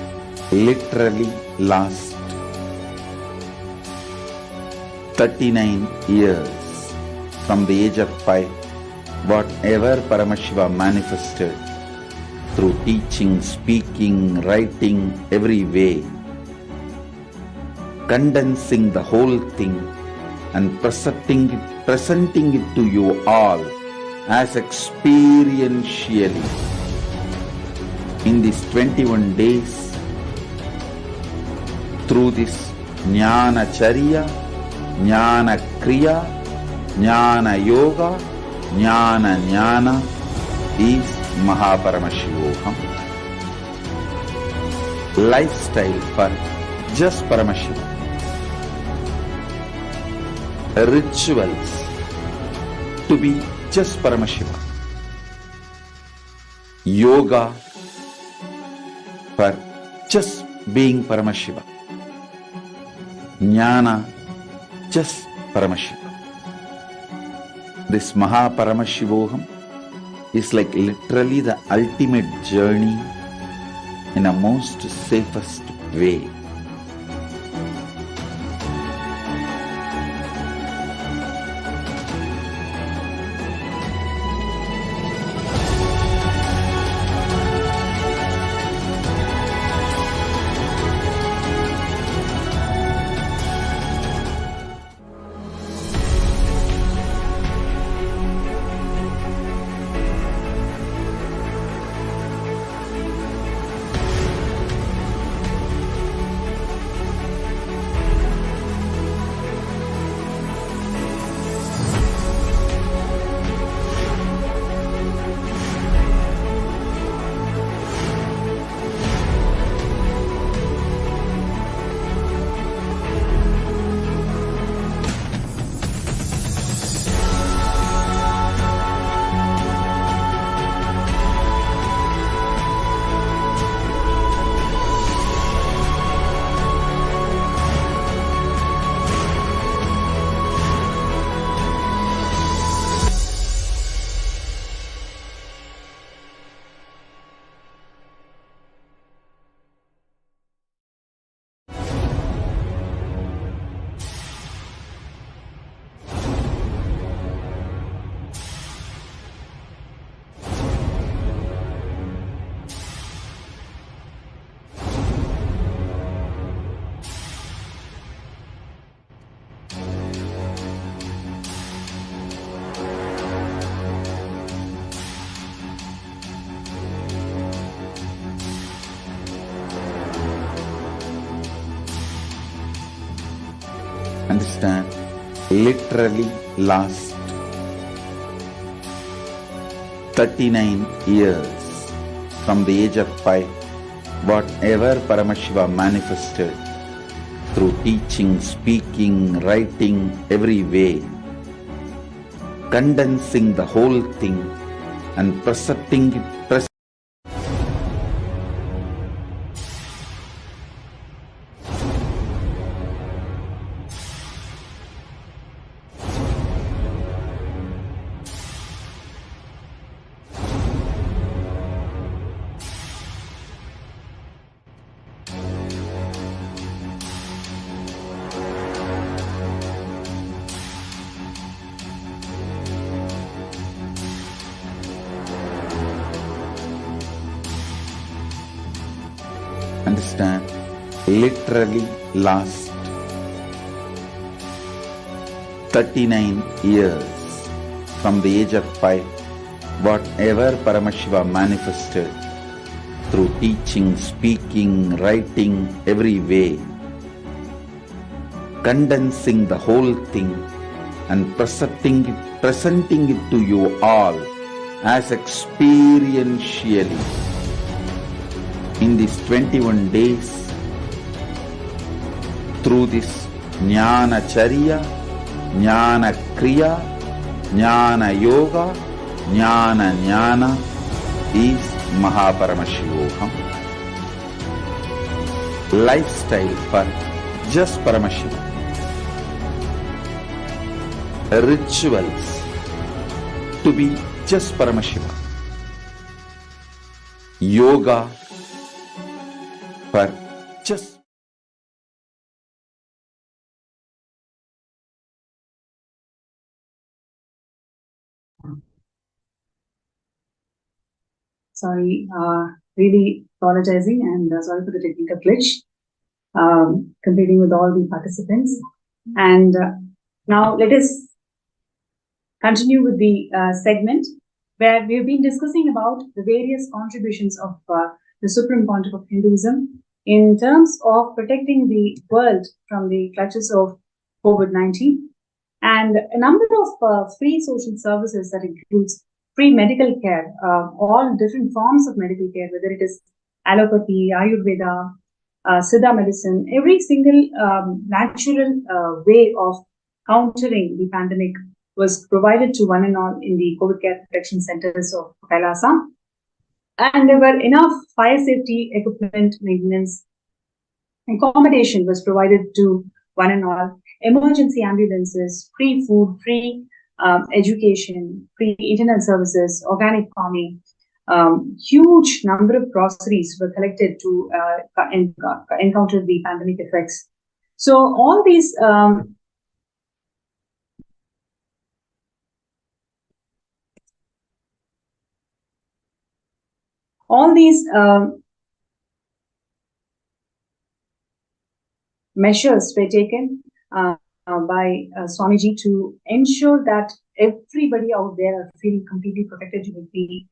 literally last 39 years from the age of 5, whatever Paramashiva manifested through teaching, speaking, writing, every way, condensing the whole thing and presenting it to you all as experientially in these 21 days through this Jnana Charya, Jnana Kriya, Jnana Yoga, Jnana is Mahaparamashivoham. Lifestyle for just Paramashiva. Rituals to be just Paramashiva. Yoga for just being Paramashiva. Jnana just Paramashiva. This Mahaparamashivoham is like literally the ultimate journey in a most safest way. Understand, literally last 39 years from the age of 5, whatever Paramashiva manifested through teaching, speaking, writing, every way, condensing the whole thing and presenting it Understand, literally last 39 years from the age of 5, whatever Paramashiva manifested through teaching, speaking, writing, every way, condensing the whole thing and presenting it to you all as experientially in these 21 days through this Jnana Charya, Jnana Kriya, Jnana Yoga, Jnana is Mahaparamashivoham. Lifestyle for just Paramashiva. Rituals to be just Paramashiva. Yoga for just sorry, really apologizing and sorry for the technical glitch. Competing with all the participants. And now let us continue with the segment where we've been discussing about the various contributions of the Supreme Pontiff of Hinduism in terms of protecting the world from the clutches of COVID-19, and a number of free social services that includes free medical care, all different forms of medical care, whether it is allopathy, Ayurveda, Siddha medicine, every single natural way of countering the pandemic was provided to one and all in the COVID care protection centers of Kailasa. And there were enough fire safety equipment, maintenance, accommodation was provided to one and all, emergency ambulances, free food, free education, free internet services, organic farming. Huge number of groceries were collected to encounter the pandemic effects. So all these measures were taken by Swamiji to ensure that everybody out there are feeling completely protected with the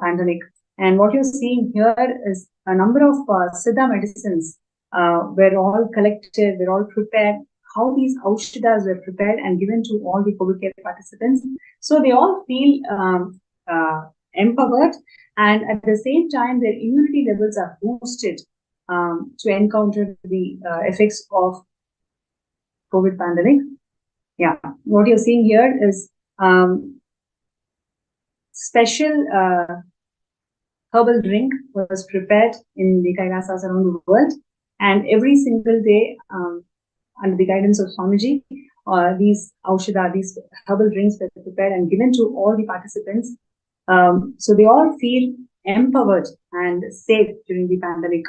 pandemic. And what you're seeing here is a number of Siddha medicines were all collected, were all prepared, how these aushadas were prepared and given to all the COVID care participants. So they all feel empowered, and at the same time, their immunity levels are boosted to encounter the effects of COVID pandemic. Yeah, what you're seeing here is special herbal drink was prepared in the Kailasas around the world, and every single day, under the guidance of Swamiji, these aushada, these herbal drinks were prepared and given to all the participants. So they all feel empowered and safe during the pandemic.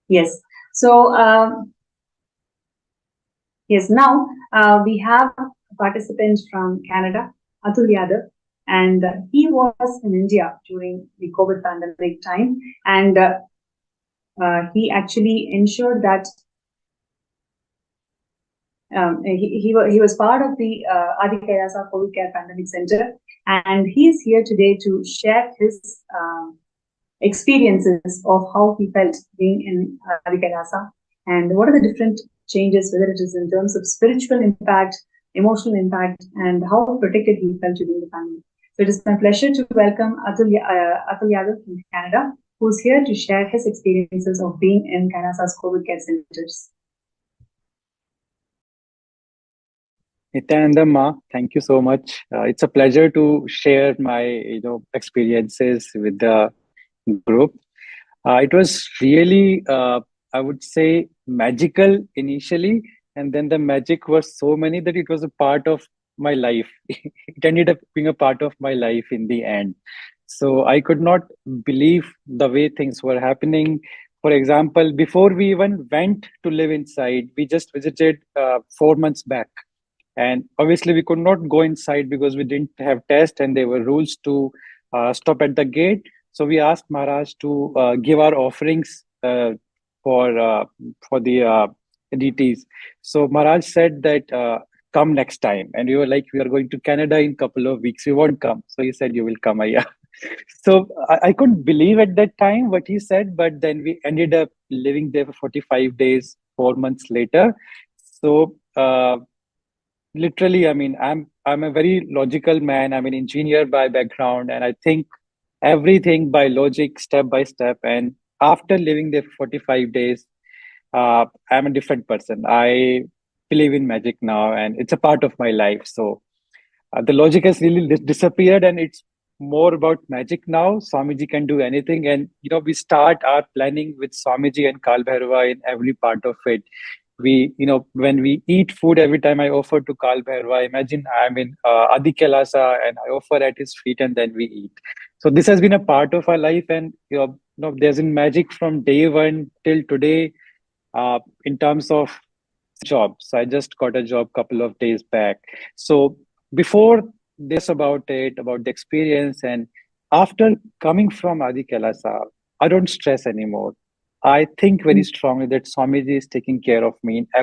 Yes. So, yes, now we have participants from Canada, Atul Yadav, and he was in India during the COVID pandemic time, and he actually ensured that he was part of the Adi Kailasa COVID Care Pandemic Center, and he is here today to share his experiences of how he felt being in Adi Kailasa and what are the different changes, whether it is in terms of spiritual impact, emotional impact, and how protected he felt during the pandemic. So it is my pleasure to welcome Atul Yadav from Canada, who's here to share his experiences of being in Kailasa's COVID care centers. Nithyananda Ma, thank you so much. It's a pleasure to share my experiences with the group. It was really, I would say, magical initially, and then the magic was so many that it was a part of my life. It ended up being a part of my life in the end. So I could not believe the way things were happening. For example, before we even went to live inside, we just visited 4 months back. And obviously we could not go inside because we didn't have test and there were rules to stop at the gate. So we asked Maharaj to give our offerings for the deities. So Maharaj said that come next time. And we were like, we are going to Canada in a couple of weeks. We won't come. So he said, you will come, Ayya. So I couldn't believe at that time what he said, but then we ended up living there for 45 days, 4 months later. So literally, I mean, I'm a very logical man. I'm an engineer by background, and I think everything by logic, step by step. And after living there for 45 days, I'm a different person. I believe in magic now, and it's a part of my life. So the logic has really disappeared, and it's more about magic now. Swamiji can do anything, and we start our planning with Swamiji and Kal Bhairava in every part of it. when we eat food, every time I offer to Kal Bhairava, imagine I'm in Adi Kailasa and I offer at his feet and then we eat. So this has been a part of our life, and there's been magic from day one till today. In terms of job, so I just got a job couple of days back. So before this, about the experience, and after coming from Adi Kailasa, I don't stress anymore. I think very strongly that Swamiji is taking care of me in